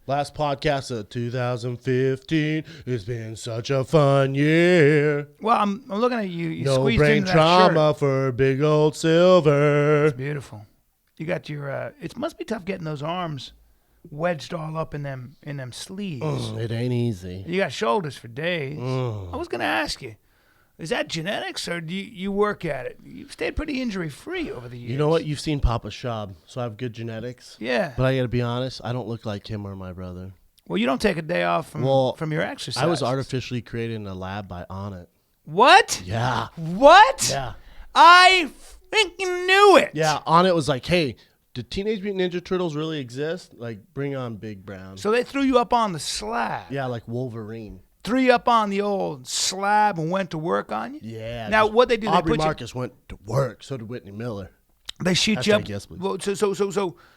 Last podcast of 2015. It's been such a fun year. Well, I'm looking at you. You No squeezed brain into that trauma shirt. for big old silver. It's beautiful. You got your. It must be tough getting those arms wedged all up in them sleeves. It ain't easy. You got shoulders for days. I was gonna ask you, is that genetics or do you work at it? You've stayed pretty injury free over the years. You know what? You've seen Papa Shab, so I have good genetics. Yeah. But I got to be honest, I don't look like him or my brother. Well, you don't take a day off from your exercise. I was artificially created in a lab by Onnit. What? Yeah. What? Yeah. I freaking knew it. Yeah, Onnit was like, hey, did Teenage Mutant Ninja Turtles really exist? Like, bring on Big Brown. So they threw you up on the slab. Yeah, like Wolverine. Threw you up on the old slab and went to work on you? Yeah. Now, what they do, Aubrey they put Marcus went to work. So did Whitney Miller. They shoot Hashtag you up. yes, please. Well,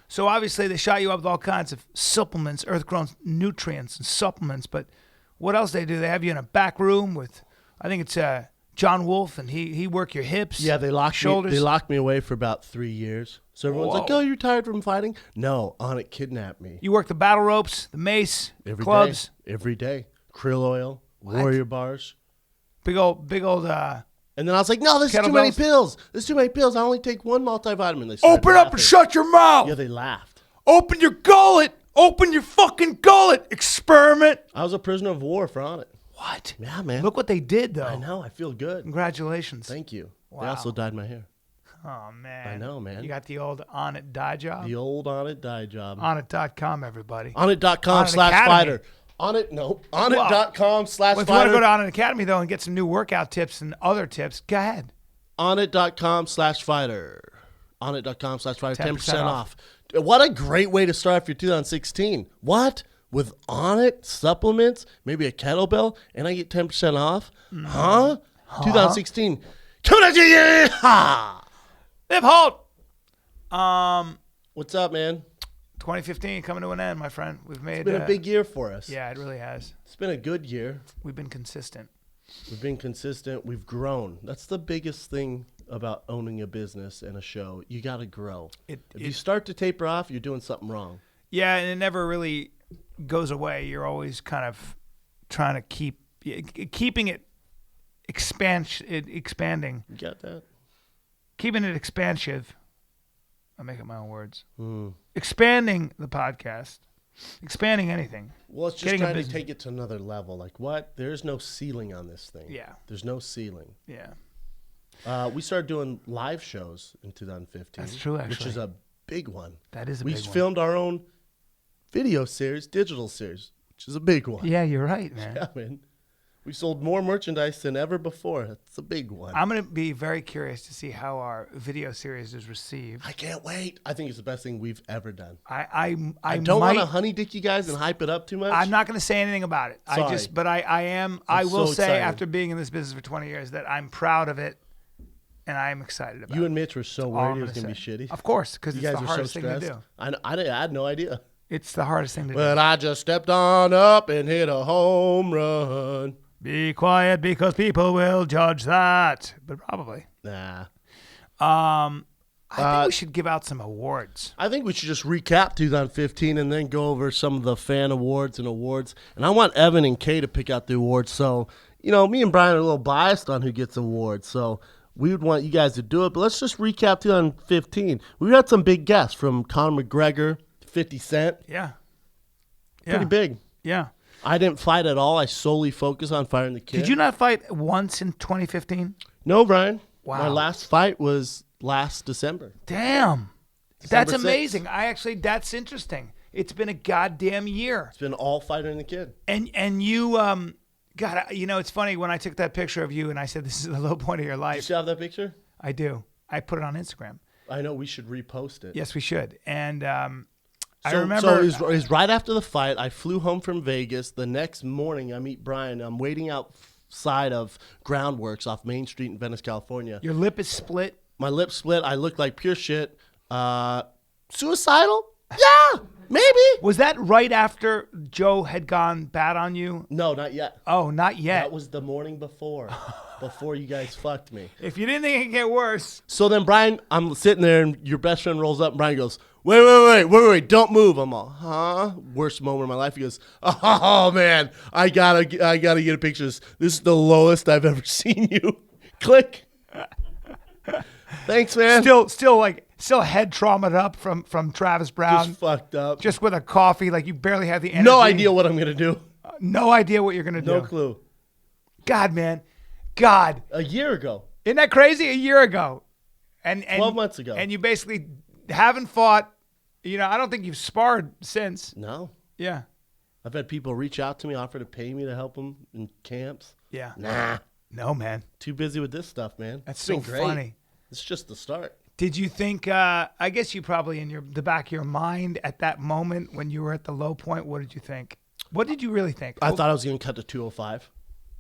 so obviously they shot you up with all kinds of supplements, earth-grown nutrients and supplements. But what else they do? They have you in a back room with, I think it's John Wolfe, and he work your hips. Yeah, they locked shoulders. me. They locked me away for about 3 years. So everyone's like, Whoa. "Oh, you're tired from fighting?" No, Onnit kidnapped me. You work the battle ropes, the mace, Every clubs, day. Every day. Krill oil, warrior bars. big old. And then I was like, "No, this is too many Kettlebells? pills. This is too many pills. I only take one multivitamin." They started Open up and laughing. shut your mouth. Yeah, they laughed. Open your gullet. Open your fucking gullet. Experiment. I was a prisoner of war for Onnit. What? Yeah, man. Look what they did, though. I know. I feel good. Congratulations. Thank you. Wow. They also dyed my hair. Oh, man. I know, man. You got the old On It Die job? The old Onnit dye job. Onnit.com, everybody. Onnit.com/fighter. Onnit.com/fighter. Well, if you want to go to On It Academy, though, and get some new workout tips and other tips, go ahead. Onnit.com/fighter. Onnit.com/fighter. 10% 10% off. What a great way to start off your 2016. What? With Onnit supplements, maybe a kettlebell, and I get 10% off? Huh? 2016. Coming at you! Ha! Liv Holt. What's up, man? 2015 coming to an end, my friend. We've made. It's been a big year for us. Yeah, it really has. It's been a good year. We've been consistent. We've been consistent. We've grown. That's the biggest thing about owning a business and a show. You got to grow. If you start to taper off, you're doing something wrong. Yeah, and it never really goes away. You're always kind of trying to keeping it expanding. You got that? Keeping it expansive. I'm making my own words. Expanding the podcast. Expanding anything. Well, it's just Getting a trying to business. take it to another level. Like, what? There's no ceiling on this thing. Yeah. There's no ceiling. Yeah. We started doing live shows in 2015. That's true, Which actually. is a big one. That is a We big one. filmed our own video series, digital series, which is a big one. Yeah, you're right, man. Yeah, man. We sold more merchandise than ever before. That's a big one. I'm going to be very curious to see how our video series is received. I can't wait. I think it's the best thing we've ever done. I don't want to honey dick you guys and hype it up too much. I'm not going to say anything about it. Sorry. But I will so say excited. after being in this business for 20 years that I'm proud of it and I'm excited about it. You and Mitch were so All I'm worried it was gonna going to be say. shitty. Of course, because You it's guys the were so hardest thing to stressed. do. I had no idea. It's the hardest thing to But do. I just stepped on up and hit a home run. Be quiet because people will judge that. But probably. Nah. I think we should give out some awards. I think we should just recap 2015 and then go over some of the fan awards and awards. And I want Evan and Kay to pick out the awards. So, me and Bryan are a little biased on who gets awards. So we would want you guys to do it. But let's just recap 2015. We had some big guests from Conor McGregor, 50 Cent. Yeah. Pretty big. Yeah. I didn't fight at all. I solely focused on fighting the kid. Did you not fight once in 2015? No, Bryan. Wow. My last fight was last December. Damn. December That's 6th. amazing. That's interesting. It's been a goddamn year. It's been all fighter and the kid. And you, God, it's funny when I took that picture of you and I said, this is the low point of your Do you life. still have that picture? I do. I put it on Instagram. I know we should repost it. Yes, we should. And I So remember. it was right after the fight. I flew home from Vegas. The next morning, I meet Bryan. I'm waiting outside of Groundworks off Main Street in Venice, California. Your lip is split. My lip split. I look like pure shit. Suicidal? Yeah, maybe. Was that right after Joe had gone bad on you? No, not yet. Oh, not yet. That was the morning before you guys fucked me. If you didn't think it could get worse. So then Bryan, I'm sitting there and your best friend rolls up and Bryan goes, wait, don't move. I'm all, huh? Worst moment of my life. He goes, oh man, I gotta get a picture of this. This is the lowest I've ever seen you. Click. Thanks, man. Still head traumatized up from Travis Brown. Just fucked up. Just with a coffee, like you barely have the energy. No idea what I'm gonna do. No idea what you're gonna do. No clue. God, man. God. A year ago. Isn't that crazy? A year ago. And 12 months ago. And you basically haven't fought. I don't think you've sparred since. No. Yeah. I've had people reach out to me, offer to pay me to help them in camps. Yeah. Nah. No, man. Too busy with this stuff, man. That's It's so been great. funny. It's just the start. Did you think, I guess you probably in the back of your mind at that moment when you were at the low point, what did you think? What did you really think? I thought I was going to cut to 205.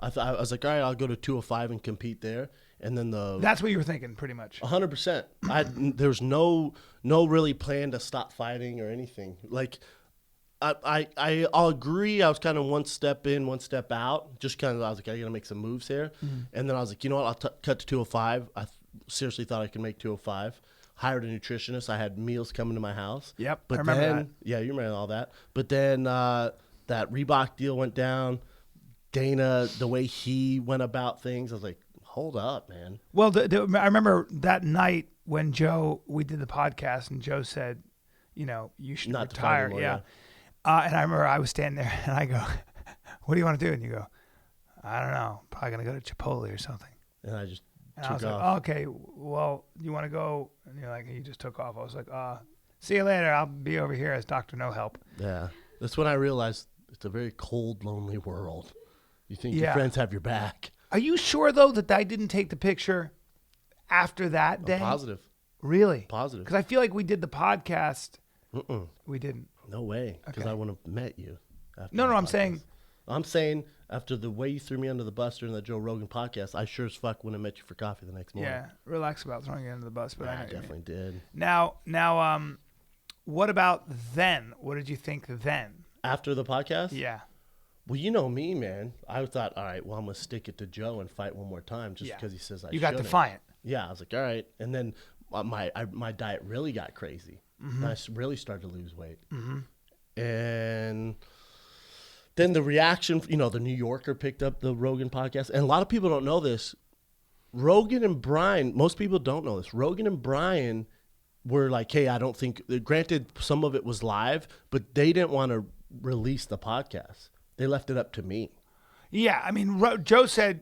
I was like, all right, I'll go to 205 and compete there. And then That's what you were thinking, pretty much. 100%. There was no really plan to stop fighting or anything. Like, I'll agree. I was kind of one step in, one step out. Just kind of, I was like, I got to make some moves here. Mm-hmm. And then I was like, you know what? I'll cut to 205. I seriously thought I could make 205. Hired a nutritionist. I had meals coming to my house. Yep, but I remember then, that. Yeah, you remember all that. But then that Reebok deal went down. Dana, the way he went about things, I was like, hold up, man. Well, I remember that night when we did the podcast, and Joe said, you should Not retire. Anymore, yeah. And I remember I was standing there, and I go, what do you want to do? And you go, I don't know, probably going to go to Chipotle or something. And I just And took I was off. like, oh, okay, well, you want to go? And you're like, you just took off. I was like, see you later. I'll be over here as Dr. No Help. Yeah. That's when I realized it's a very cold, lonely world. You think your friends have your back. Are you sure, though, that I didn't take the picture after that day? Positive. Really? Positive. Because I feel like we did the podcast. Mm-mm. We didn't. No way. Because Okay. I wouldn't have met you. No, I'm saying. I'm saying after the way you threw me under the bus during that Joe Rogan podcast, I sure as fuck wouldn't have met you for coffee the next morning. Yeah, relax about throwing you under the bus. But I I know what you mean. definitely did. Now, what about then? What did you think then? After the podcast? Yeah. Well, you know me, man. I thought, all right, well, I'm going to stick it to Joe and fight one more time just because he says I should. You got defiant. Yeah, I was like, all right. And then my diet really got crazy. Mm-hmm. And I really started to lose weight. Mm-hmm. And then the reaction, the New Yorker picked up the Rogan podcast. And a lot of people don't know this. Rogan and Bryan, most people don't know this. Rogan and Bryan were like, hey, I don't think, granted, some of it was live, but they didn't want to release the podcast. They left it up to me. Yeah, I mean, Joe said,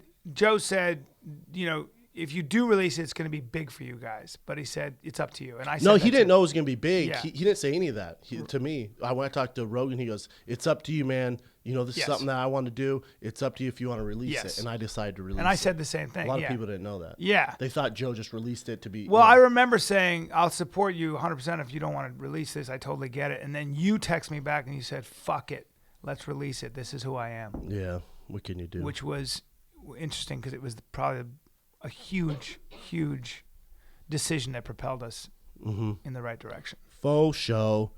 if you do release it, it's going to be big for you guys. But he said it's up to you. And I said, no, he didn't know it was going to be big. Yeah. He didn't say any of that to me. When I talked to Rogan, he goes, "It's up to you, man. This is something that I want to do. It's up to you if you want to release it." And I decided to release it. And I said the same thing. A lot of people didn't know that. Yeah, they thought Joe just released it to be. Well, I remember saying, "I'll support you 100% if you don't want to release this. I totally get it." And then you text me back and you said, "Fuck it, let's release it. This is who I am." Yeah. What can you do? Which was interesting because it was probably a huge, huge decision that propelled us in the right direction. Faux show.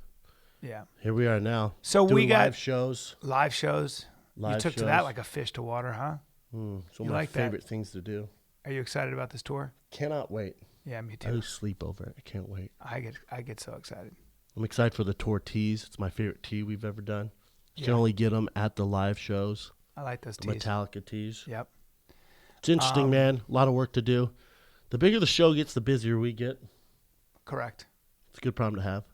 Yeah. Here we are now. So we got live shows. Live shows. You took to that like a fish to water, huh? It's one of my favorite things to do. Are you excited about this tour? Cannot wait. Yeah, me too. I lose sleep over it. I can't wait. I get so excited. I'm excited for the tour tees. It's my favorite tee we've ever done. You can only get them at the live shows. I like those the tees. Metallica tees. Yep. It's interesting, man. A lot of work to do. The bigger the show gets, the busier we get. Correct. It's a good problem to have.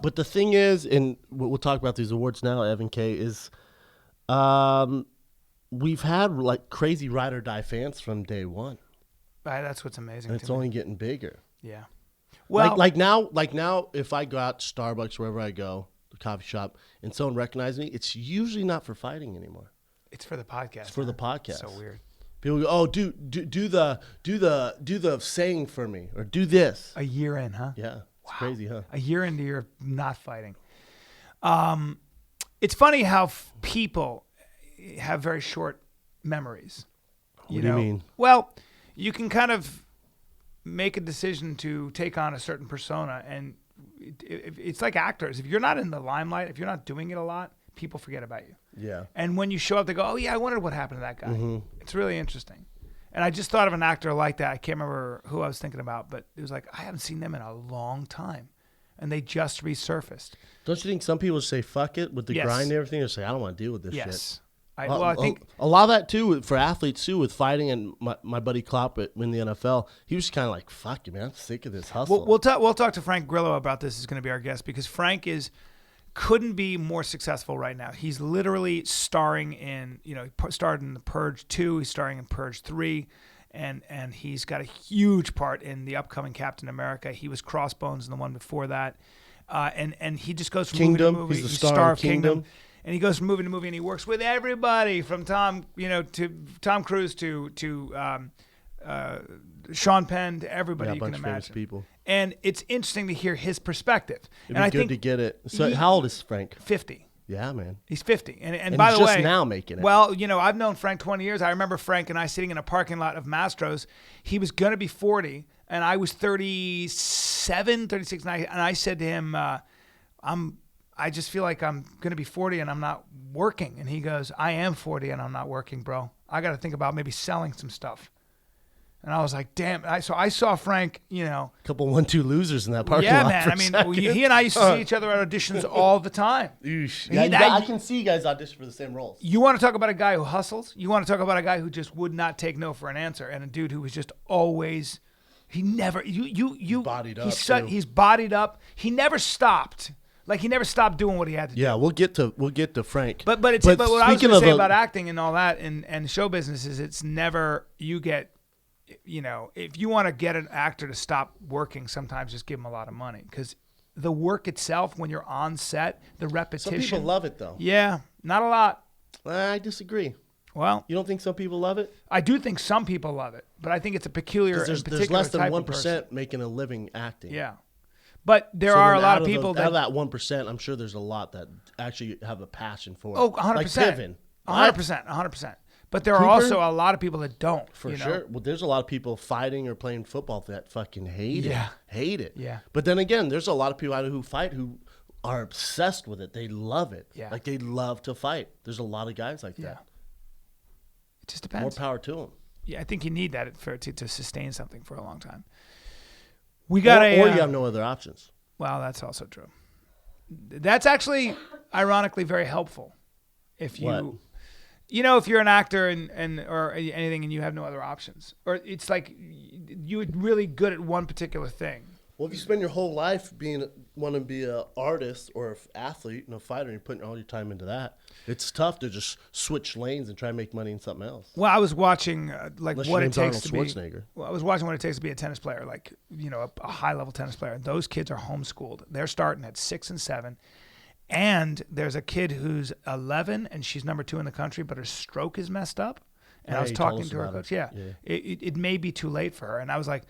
But the thing is, and we'll talk about these awards now, Evan K., is we've had like crazy ride or die fans from day one. That's what's amazing. And it's only getting bigger. Yeah. Well, like now, if I go out to Starbucks, wherever I go, the coffee shop, and someone recognizes me, it's usually not for fighting anymore. It's for the podcast. It's for the podcast. So weird. People go, oh, do the saying for me, or do this. A year in, huh? Yeah, it's crazy, huh? A year into your not fighting. It's funny how people have very short memories. What do you mean? Well, you can kind of make a decision to take on a certain persona, and it's like actors. If you're not in the limelight, if you're not doing it a lot, people forget about you. Yeah. And when you show up, they go, oh, yeah, I wondered what happened to that guy. Mm-hmm. It's really interesting. And I just thought of an actor like that. I can't remember who I was thinking about, but it was like, I haven't seen them in a long time. and they just resurfaced. Don't you think some people say fuck it with the Yes. grind and everything? They say, I don't want to deal with this shit. Yes. I think a lot of that too for athletes too with fighting, and my buddy Klopp in the NFL, he was kind of like, "Fuck you, man, I'm sick of this hustle." we'll talk to Frank Grillo about this. Is going to be our guest because Frank couldn't be more successful right now. He's literally starring in, he starred in The Purge 2, he's starring in Purge 3, and he's got a huge part in the upcoming Captain America. He was Crossbones in the one before that, and he just goes from Kingdom. movie to movie. He's the He's star star of of Kingdom. Kingdom. And he goes from movie to movie, and he works with everybody from Tom Cruise to Sean Penn to everybody Yeah, a you can bunch of famous imagine. people. And it's interesting to hear his perspective. It'd and be I good think to get it. So, how old is Frank? 50. Yeah, man. He's 50. And he's by the just way, now making it. Well, I've known Frank 20 years. I remember Frank and I sitting in a parking lot of Mastro's. He was going to be 40, and I was 37, 36. And I said to him, I just feel like I'm going to be 40 and I'm not working. And he goes, I am 40 and I'm not working, bro. I got to think about maybe selling some stuff. And I was like, damn. So I saw Frank, a couple 1-2 losers in that parking yeah, lot. man. For I a mean, second. he and I used to see each other at auditions all the time. Eesh. He- Yeah, that- I can see you guys audition for the same roles. You want to talk about a guy who hustles? You want to talk about a guy who just would not take no for an answer, and a dude who was just always, he never, you bodied up, too. He's bodied up. He never stopped. Like he never stopped doing what he had to do. Yeah, we'll get to Frank. But what I was going speaking to of say about acting and all that and show business is it's never you get, if you want to get an actor to stop working, sometimes just give him a lot of money because the work itself when you're on set, the repetition. Some people love it though. Yeah, not a lot. I disagree. Well, You don't think some people love it? I do think some people love it, but I think it's a peculiar. Because and there's particular less than type of person. 1% making a living acting. Yeah, but there So are a then lot out of people out of that. that 1%, I'm sure there's a lot that actually have a passion for it. Oh, 100%. Like Piven. 100%. But there are Cooper? also a lot of people that don't. For you know? sure. Well, there's a lot of people fighting or playing football that fucking hate it. Yeah. Hate it. Yeah. But then again, there's a lot of people out there who fight who are obsessed with it. They love it. Yeah. Like they love to fight. There's a lot of guys like Yeah. that. It just More depends. power to them. Yeah, I think you need that to sustain something for a long time. We got Or you have no other options. Well, that's also true. That's actually, ironically, very helpful. If What? if you're an actor and or anything and you have no other options, or it's like you're really good at one particular thing. Well, if you spend your whole life want to be an artist or an athlete and a fighter, and you're putting all your time into that, it's tough to just switch lanes and try and make money in something else. Well, I was watching Unless what your it name's takes Arnold to be. Schwarzenegger. Well, I was watching what it takes to be a tennis player, like a high level tennis player. And those kids are homeschooled. They're starting at 6 and 7. And there's a kid who's 11 and she's number 2 in the country, but her stroke is messed up. And Yeah, I was you told talking us to her about coach. it. Yeah, Yeah. It may be too late for her. And I was like,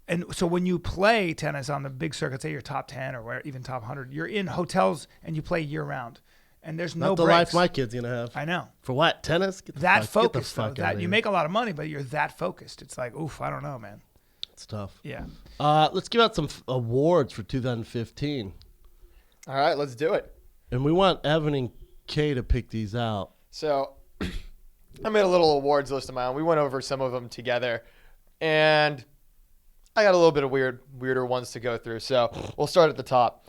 and so when you play tennis on the big circuit, say you're top 10 or even top 100, you're in hotels and you play year round. And there's no Not the breaks. life my kid's going to have. I know. For what? Tennis? Get the That fuck, focused, Get the though, fuck that outta you here. make a lot of money, but you're that focused. It's like, oof, I don't know, man. It's tough. Yeah. Let's give out some awards for 2015. All right, let's do it. And we want Evan and Kay to pick these out. So I made a little awards list of my own. We went over some of them together, and I got a little bit of weirder ones to go through. So we'll start at the top.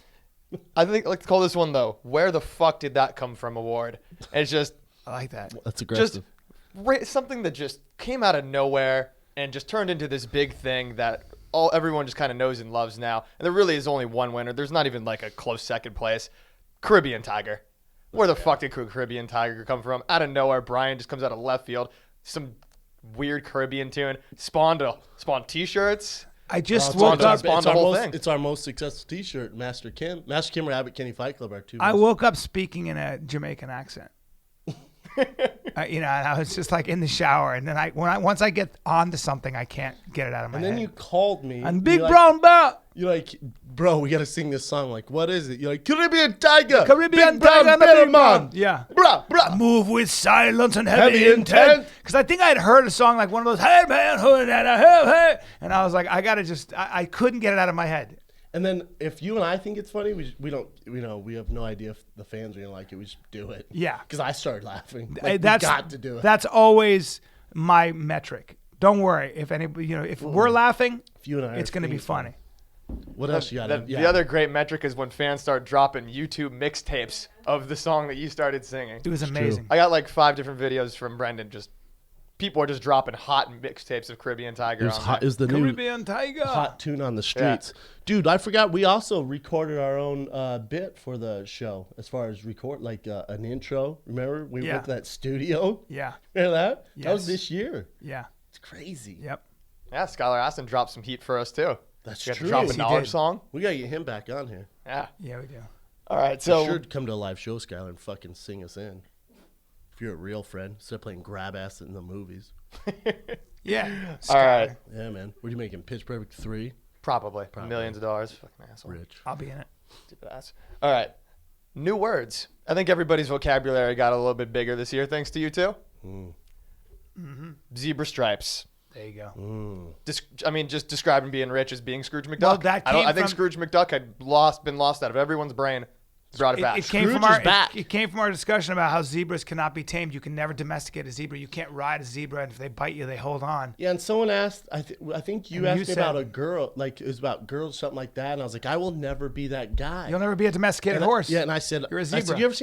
I think I'd like to call this one, though, Where the Fuck Did That Come From award. And it's just I like that. That's aggressive. something that just came out of nowhere and just turned into this big thing that everyone just kind of knows and loves now. And there really is only one winner. There's not even like a close second place. Caribbean Tiger. Where the fuck did Caribbean Tiger come from? Out of nowhere, Bryan just comes out of left field. Some weird Caribbean tune. Spawned T-shirts. I just Well, woke it's on up. Spawn the whole thing. It's our most successful T-shirt, Master Kim. Master Kim or Abbott Kenny Fight Club are two. I woke up speaking in a Jamaican accent. And I was just like in the shower, and then once I get onto something, I can't get it out of my And head. then you called me. and Big you're Brown Bear. You're like, bro, we got to sing this song. Like, what is it? You're like, Caribbean Tiger. Caribbean Big Brown Tiger and the Bear Big Man. Brown. Yeah. Bruh, bruh. Move with silence and heavy, Heavy intent. intent. Because I think I had heard a song like one of those, hey man, hey. And I was like, I couldn't get it out of my head. And then if you and I think it's funny, we don't, we have no idea if the fans are going to like it. We just do it. Yeah. Because I started laughing. Hey, Like, we got to do it. That's always my metric. Don't worry. If anybody, if we're laughing, If you and I it's are going to be fiends, funny. What else you got? The other great metric is when fans start dropping YouTube mixtapes of the song that you started singing. It was amazing. I got like 5 different videos from Brendan. Just people are just dropping hot mixtapes of Caribbean Tiger. It was the new Caribbean Tiger. hot tune on the streets. Dude, I forgot we also recorded our own bit for the show as far as an intro. Remember? We went to that studio. Yeah. Remember that? Yes. That was this year. Yeah. It's crazy. Yep. Yeah, Skylar Aston dropped some heat for us too. That's You got true. to drop Yes, a he knowledge did. song. We got to get him back on here. Yeah. Yeah, we do. All right. So So should come to a live show, Skylar, and fucking sing us in. If you're a real friend, instead of playing grab ass in the movies. Yeah. all right. Yeah, man. What are you making? Pitch Perfect 3? Probably millions of dollars. Fucking asshole. Rich. I'll be in it. Stupid ass. All right. New words. I think everybody's vocabulary got a little bit bigger this year, thanks to you too. Zebra stripes. There you go. Just describing being rich as being Scrooge McDuck. Well, that I think came from- Scrooge McDuck had been lost out of everyone's brain. Brought it back. It came from Scrooge is our back. it came from our discussion about how zebras cannot be tamed. You can never domesticate a zebra. You can't ride a zebra, and if they bite you, they hold on. Yeah, and someone asked, I think you And asked you me said- about a girl, like it was about girls, something like that, and I was like, I will never be that guy. You'll never be a domesticated And horse. Yeah, and I said, You're a I said, zebra. you ever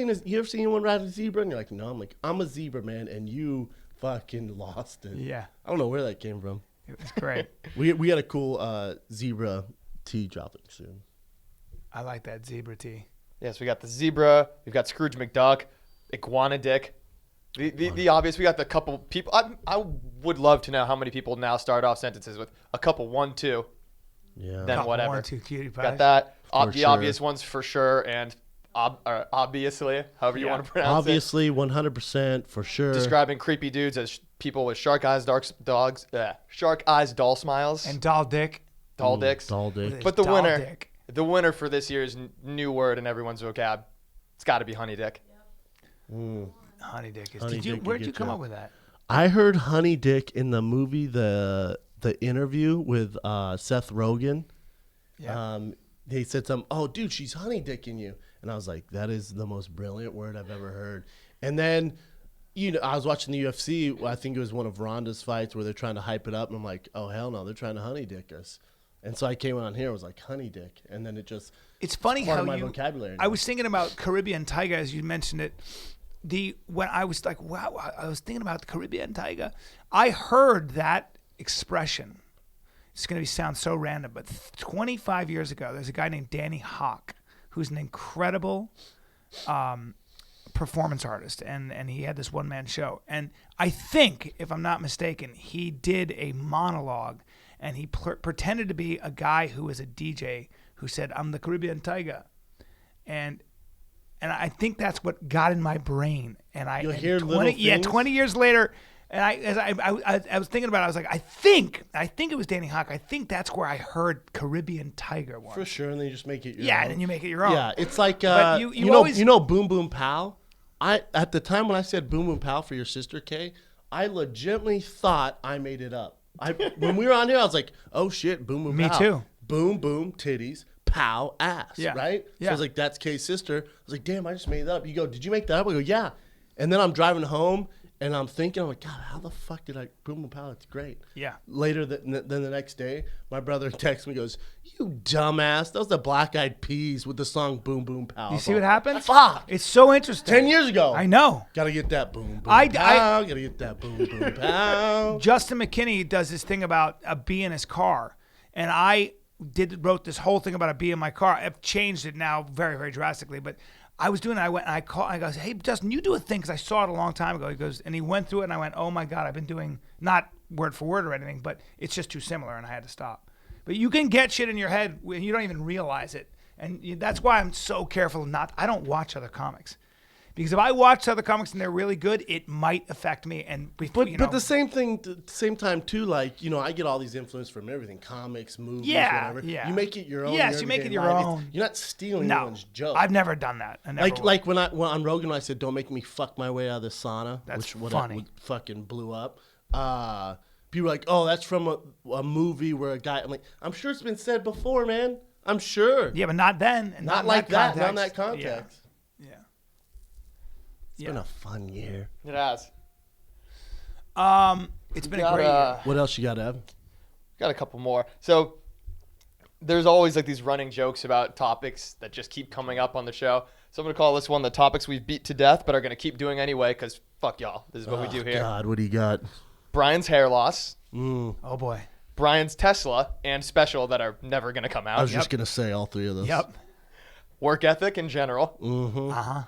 seen anyone ride a zebra? And you're like, no. I'm like, I'm a zebra, man, and you fucking lost it. Yeah. I don't know where that came from. It was great. We had a cool zebra tee dropping soon. I like that zebra tee. Yes, we got the zebra. We've got Scrooge McDuck, Iguana Dick. The obvious. We got the couple people. I would love to know how many people now start off sentences with a couple 1, 2. Yeah. Then Couple whatever. 1, 2 cutie pies. Got that. For The sure. obvious ones for sure, and obviously, however you Yeah. want to pronounce Obviously, 100% for sure. it. Describing creepy dudes as people with shark eyes, shark eyes, doll smiles, And doll dick. doll dicks. Doll dick. But the Doll winner, dick. the winner for this year's new word in everyone's vocab, it's got to be honey dick. Honey dick is. Honey Did you? dick could Where'd you get come you. up with that? I heard honey dick in the movie the interview with Seth Rogen. Yeah. They said something, oh, dude, she's honey dicking you. And I was like, that is the most brilliant word I've ever heard. And then, I was watching the UFC. I think it was one of Ronda's fights where they're trying to hype it up. And I'm like, oh, hell no, they're trying to honey dick us. And so I came on here, I was like, honey dick. And then it just, It's funny part how of my you. vocabulary I now. was thinking about Caribbean Tiger as you mentioned it. When I was like, wow, I was thinking about the Caribbean Tiger. I heard that expression. It's going to sound so random, but 25 years ago, there's a guy named Danny Hawk, who's an incredible performance artist, and he had this one-man show. And I think, if I'm not mistaken, he did a monologue, and he pretended to be a guy who was a DJ who said, "I'm the Caribbean Tiger," and I think that's what got in my brain. And You'll and hear little things. 20 years later. And I was thinking about it. I was like, I think it was Danny Hawk. I think that's where I heard Caribbean Tiger once. for sure. And then you just make it your Yeah, own. and then you make it your own. Yeah, it's like But you you know always- Boom Boom Pow. At the time when I said Boom Boom Pow for your sister Kay, I legitimately thought I made it up. When we were on here, I was like, oh shit, Boom Boom Me Pow. too. Boom Boom titties, pow ass. Yeah. Right. So Yeah. I was like, that's Kay's sister. I was like, damn, I just made that up. You go, did you make that up? I go, yeah. And then I'm driving home. And I'm thinking, I'm like, God, how the fuck did I boom boom pow? It's great. Yeah. Later than the next day, my brother texts me, goes, "You dumbass! That was the Black Eyed Peas with the song Boom Boom Pow." You see what happened? Fuck! It's so interesting. 10 years ago. I know. Gotta get that boom boom I- pow. Gotta get that boom boom pow. Justin McKinney does this thing about a bee in his car, and I wrote this whole thing about a bee in my car. I've changed it now very, very drastically, but I was doing it. I went and I goes, "Hey, Justin, you do a thing," because I saw it a long time ago. He goes, and he went through it, and I went, "Oh my God, I've been doing not word for word or anything, but it's just too similar," and I had to stop. But you can get shit in your head when you don't even realize it, and that's why I'm so careful not. I don't watch other comics. Because if I watch other comics and they're really good, it might affect me. And before, But the same thing, same time too. Like I get all these influence from everything, comics, movies, Yeah, whatever. yeah. You make it your own. Yes, your you make it everyday your life. own. You're not stealing no, anyone's joke. I've never done that. I never will. Like when on Rogan, when I said, "Don't make me fuck my way out of the sauna," That's which funny. fucking blew up. People were like, "Oh, that's from a movie where a guy." I'm like, I'm sure it's been said before, man. I'm sure. Yeah, but not then. And Not in like that. Not in context. that context. Yeah. It's been a fun year. It has. It's been a great year. got What else you got, Ev? a couple more. So there's always like these running jokes about topics that just keep coming up on the show. So I'm going to call this one the topics we've beat to death, but are going to keep doing anyway because fuck y'all. This is what we do here. God, what do you got? Brian's hair loss, Oh boy. Brian's Tesla, and special that are never going to come out. I was just going to say all three of those. Yep. Work ethic in general, Uh-huh.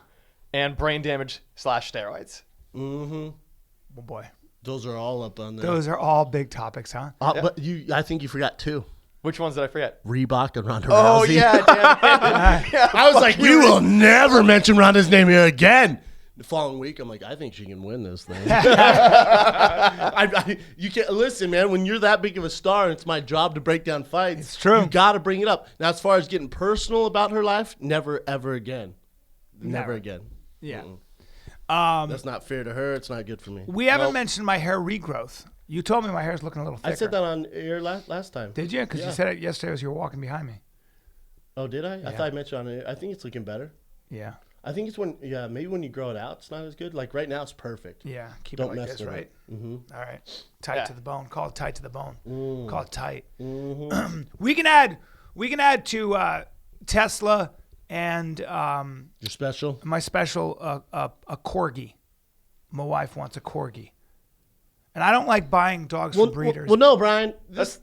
and brain damage / steroids. Oh boy. Those are all up on there. Those are all big topics, huh? But I think you forgot two. Which ones did I forget? Reebok and Ronda Oh, Rousey. yeah, damn. Yeah, I was like, you will never mention Ronda's name here again. The following week, I'm like, I think she can win this thing. You can't listen, man. When you're that big of a star, and it's my job to break down fights. It's true. You got to bring it up. Now, as far as getting personal about her life, never ever again. Never again. Yeah. That's not fair to her. It's not good for me. We haven't mentioned my hair regrowth. You told me my hair's looking a little thicker. I said that on air last time. Did you? Because you said it yesterday as you were walking behind me. Oh, did I? I thought I mentioned on air. I think it's looking better. Yeah. I think it's maybe when you grow it out, it's not as good. Like right now, it's perfect. Yeah. Keep Don't it like mess this, with right? it. Mm-hmm. All right. Tight to the bone. Call it tight to the bone. Call it tight. Mm-hmm. We can add to Tesla and You're special. my special a corgi. My wife wants a corgi. And I don't like buying dogs from breeders. Well, no, Brian. This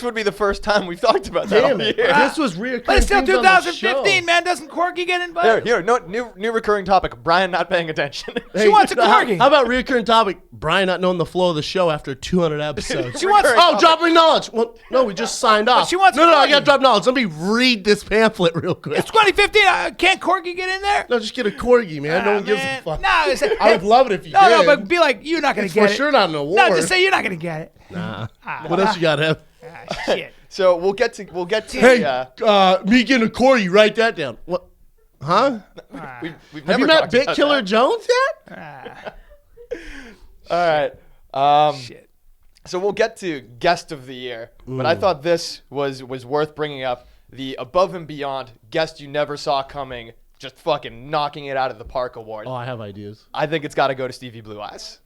would be the first time we've talked about that. damn all it. year. This was reoccurring. But it's still things on the show. 2015, man. Doesn't corgi get invited? Here, no, new recurring topic. Brian not paying attention. She wants a corgi. How about reoccurring topic? Brian not knowing the flow of the show after 200 episodes. She wants. Recurring dropping knowledge. Well, no, we just signed off. she wants a No, I corgi. got to drop knowledge. Let me read this pamphlet real quick. It's 2015. Can't corgi get in there? No, just get a corgi, man. No one gives a fuck. No, I would love it if you no, did. but be like, you're not going It's to get for it. sure not an award. No, just say you're not going to get it. Nah. What else you got, Ev? Shit. So we'll get to Hey, me getting a corgi. Write that down. What? Huh? we've Have never you met talked Bit about Killer that. Jones yet? All right. Shit. So we'll get to guest of the year, but I thought this was worth bringing up. The above and beyond guest you never saw coming, just fucking knocking it out of the park award. Oh, I have ideas. I think it's got to go to Stevie Blue Eyes.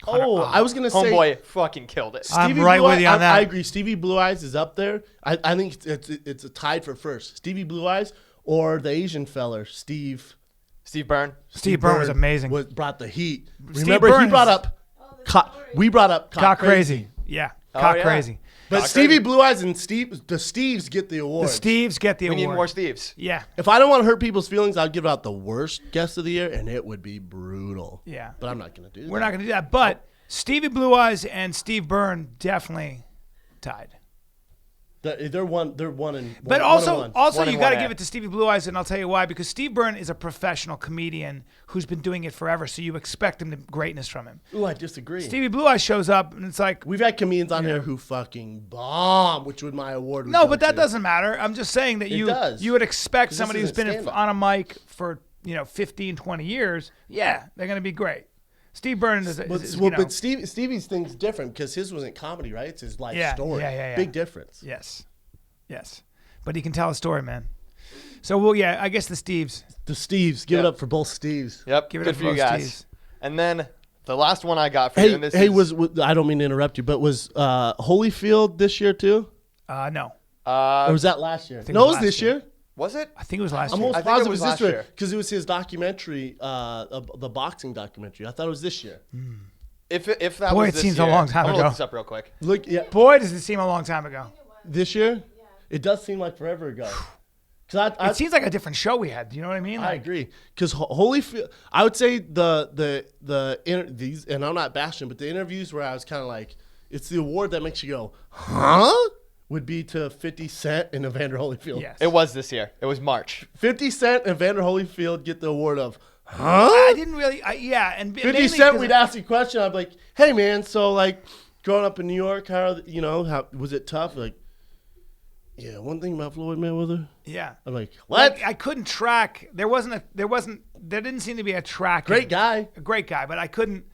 Oh, I was gonna say Homeboy fucking killed it. I'm Stevie right Blue with you Eye- on that. I agree. Stevie Blue Eyes is up there. I think it's a tied for first. Stevie Blue Eyes or the Asian feller, Steve. Steve Byrne. Steve Byrne was amazing. Brought the heat. Steve Remember, Byrne he brought is- up. We brought up Cock crazy. Yeah. Cock yeah. crazy. But Cock Stevie crazy. Blue Eyes and the Steves get the The award. Steves get the We award. need more Steves. Yeah. If I don't want to hurt people's feelings, I'll give out the worst guest of the year, and it would be brutal. Yeah. But I'm not gonna do that. We're not going to do that. But Stevie Blue Eyes and Steve Byrne definitely tied. They're one. They're one and. But one also, and one. One you and got to one give A. it to Stevie Blue Eyes, and I'll tell you why. Because Steve Byrne is a professional comedian who's been doing it forever, so you expect him to greatness from him. Ooh, I disagree. Stevie Blue Eyes shows up, and it's like, We've had comedians on here who fucking bomb, which would my award. Would no, go but that to. doesn't matter. I'm just saying that It does. you would expect 'Cause this somebody who's isn't been stand-up. on a mic for 15, 20 years. Yeah, they're going to be great. Steve Byrne is, But Stevie's thing's different because his wasn't comedy, right? It's his life story. Yeah. Big difference. Yes. But he can tell a story, man. So, I guess the Steves. The Steves, give it up for both Steves. Yep. Give it Good up for for you both guys. Steves. And then the last one I got for you. And this is, was I don't mean to interrupt you, but was Holyfield this year too, No. or was that last year? think it No, it was was this last year. year. Was it? I think it was last I'm year. almost I think it positive it was was last this year year. because it was his documentary, the boxing documentary. I thought it was this year. If that Boy, was it this seems a year, long time I'm gonna ago. look this up real quick. Look, yeah, Boy, does it seem a long time ago. this year, it does seem like forever ago. Because It seems like a different show we had. Do you know what I mean? I agree. Because Holyfield, I would say these, and I'm not bashing, but the interviews where I was kind of like, it's the award that makes you go, huh? Would be to 50 Cent and Evander Holyfield. Yes. It was this year. It was March. 50 Cent and Evander Holyfield get the award of, I huh? didn't really. And 50 mainly Cent, 'cause we'd ask you a question. I'd be like, hey, man, so like growing up in New York, how was it tough? Like, yeah, one thing about Floyd Mayweather. Yeah. I'm like, what? I couldn't track. There didn't seem to be a track. Great guy. A great guy, but I couldn't.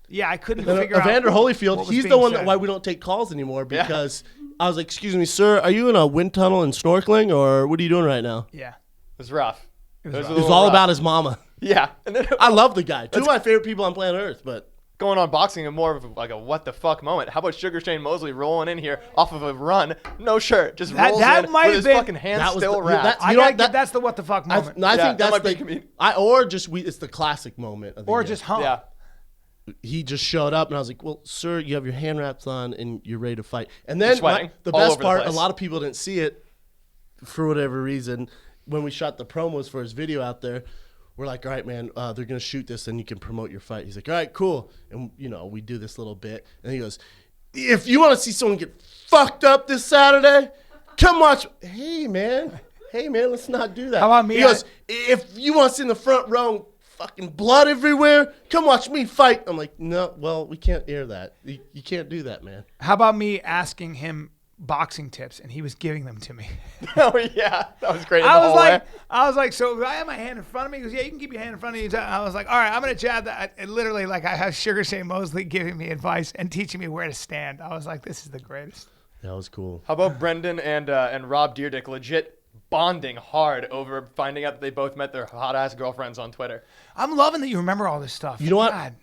Yeah, I couldn't And figure out. Evander Holyfield, what was he's the being one said. why we don't take calls anymore because I was like, excuse me, sir, are you in a wind tunnel and snorkeling or what are you doing right now? Yeah. It was rough. was a rough. It was little all rough. about his mama. Yeah. And then I love the guy. Two of my favorite people on planet Earth, but going on boxing and more of like a what the fuck moment. How about Sugar Shane Mosley rolling in here off of a run, no shirt, just rolls in with his fucking hands still wrapped. That's the what the fuck moment. I think that that's might be it's the classic moment of the or year. just hump. Yeah. He just showed up, and I was like, well, sir, you have your hand wraps on, and you're ready to fight. And then sweating the all best over the part, a place. lot of people didn't see it for whatever reason. When we shot the promos for his video out there, we're like, all right, man, they're going to shoot this, and you can promote your fight. He's like, all right, cool. And, we do this little bit. And he goes, if you want to see someone get fucked up this Saturday, come watch. Hey, man, let's not do that. How about me? He goes, if you want to sit in the front row, fucking blood everywhere, come watch me fight. I'm like, no, well, we can't air that. You can't do that, man. How about me asking him boxing tips and he was giving them to me? Oh yeah, that was great. I was like, so I have my hand in front of me. He goes, yeah, you can keep your hand in front of you. I was like, all right, I'm gonna jab that. And literally, like, I have Sugar Shane Mosley giving me advice and teaching me where to stand. I was like, this is the greatest. That was cool. How about Brendan and Rob Deerdick legit bonding hard over finding out that they both met their hot ass girlfriends on Twitter? I'm loving that you remember all this stuff. You know what? God.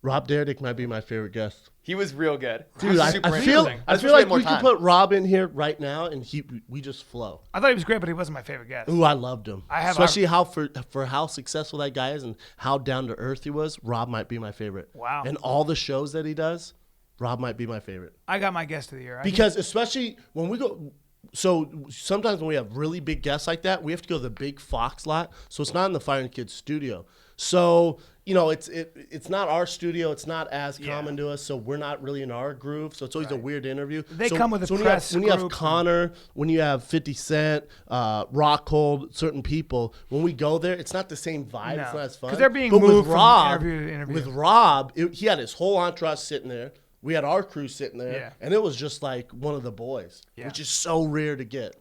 Rob Dyrdek might be my favorite guest. He was real good. Dude, I feel like we could put Rob in here right now, and we just flow. I thought he was great, but he wasn't my favorite guest. Ooh, I loved him. Especially how for how successful that guy is and how down to earth he was. Rob might be my favorite. Wow. And all the shows that he does, Rob might be my favorite. I got my guest of the year. Because especially when we go. So sometimes when we have really big guests like that, we have to go to the big Fox lot. So it's not in the Fire and Kids studio. So it's not our studio. It's not as common to us. So we're not really in our groove. So it's always a weird interview. They come with a press when you have Connor, when you have 50 Cent, Rockhold, certain people, when we go there, it's not the same vibe. No. It's not as fun. Because they're being but moved with Rob, from interview to interview. With Rob, he had his whole entourage sitting there. We had our crew sitting there, and it was just like one of the boys, which is so rare to get.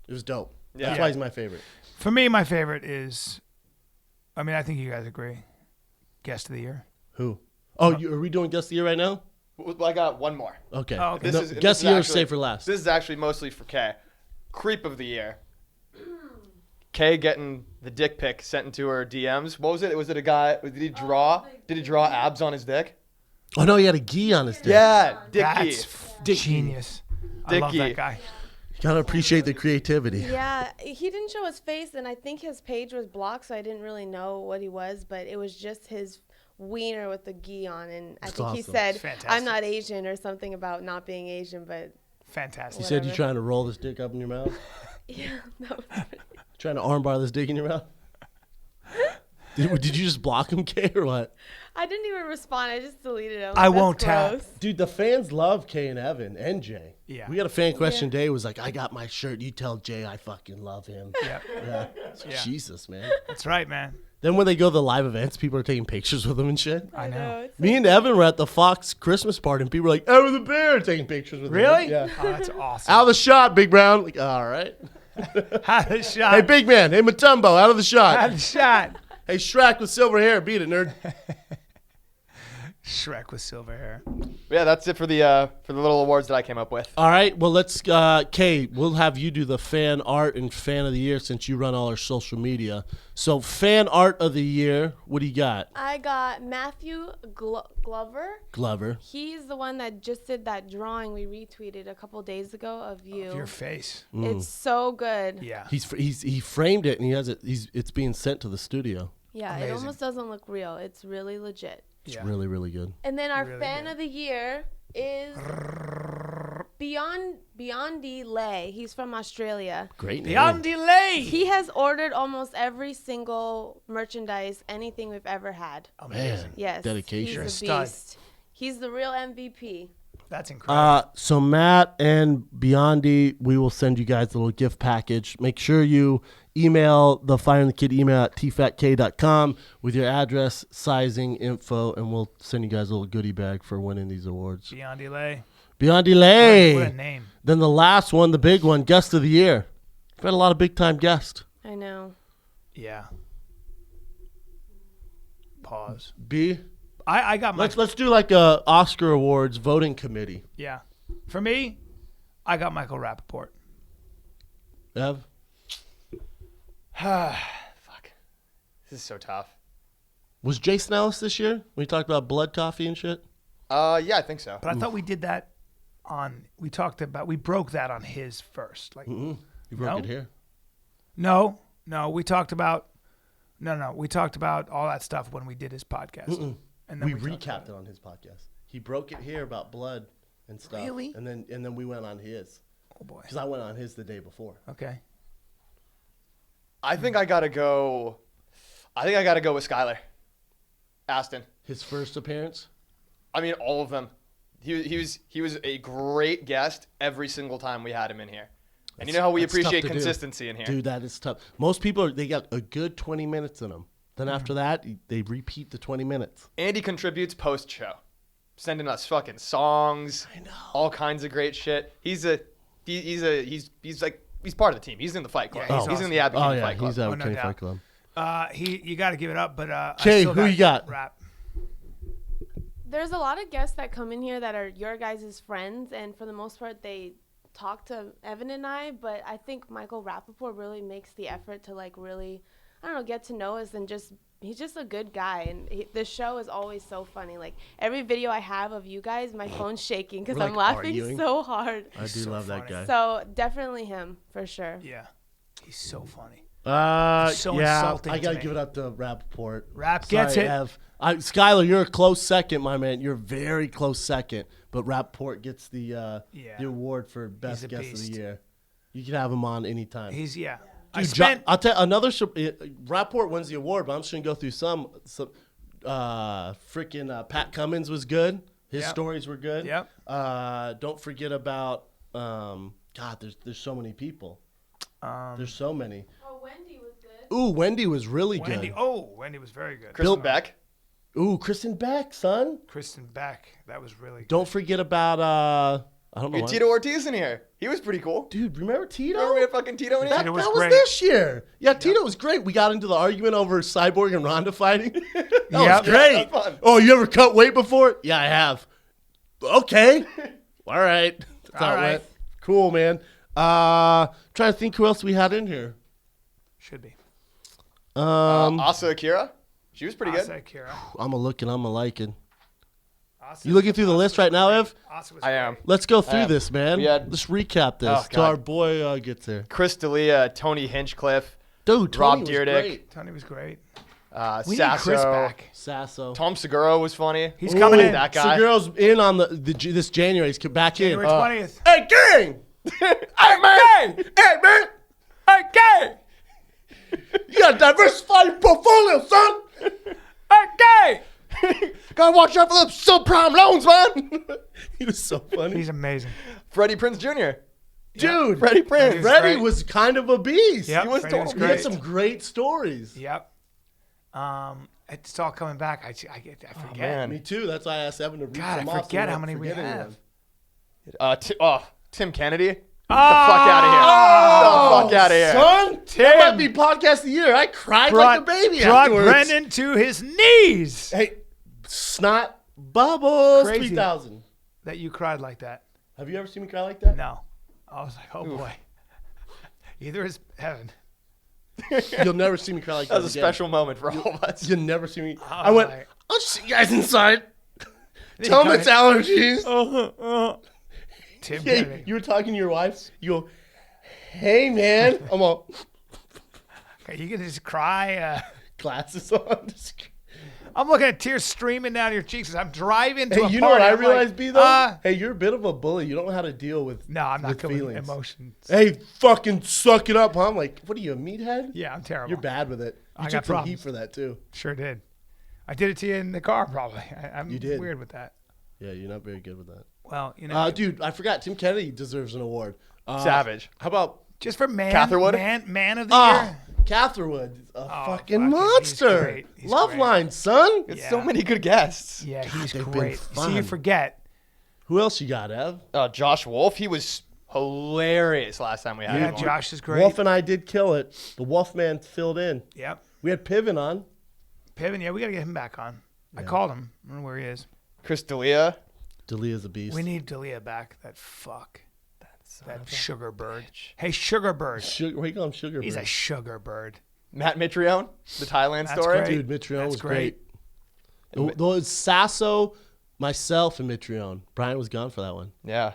It was dope. That's why he's my favorite. For me, my favorite is, I think you guys agree, guest of the year. Who? Oh, are we doing guest of the year right now? Well, I got one more. Okay. Oh, okay. Guest of the year is safe for last. This is actually mostly for Kay. Creep of the year. Kay getting the dick pic sent into her DMs. What was it? Was it a guy? Did he draw? Did he draw abs on his dick? Oh no, he had a gi on his dick. Yeah, Dick That's genius. I love that guy. You gotta appreciate the creativity. Yeah, he didn't show his face, and I think his page was blocked, so I didn't really know what he was, but it was just his wiener with the gi on, and I think he said, I'm not Asian or something about not being Asian, but fantastic. You said you're trying to roll this dick up in your mouth? Yeah, that was pretty. Trying to armbar this dick in your mouth? Did you just block him, Kay, or what? I didn't even respond. I just deleted him. I won't tap. Dude, the fans love Kay and Evan and Jay. Yeah. We got a fan question today. It was like, I got my shirt. You tell Jay I fucking love him. Yeah. Jesus, man. That's right, man. Then when they go to the live events, people are taking pictures with them and shit. I know. Me and Evan were at the Fox Christmas party, and people were like, Evan the Bear, taking pictures with him. Really? Yeah. Oh, that's awesome. Out of the shot, Big Brown. Like, all right. Out of the shot. Hey, Big Man. Hey, Matumbo. Out of the shot. Out of the shot. Hey, Shrek with silver hair. Beat it, nerd. Shrek with silver hair. Yeah, that's it for the little awards that I came up with. All right. Well, let's, Kay, we'll have you do the fan art and fan of the year since you run all our social media. So, fan art of the year, what do you got? I got Matthew Glover. He's the one that just did that drawing we retweeted a couple days ago of you. Of your face. It's so good. Yeah. He framed it and he has it. It's being sent to the studio. Yeah, Amazing. it almost doesn't look real. It's really legit. It's really, really good. And then our Really fan good. of the year is Beyondy Lay. He's from Australia. Great name. Beyond delay. He has ordered almost every single merchandise, anything we've ever had. Man, Yes. dedication. He's a Stud. beast. He's the real MVP. That's incredible. So Matt and Beyondy, we will send you guys a little gift package. Make sure you email the Fire and the Kid email at tfatk.com with your address, sizing, info, and we'll send you guys a little goodie bag for winning these awards. Beyond delay. Beyondy Lay. What a name. Then the last one, the big one, guest of the year. We've had a lot of big time guests. I know. Yeah. Pause. B. I got my. Let's do like a Oscar Awards voting committee. Yeah. For me, I got Michael Rappaport. Ev. Fuck. This is so tough. Was Jason Ellis this year? We talked about blood coffee and shit. Yeah, I think so. But I thought we did that we broke that on his first. Like, You broke it here. No, we talked about all that stuff when we did his podcast. And then we recapped it on his podcast. He broke it here about blood and stuff. Really? And then we went on his. Oh boy. Because I went on his the day before. Okay. I think I gotta go with Skyler Aston. His first appearance? I mean, all of them. He was a great guest every single time we had him in here. And you know how we appreciate consistency in here. Dude, that is tough. Most people, they got a good 20 minutes in them. Then after that, they repeat the 20 minutes. Andy contributes post-show. Sending us fucking songs. I know. All kinds of great shit. He's part of the team. He's in the Fight Club. Yeah, he's in the Abbott Fight Club. He's out Kenny Fight Club. You got to give it up, but Jay, who you got? Rap. There's a lot of guests that come in here that are your guys' friends, and for the most part, they talk to Evan and I, but I think Michael Rappaport really makes the effort to, like, really, I don't know, get to know us, and he's just a good guy, and the show is always so funny. Like, every video I have of you guys, my phone's shaking because I'm laughing so hard. I do love that guy. So definitely him, for sure. Yeah. He's so funny. Insulting. I gotta give it up to Rappaport. Gets it. Skyler, you're a close second, my man. You're a very close second. But Rappaport gets the award for best guest of the year. You can have him on anytime. Dude, I'll tell you, Rappaport wins the award, but I'm just gonna go through some. Freaking Pat Cummins was good. His stories were good. Yep. Don't forget about there's so many people. There's so many. Oh, Wendy was good. Ooh, Wendy was really good. Wendy was very good. Kristen Beck. Ooh, Kristen Beck, son. Kristen Beck, that was really good. Don't forget about I don't know. Tito Ortiz in here. He was pretty cool. Dude, remember Tito? Remember we had fucking Tito in here? That was this year. Yeah, Tito was great. We got into the argument over Cyborg and Ronda fighting. That was great. Yeah, that was fun. Oh, you ever cut weight before? Yeah, I have. Okay. All right. That's how it went. Cool, man. Trying to think who else we had in here. Should be. Asa Akira. She was pretty good. Akira. I'm a liking. You looking through the list right now, Ev? I am. Let's go through this, man. Let's recap this till our boy gets there. Chris D'Elia, Tony Hinchcliffe. Dude, Rob Dyrdek. Tony was great. Sasso. We need Chris back. Sasso. Tom Segura was funny. He's coming in. That guy. Segura's in on this January. He's back in. January 20th. Hey, gang! Hey, man! Hey, man! Hey, gang! You gotta diversify your portfolio, son! Hey, gang! Gotta watch out for the subprime loans, man! He was so funny. He's amazing. Freddie Prinze Jr. Dude, Freddie Prinze. Freddie was kind of a beast. Yep, He was Freddie totally He had some great stories. Yep. It's all coming back. I forget. man. Me too. That's why I asked Evan to read God, some I off. forget how many we have. Tim Kennedy. Get the fuck out of here. Get the fuck out of here. Son, Tim. that might be podcast of the year. I cried like a baby afterwards. Brought Brendan to his knees. Hey, Snot Bubbles Crazy. 3000. That you cried like that. Have you ever seen me cry like that? No. I was like, oh boy. Either is Evan. You'll never see me cry like that. That was a special moment for all of us. You'll never see me. Oh, I went, I'll just see you guys inside. Tell them it's allergies. Tim Hey, Kennedy. you were talking to your wife. You go, hey, man. I'm all Okay, you can just cry. glasses on. I'm looking at tears streaming down your cheeks as I'm driving to a Hey, party. you know what I I'm realized, like, B, though? Hey, you're a bit of a bully. You don't know how to deal with No, I'm not with good with feelings. emotions. Hey, fucking suck it up, huh? I'm like, what are you, a meathead? Yeah, I'm terrible. You're bad with it. You I took got some problems. heat for that, too. Sure did. I did it to you in the car, probably. I'm You did. weird with that. Yeah, you're not very good with that. Well, you know. Dude, I forgot. Tim Kennedy deserves an award. Savage. How about just for man Catherwood? Man of the year. Catherwood? A fucking fucking- monster. he's great. He's Love great. line, son. It's Yeah. so many good guests. Yeah, he's they've been great. fun. See, you forget. Who else you got, Ev? Josh Wolf, he was hilarious last time we had Yeah, him on. Josh is great. Wolf and I did kill it. The Wolfman filled in. Yep. We had Piven on. Piven, yeah, we got to get him back on. I called him. I don't know where he is. Chris D'Elia. Delia's a beast. We need D'Elia back. That fuck. That sugar bird. Hey, sugar bird. Sugar, what do you call him? Sugar He's bird. a sugar bird. Matt Mitrione, the Thailand That's story. great. Dude, Mitrione That's was great. Though it's Sasso, myself, and Mitrione. Bryan was gone for that one. Yeah.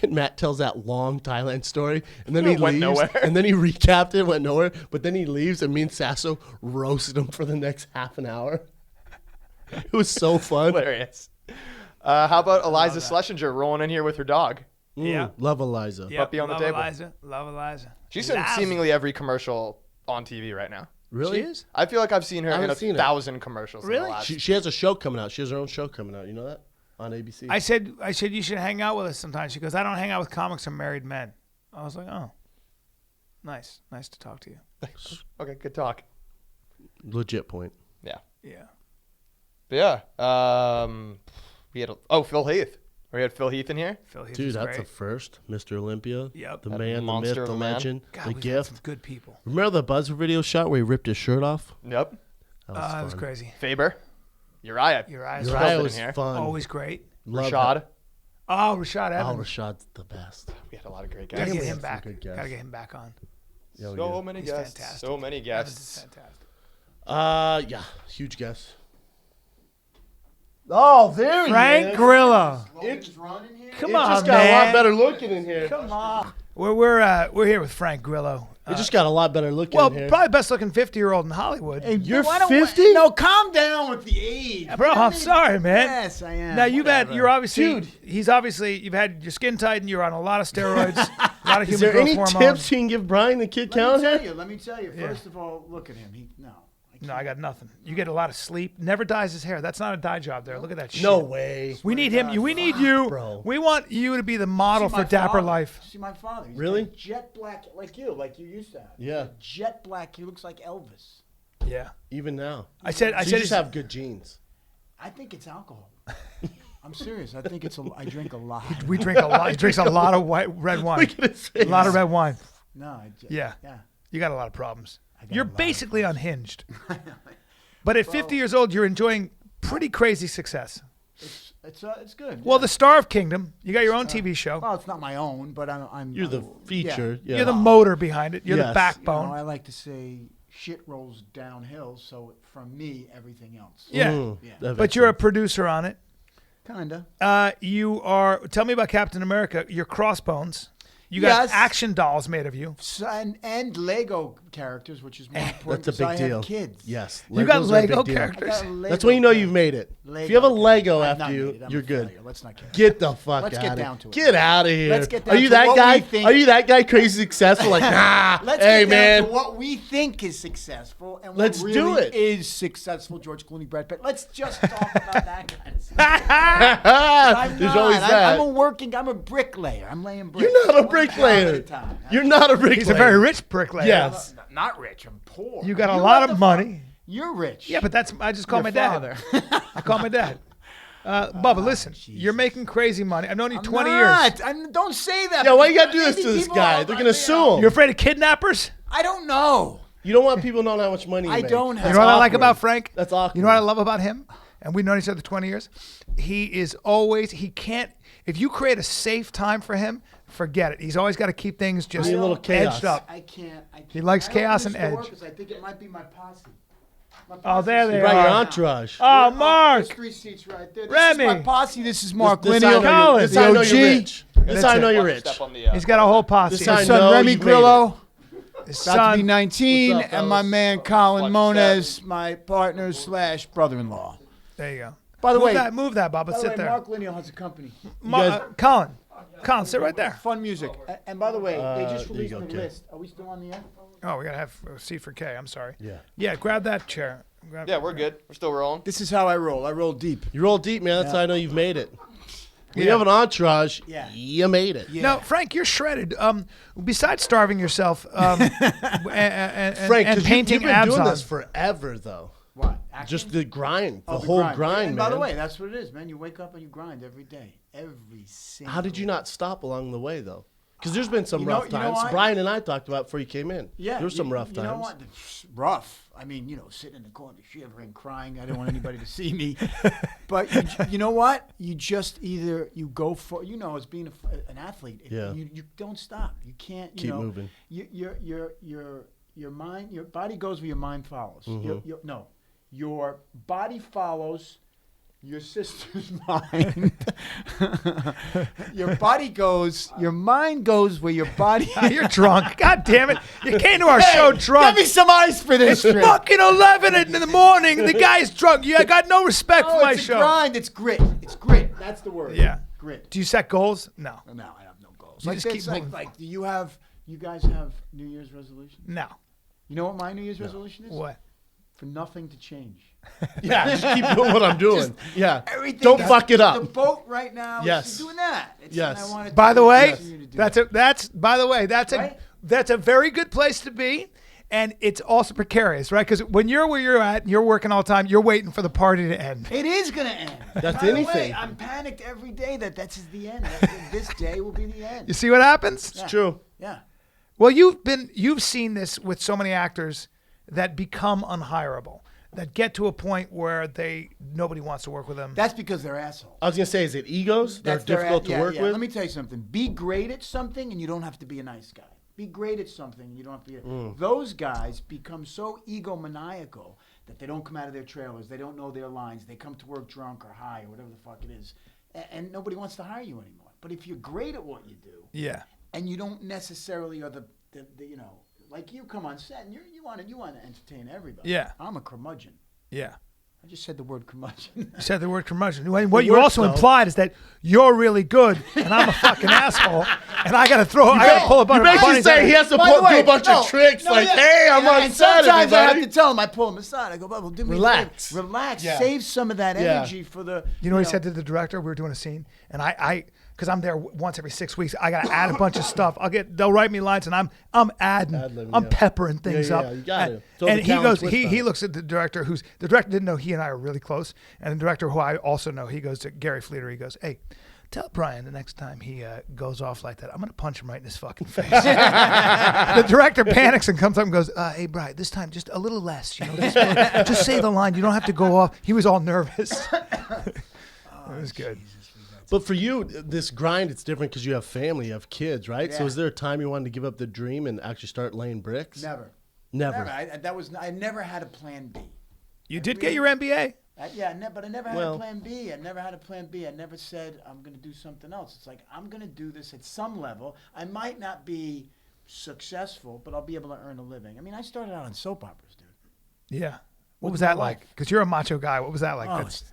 And Matt tells that long Thailand story, and then he It went leaves, nowhere. and then he recapped it, went nowhere, but then he leaves, and me and Sasso roasted him for the next half an hour. It was so fun. Hilarious. How about Eliza Schlesinger rolling in here with her dog? Yeah. Love Eliza. Yep. Puppy on the Love table. Love Eliza. She's in seemingly every commercial on TV right now. Really? She is? I feel like I've seen her I in haven't seen it. 1,000 commercials. in the Really? last- She has a show coming out. She has her own show coming out. You know that? On ABC. I said you should hang out with us sometimes. She goes, I don't hang out with comics or married men. I was like, oh, nice to talk to you. Okay, good talk. Legit point. Yeah. Yeah. But yeah. We had Phil Heath. We had Phil Heath in here. Phil Heath Dude, is that's great. a first. Mr. Olympia. Yep. The That man, the monster myth, of the a man. legend, God, the we've had gift. some good people. Remember the Buzzer video shot where he ripped his shirt off? Yep. That was It was crazy. Faber. Uriah. Uriah's Uriah in was here. fun. always great. Love Rashad. that. Oh, Rashad Oh, Evans. Rashad's the best. We had a lot of great Gotta guys. get we him had some back. good guests. Gotta get him back on. Yeah, we So do. many He's guests. fantastic. So many Evans is guests. fantastic. Yeah, huge guess. Oh, there Frank he is. Grillo. Come It on, just got a man. lot better looking in here. Come on. We're here with Frank Grillo. It just got a lot better looking Well, in here. probably best looking 50-year-old in Hollywood. You're Why don't we- 50? No, calm down with the age. Bro, I'm sorry, man. Yes, I am. Now you're obviously, Dude. you've had your skin tightened. You're on a lot of steroids, a lot of Is human there any growth hormones. tips you can give Bryan the kid Let count me here? tell you. Let me tell you. Yeah. First of all, look at him. No, I got nothing. You get a lot of sleep. Never dyes his hair. That's not a dye job there. Look at that shit. No way. We need him. We need you. Bro. We want you to be the model for dapper life. See my father. He's Really? got jet black, like you used to have. Yeah. Jet black. He looks like Elvis. Yeah. Even now. I said You just have good genes. I think it's alcohol. I'm serious. I think I drink a lot. we drink a lot. He drinks a lot of red wine. Look at his A face. lot of red wine. No. Yeah. Yeah. You got a lot of problems. got You're a lot of basically unhinged. But at 50 years old, you're enjoying pretty crazy success. It's good. Well, the Star of Kingdom, you got your own TV show. Well, it's not my own, but I'm. You're the feature. Yeah. You're the motor behind it. You're the Yes. backbone. I like to say shit rolls downhill. So from me, everything else. Yeah. Yeah. That But makes you're a sense. producer on it. Kinda. You are. Tell me about Captain America. Your Crossbones. You got Yes. action dolls made of you. So, and Lego characters, which is more important. That's a 'cause big I deal. have kids. Yes. You got Legos are a Lego big deal. characters. I got a Lego That's when you know character. you've made it. Lego If you have a Lego character. I'm after not you, made it. I'm you're a good. failure. Let's not care. Get the fuck Let's out get of down here. to it. Get out of here. Let's get Are down you to that what guy? we think. Are you that guy crazy successful? Like, nah. Let's Hey, get man. down to what we think is successful and what Let's really do it. is successful. George Clooney, Brad Pitt. Let's just talk about that kind of stuff. I'm There's not. always that. I'm a bricklayer. I'm laying bricks. You're not a One pound at bricklayer. a time. You're not a bricklayer. He's a very rich bricklayer. Yes. Not rich. I'm poor. You got a You lot what of the money. fuck? You're rich. Yeah, but I just call Your my dad. father. I call my dad. Bubba, listen. You're making crazy money. I've known you I'm 20 not. years. Don't say that. Yeah, why you because gotta do this maybe to this people guy? are- They're gonna sue him. You're afraid of kidnappers? I don't know. You don't want people knowing how much money you I make. don't You have. know what I like awkward. about Frank? That's awkward. You know what I love about him? And we've known each other 20 years. He can't, if you create a safe time for him, forget it. He's always got to keep things just Be a little chaos. edged up. I can't. He likes I chaos don't and use the edge. workers. I think it might be my posse. My Oh, there posse's they You brought your are. entourage. Oh, There's Mark. 3 seats right there. This Remy. is my posse. This is Mark This Lineal. how I know you're- this how I know the you're OG. rich. This how I know you're Watch rich. the step on the, He's got a whole posse. This My I son know Remy you've made Grillo. His About to be son. 19. What's up, And my fellas? man Colin Watch Moniz, my partner / brother-in-law. There you go. By the way, move that, Bubba. by the Sit way, there. Mark Lineal has a company. Colin, sit right there. Fun music. And by the way, they just there you released go, the Kay. list. Are we still on the air? Oh, we gotta have a seat for Kay. I'm sorry. Yeah. Yeah, grab that chair. Yeah, we're good. We're still rolling. This is how I roll. I roll deep. You roll deep, man. That's how I know you've made it. When you Yeah. have an entourage, Yeah. you made it. Yeah. No, Frank, you're shredded. Besides starving yourself and Frank, 'cause painting you've been abs doing on. this forever, though. What? Acting? Just the grind, the Oh, whole grind, And man. by the way, that's what it is, man. You wake up and you grind every day. Every single How did you not stop along the way, though? Because there's been some You know- rough you know times. what? Bryan and I talked about before you came in. Yeah. There were some rough You times. know what? It's rough. I mean, sitting in the corner, shivering, crying. I didn't want anybody to see me. But you know what? You just either you go for, as being an athlete, Yeah. you don't stop. You can't, Keep moving. Your mind, your body goes where your mind follows. Mm-hmm. your body follows your sister's mind. Your body goes, your mind goes where your body. You're drunk. God damn it! You came to our show drunk. Give me some ice for this It's trip. fucking 11 in the morning. The guy's drunk. You got no respect for my it's show. a grind. It's grit. It's grit. That's the word. Yeah. Grit. Do you set goals? No. No, I have no goals. You Like just this, keep like, moving like, do you guys have New Year's resolutions? No. You know what my New Year's resolution is? What? For nothing to change. Yeah, just keep doing what I'm doing. Yeah, Everything. don't fuck it up. The boat right now Yes. is doing that. Yes. And I want it By to the way, continue to do that's that. Right? that's a very good place to be, and it's also precarious, right? Because when you're where you're at, you're working all the time. You're waiting for the party to end. It is going to end. That's By the anything. way, I'm panicked every day that that's the end. This day will be the end. You see what happens? It's true. Yeah. Well, you've seen this with so many actors that become unhireable, that get to a point where nobody wants to work with them. That's because they're assholes. I was gonna say, is it egos? They're That's their difficult to work with. Let me tell you something. Be great at something and you don't have to be a nice guy. Be great at something and you don't have to be Those guys become so egomaniacal that they don't come out of their trailers. They don't know their lines. They come to work drunk or high or whatever the fuck it is. And nobody wants to hire you anymore. But if you're great at what you do, Yeah. and you don't necessarily are the you know, like you come on set and you want to entertain everybody. Yeah. I'm a curmudgeon. Yeah. I just said the word curmudgeon. You said the word curmudgeon. What you works, also though. implied is that you're really good and I'm a fucking asshole, and I gotta pull a bunch You of basically bunnies say out. he has to By the do way, a bunch of tricks, like, yeah. hey, I'm on and set, sometimes I have everybody. to tell him. I pull him aside. I go, Bubble, do me a Relax. favor. Relax. Yeah. Save some of that Yeah. energy for the. You know what he said to the director? We were doing a scene, and I because I'm there once every 6 weeks, I gotta add a bunch of stuff. They'll write me lines, and I'm adding, Ad-libbing, I'm yeah. peppering things Yeah, up. yeah, you got and, it. Throw and the he talent goes, twist on he it. looks at the director, the director didn't know he and I are really close, and the director who I also know, he goes to Gary Fleeter. He goes, hey, tell Bryan the next time he goes off like that, I'm gonna punch him right in his fucking face. The director panics and comes up and goes, hey, Bryan, this time just a little less, you know, just say the line. You don't have to go off. He was all nervous. It was good. But for you, this grind, it's different because you have family, you have kids, right? So Yeah. is there a time you wanted to give up the dream and actually start laying bricks? Never. Never. I never had a plan B. You did get your MBA. But I never had Well- a plan B. I never had a plan B. I never said I'm going to do something else. It's like I'm going to do this at some level. I might not be successful, but I'll be able to earn a living. I mean, I started out on soap operas, dude. Yeah. What With was my that wife. like? Because you're a macho guy. What was that like? Oh, That's-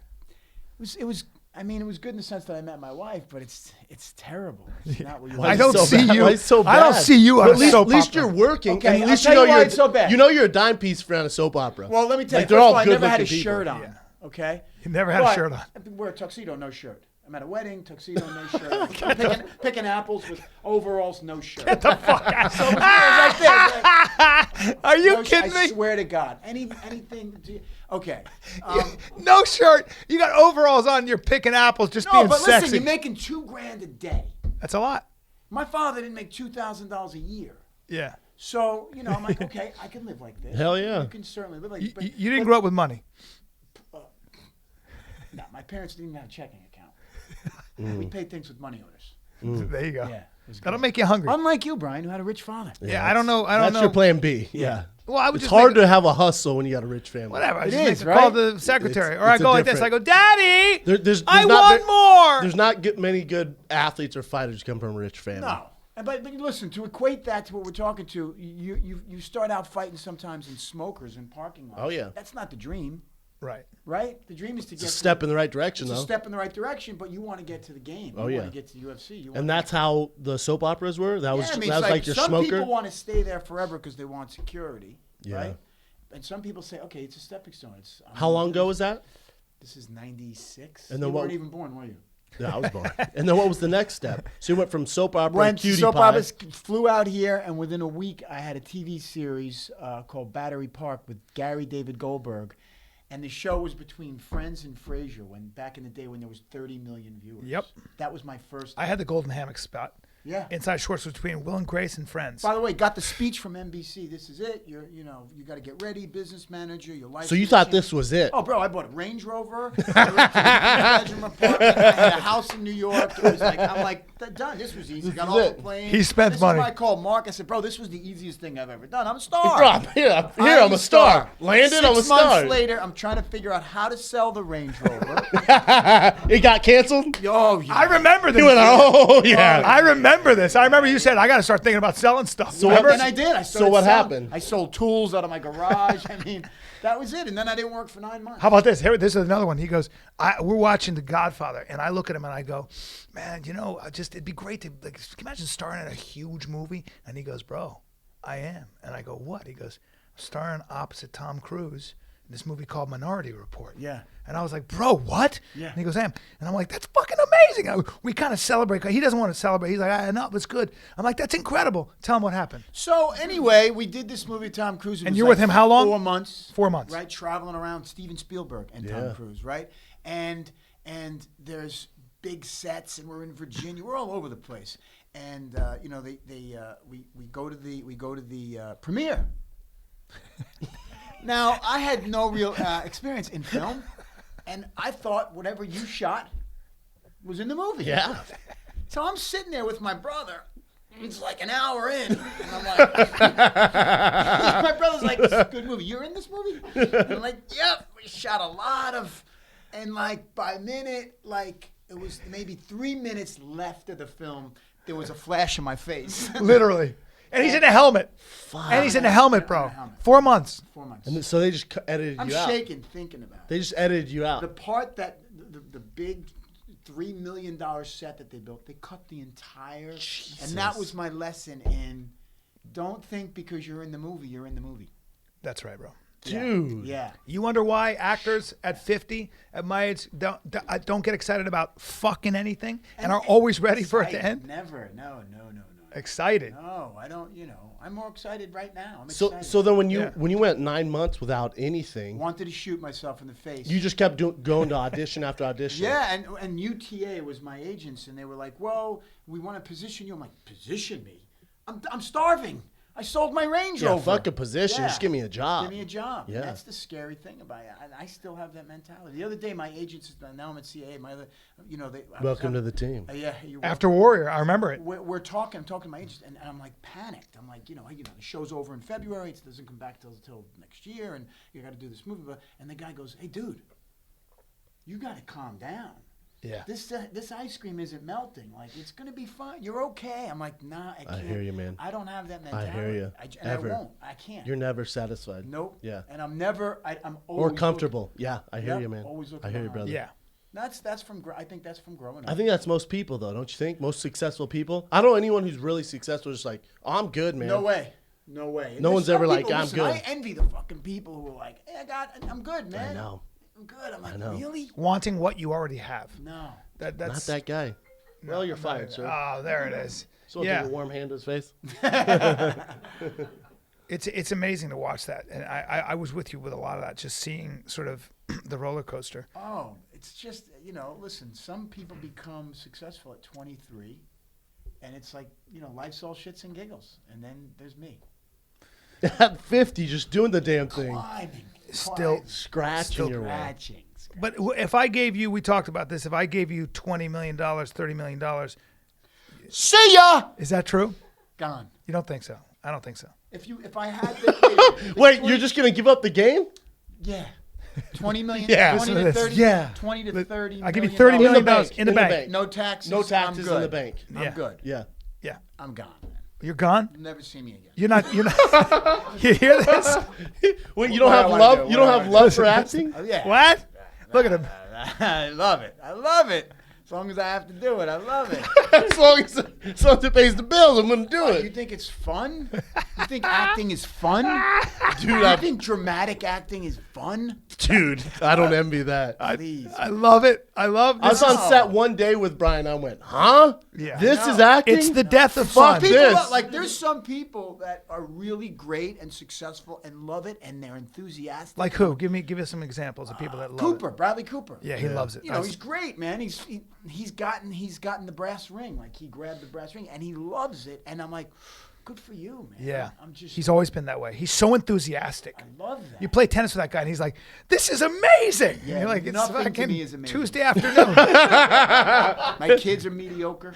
it was. I mean, it was good in the sense that I met my wife, but it's terrible. It's not what you Why I is don't it so see bad? you. Why is it so I don't bad? see you on But a at least, soap at least opera. you're working, Okay, and at I'll least tell you know you why you're it's so bad. You know you're a dime piece for on a soap opera. Well, let me tell Like, you. they're First all of all, I never had a good-looking shirt people. on. Okay. You never had a But shirt on. I wear a tuxedo, no shirt. I'm at a wedding, tuxedo, no shirt. picking apples with overalls, no shirt. Get the fuck out. So it was right there. Are you No kidding I me? swear to God. Anything. Okay. No shirt. You got overalls on. You're picking apples, just No, being but sexy. listen, you're making $2,000 a day. That's a lot. My father didn't make $2,000 a year. Yeah. So, you know, I'm like, okay, I can live like this. Hell yeah. You can certainly live like You, this. But, you didn't grow up with money. No, my parents didn't even have a checking account. We paid things with money orders. There you go. Yeah. It was That'll good. make you hungry. Unlike you, Brian, who had a rich father. Yeah, I don't know. I don't That's know. your plan B. Yeah. Well, I would It's just hard make to have a hustle when you got a rich family. whatever. I It just is, make a call right? to the secretary, or It's I go a like this. I different- go, Daddy, There's I not want more. There's not many good athletes or fighters who come from a rich family. No. But listen, to equate that to what we're talking to, you start out fighting sometimes in smokers in parking lots. Oh, yeah. That's not the dream, Right. right? The dream is to It's get a step in the right direction, It's a though. step in the right direction, but you want to get to the game. Oh, you yeah. want to get to UFC. You And want that's how the soap operas were? That was, I mean, that it's was like your some smoker? people want to stay there forever because they want security, Yeah. right? And some people say, okay, it's a stepping stone. How long ago was that? This is 96. And then you what- weren't even born, were you? Yeah, I was born. And then what was the next step? So you went from soap opera Went to to cutie soap pie. operas, flew out here, and within a week, I had a TV series called Battery Park with Gary David Goldberg. And the show was between Friends and Frasier, when back in the day when there was 30 million viewers. Yep. That was my first. I had the golden hammock spot. Yeah. Inside Shorts was between Will and Grace and Friends. By the way, got the speech from NBC. This is it. You got to get ready, business manager. Your life. So you thought this was it? Oh, bro, I bought a Range Rover. I lived in a bedroom apartment. I had a house in New York. It was like, I'm like, done. This was easy. Got off the plane. He spent money. This is why I called Mark. I said, bro, this was the easiest thing I've ever done. I'm a star. I'm a star. Landed, I'm a 6 star. months later, I'm trying to figure out how to sell the Range Rover. It got canceled? Oh, yeah. I remember this. He went, oh, yeah. I remember this. I remember you said, I got to start thinking about selling stuff. So Remember? And I did. So what happened? I sold tools out of my garage. I mean, that was it. And then I didn't work for 9 months. How about this? Here, this is another one. He goes, we're watching The Godfather, and I look at him and I go, man, it'd be great to, like, can you imagine starring in a huge movie? And he goes, bro, I am. And I go, what? He goes, starring opposite Tom Cruise in this movie called Minority Report. Yeah. And I was like, bro, what? Yeah. And he goes, I am. And I'm like, that's fucking amazing. We kind of celebrate. He doesn't want to celebrate. He's like, no, it's good. I'm like, that's incredible. Tell him what happened. So anyway, we did this movie, Tom Cruise. It And was you're like with him how long? 4 months. 4 months. Right, traveling around Steven Spielberg and Tom Cruise, right? And there's big sets, and we're in Virginia. We're all over the place. And we go to the premiere. Now, I had no real experience in film, and I thought whatever you shot was in the movie. Yeah. So I'm sitting there with my brother. It's like an hour in, and I'm like, my brother's like, this is a good movie. You're in this movie? And I'm like, yep. We shot a lot of, and like by minute, like it was maybe 3 minutes left of the film, there was a flash in my face. Literally. And he's in a helmet. And he's in a helmet, bro. 4 months. 4 months. And so they just edited I'm you out. shaking thinking about it. They just edited you out. The part that the big $3 million set that they built, they cut the entire. Jesus. And that was my lesson in don't think because you're in the movie, you're in the movie. That's right, bro. Dude. Yeah. You wonder why actors at 50, at my age, don't get excited about fucking anything and are always ready for it to end? Never. No. Excited. No, I don't. I'm more excited right now. I'm So excited. so then when you went 9 months without anything, wanted to shoot myself in the face. you just kept going to audition after audition. Yeah, and UTA was my agents, and they were like, "Well, we want to position you." I'm like, "Position me? I'm starving. I sold my Range Yeah, Rover. fuck a position. Yeah. Just give me a job. Give me a job." Yeah. And that's the scary thing about it. And I still have that mentality. The other day, my agents, now I'm at CAA. My other, Welcome to the team. Yeah. You're After Warrior, I remember it. we're talking. I'm talking to my agents, and I'm like panicked. I'm like, the show's over in February. It doesn't come back till next year, and you got to do this movie. And the guy goes, "Hey, dude, you got to calm down. Yeah. This ice cream isn't melting. Like, it's gonna be fine. You're okay." I'm like, "Nah, I can't." I hear you, man. I don't have that I mentality. hear you. I won't. I can't. You're never satisfied. Nope. Yeah. And I'm never. I'm always Or comfortable. Yeah, I hear Yep, you, man. always looking I hear you, behind. brother. Yeah. That's from. I think that's from growing up. I think that's most people, though, don't you think? Most successful people. I don't know anyone who's really successful just like, oh, I'm good, man. No way. No way. And No there's one's some ever like, people- I'm listen, good. I envy the fucking people who are like, "Hey, I'm good, man. I know. I'm good." I'm like, know. "Really? Wanting what you already have. No." That's Not that guy. Well, you're fired, sir. Oh, there it is. So Yeah. take a warm hand to his face. It's amazing to watch that. And I was with you with a lot of that, just seeing sort of the roller coaster. Oh, it's just, listen, some people become successful at 23, and it's like, life's all shits and giggles. And then there's me. At 50, just doing the damn thing. Climbing. Still Scratching your way. Scratching. But if I gave you, we talked about this, if I gave you $20 million, $30 million, See ya! is that true? Gone. You don't think so? I don't think so. If I had the, Wait, you're just going to give up the game? yeah. 20 million, Yeah, 20 so to that's- 30, yeah. 20 to 30 I'll give you million $30 dollars. million in the In the bank. bank. No taxes. No taxes I'm good. in the bank. Yeah. I'm good. Yeah. Yeah. I'm gone. You're gone? You'll never see me again. You're not. You hear this? Wait, you don't What have I wanna love? do, You what don't I have wanna love for acting? Oh, yeah. What? Look at him. I love it. I love it. As long as I have to do it, I love it. as long as it pays the bills, I'm going to do You it. think it's fun? You think acting is fun? Dude, You think dramatic acting is fun? Dude, I don't envy that. Please. I love it. I love I this. was on set one day with Brian. I went, huh? Yeah. This No. is acting? It's the death of Fuck fun. this. People there's some people that are really great and successful and love it and they're enthusiastic. Like who? Give us some examples of people that love Cooper, it. Bradley Cooper. Yeah, he loves it. He's great, man. he's gotten the brass ring. Like he grabbed the brass ring and he loves it. And I'm like, good for you, man. Yeah. He's He's always been that way. He's so enthusiastic. I love that. You play tennis with that guy, and he's like, "This is amazing." Yeah, and you're like, "It's nothing to fucking me is amazing." Tuesday afternoon." My kids are mediocre.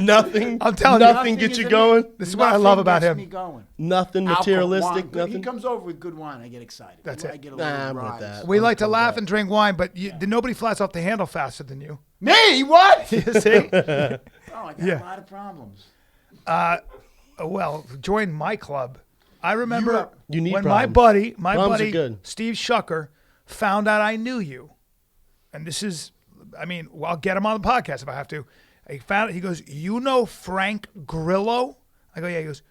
Nothing. I'm telling you, nothing gets you going. This is what I love about gets him. Me going. Nothing Alcohol, materialistic. wine. He Nothing. comes over with good wine. I get excited. That's I it. get a Nah, little I'm with rise. that. We like to cool with laugh that. and drink wine, but nobody flies off the handle faster than you. Me? What? You see? Oh, I got Yeah. a lot of problems. Well, join my club. I remember You need when problems. my Problems are buddy good. Steve Shucker found out I knew you. And this is, I mean, well, I'll get him on the podcast if I have to. He found it. He goes, "You know Frank Grillo?" I go, "Yeah." He goes,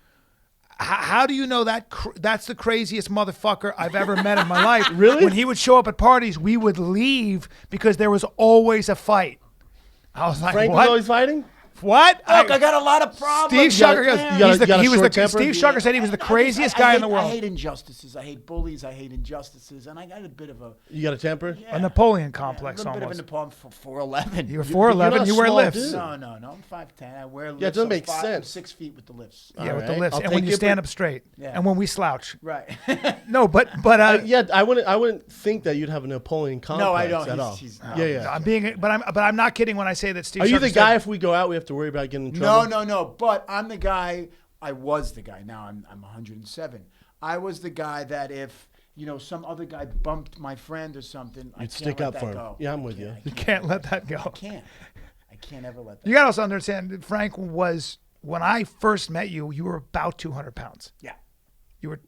"How do you know that? That's the craziest motherfucker I've ever met in my life." Really? When he would show up at parties, we would leave because there was always a fight. I was like, Frank was "What? always fighting. What?" Look, I got a lot of problems. Steve Shucker goes, Steve Shucker said he was the I craziest I guy hate, in the world. I hate injustices. I hate bullies. I hate injustices. And I got a bit of a You got a temper? A Napoleon complex a little bit of a almost. Napoleon for 4'11". You're You're 4'11. not You wear small, lifts. dude. No, I'm 5'10". I wear lifts. Yeah, it doesn't I'm make 5 sense. 6 feet with the lifts. Yeah, with the Alright, lifts, I'll and when take you it, stand but- up straight, Yeah. and when we slouch. Right. No, but Yeah, I wouldn't think that you'd have a Napoleon complex No, I don't. at all. No. I'm being, but I'm not kidding when I say that Steve. Are you Shucker the said- guy? If we go out, we have to worry about getting in trouble. No. But I'm the guy. I was the guy. Now I'm 107. I was the guy that if some other guy bumped my friend or something, I You'd can't stick let up that for him. go. Yeah, I'm with you. I You can't let that go. I can't ever let that. You got to also understand that Frank was, when I first met you, you were about 200 pounds. Yeah. You were,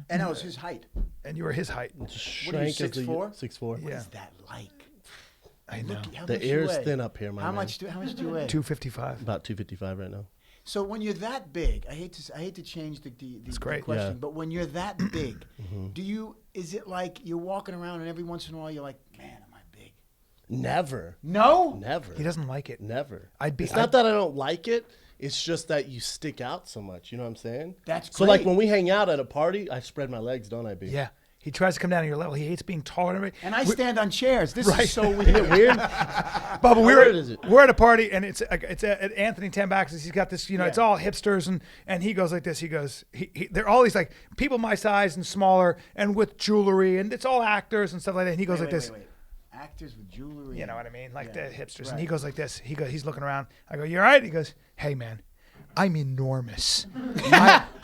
And that was his height. and you were his height. Shrank as the 6'4"? 6'4". What Yeah. is that like? I know. How The much you air's weigh? thin up here, my How man. much do you weigh? 255. About 255 right now. So when you're that big, I hate to change the great. question, Yeah. but when you're that big, is it like you're walking around and every once in a while you're like, man, am I big? Never. No. Never. He doesn't like it. Never. I'd be- It's not that I don't like it. It's just that you stick out so much. You know what I'm saying? That's so. Like great. when we hang out at a party, I spread my legs, don't I, B? Yeah. He tries to come down to your level. He hates being taller than everybody. And I stand on chairs. This Right. is so Isn't it weird. weird? Bubba, weird is it? we're at a party and it's at Anthony Tambax's. He's got this, it's all hipsters and he goes like this. He goes, they're all these like people my size and smaller and with jewelry and it's all actors and stuff like that. And he goes like this. Wait. Actors with jewelry. You know what I mean? Like Yeah. the hipsters. Right. And he goes like this. He's looking around. I go, "You all right?" He goes, "Hey man, I'm enormous."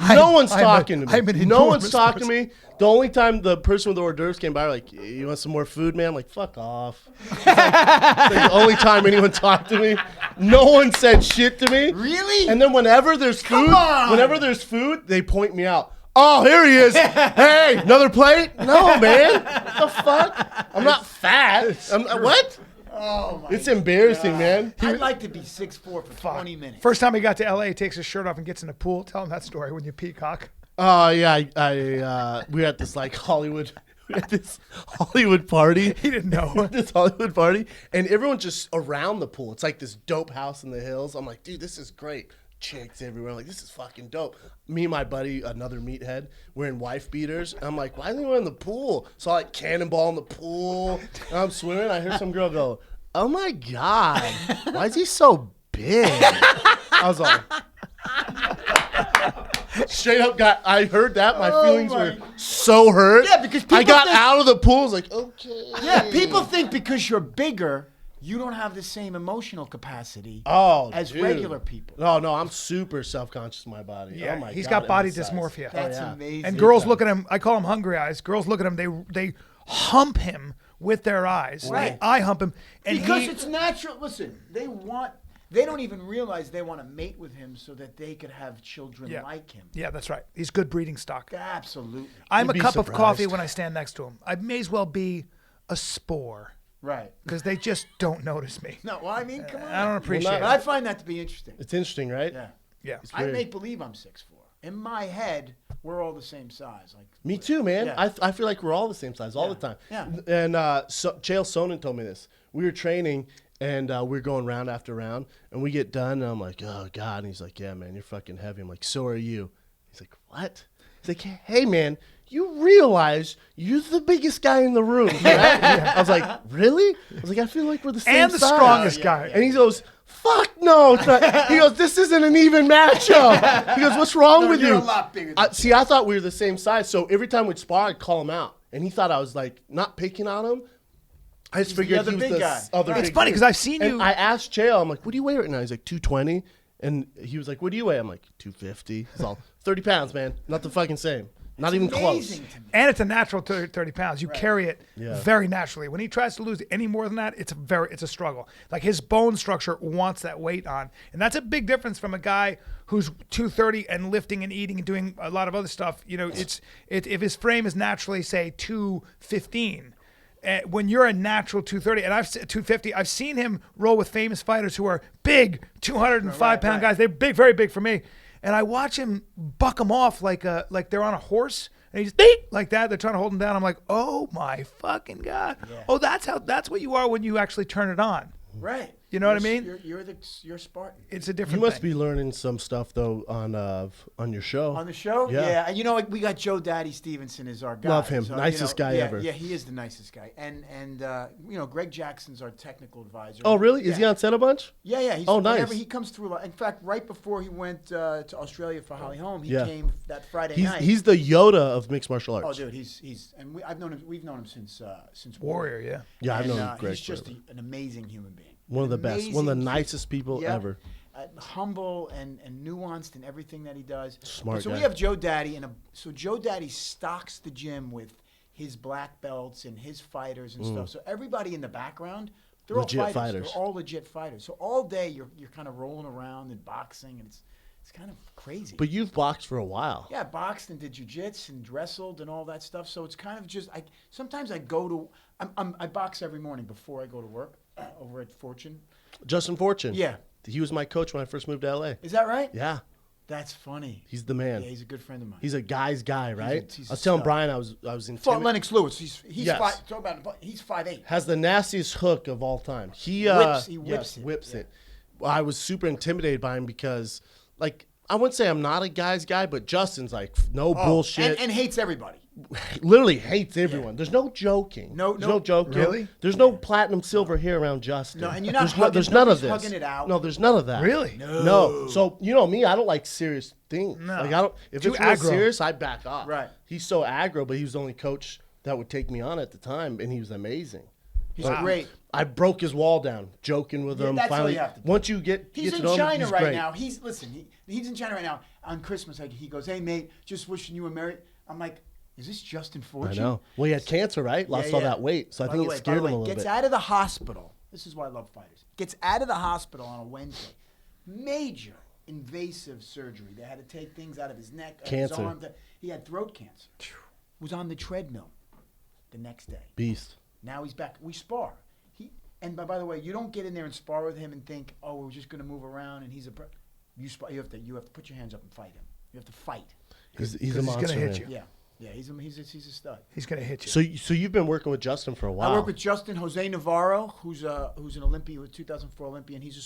No one's talking to me. I'm an No one's enormous talking person. to me. The only time the person with the hors d'oeuvres came by, like, "You want some more food, man?" I'm like, "Fuck off." It's like the only time anyone talked to me. No one said shit to me. Really? And then whenever there's food, they point me out. "Oh, here he is. Hey, another plate?" No, man. What the fuck? I'm not fat. What? Oh my It's embarrassing, man. I'd like to be 6'4" for 20 minutes. First time he got to LA, he takes his shirt off and gets in the pool. Tell him that story when you peacock. Oh yeah, we were at this like Hollywood party. He didn't know. This Hollywood party, and everyone's just around the pool. It's like this dope house in the hills. I'm like, dude, this is great. Chicks everywhere. I'm like, this is fucking dope. Me and my buddy, another meathead, we're in wife beaters. I'm like, why is anyone in the pool? So I like cannonball in the pool. And I'm swimming. I hear some girl go, "Oh my god, why is he so big?" I was like, straight up, I heard that. My feelings were so hurt. Yeah, because I people got think- out of the pool. I was like, okay. Yeah, people think because you're bigger, you don't have the same emotional capacity as dude. regular people. No, I'm super self-conscious of my body. Yeah, oh my he's God, got body emphasize. dysmorphia. That's yeah. amazing. And girls look at him. I call him hungry eyes. Girls look at him. They hump him with their eyes. Right. I hump him, and because it's natural. Listen, they don't even realize they want to mate with him so that they could have children like him. Yeah, that's right. He's good breeding stock. Absolutely. I'm You'd a be cup of surprised. coffee when I stand next to him. I may as well be a spore Right. because they just don't notice me. No, well, I mean, come on. I don't appreciate But it. I find that to be interesting. It's interesting, right? Yeah. Yeah. I weird. make believe I'm 6'4". In my head, we're all the same size. Like Me too, man. Yeah. I feel like we're all the same size all the time. Yeah. And Chael Sonnen told me this. We were training, and we were going round after round, and we get done, and I'm like, oh, God. And he's like, yeah, man, you're fucking heavy. I'm like, so are you. He's like, what? He's like, hey, man, you realize you're the biggest guy in the room, right? I was like, really? I was like, I feel like we're the same And the size. strongest guy. And he goes, fuck no. It's not. He goes, this isn't an even matchup. He goes, what's wrong with you're you? a lot bigger than See, I thought we were the same size. So every time we'd spar, I'd call him out. And he thought I was like not picking on him. I just figured other he was big the guy. other It's big funny dude. because I've seen And you. I asked Chael, I'm like, what do you weigh right now? He's like, 220. And he was like, what do you weigh? I'm like, 250. He's all, 30 pounds, man. Not the fucking same. Not even close. Amazing to me. And it's a natural 30 pounds. You carry it Yeah. very naturally. When he tries to lose any more than that, it's a struggle. Like his bone structure wants that weight on, and that's a big difference from a guy who's 230 and lifting and eating and doing a lot of other stuff. You know, if his frame is naturally say 215. When you're a natural 230 and 250, I've seen him roll with famous fighters who are big, 205-pound guys. They're big, very big for me. And I watch him buck them off like they're on a horse, and he's like that. They're trying to hold him down. I'm like, oh my fucking God! Yeah. Oh, that's what you are when you actually turn it on. Right. You know what I mean? You're Spartan. It's a different. You must thing. be learning some stuff though on your show. On the show? Yeah. And you know, we got Joe Daddy Stevenson as our guy. Love him. So, Nicest guy yeah, ever. Yeah, he is the nicest guy. And you know, Greg Jackson's our technical advisor. Oh, really? Is Yeah. he on set a bunch? Yeah. He's, Oh, nice. Whenever he comes through. In fact, right before he went to Australia for Holly Holm, he Yeah. came that Friday night. He's the Yoda of mixed martial arts. Oh, dude, he's and we've known him since Warrior. Yeah. Yeah, I've And, known Greg. He's just forever. an amazing human being. One of the best. One of the Amazing nicest people Yeah. ever. Humble and nuanced in everything that he does. Smart So guy. we have Joe Daddy, so Joe Daddy stocks the gym with his black belts and his fighters and stuff. So everybody in the background, they're Legit all fighters. fighters. They're all legit fighters. So all day you're kind of rolling around and boxing, and it's kind of crazy. But you've boxed for a while. Yeah, I boxed and did jujitsu and wrestled and all that stuff. So it's kind of just sometimes I go to I box every morning before I go to work over at Fortune. Justin Fortune. Yeah. He was my coach when I first moved to LA. Is that right? Yeah. That's funny. He's the man. Yeah, he's a good friend of mine. He's a guy's guy, right? he's I was a telling stud. Bryan I was Fought intimidated. Lennox Lewis. He's Yes. he's 5'8". Has the nastiest hook of all time. He Whips yes, it. whips Yeah. it. Well, I was super intimidated by him because, like, I wouldn't say I'm not a guy's guy, but Justin's like no bullshit. And hates everybody. Literally hates everyone. There's no joking. No- There's no joking. Really? There's no platinum silver hair around Justin. No, and you're not there's hugging- none of nobody's this. hugging it out. No, there's none of that. Really? No. So you know me, I don't like serious things. No. Like I don't. If Too it's real aggro. serious, I back off. Right. He's so aggro, but he was the only coach that would take me on at the time, and he was amazing. He's great. I broke his wall down, joking with Yeah, him. that's all Finally, you have to do. once you get He's to in know him, China he's right great. now. He's in China right now on Christmas. Like he goes, "Hey mate, just wishing you a merry." I'm like, "Is this Justin I Fortune?" know. Well, he had cancer, right? Lost all that weight, so I By think the it way, scared him a little gets bit. out of the hospital. This is why I love fighters. Gets out of the hospital on a Wednesday. Major invasive surgery. They had to take things out of his neck, out of his Cancer. arm. He had throat cancer. Was on the treadmill the next day. Beast. Now he's back. We spar. And by the way, you don't get in there and spar with him and think, "Oh, we're just going to move around." And he's you spar. You have to put your hands up and fight him. You have to fight. He's a he's gonna monster. hit man. you. Yeah. He's a stud. He's gonna hit you. So you've been working with Justin for a while. I work with Justin Jose Navarro, who's an Olympian, 2004 Olympian. He's a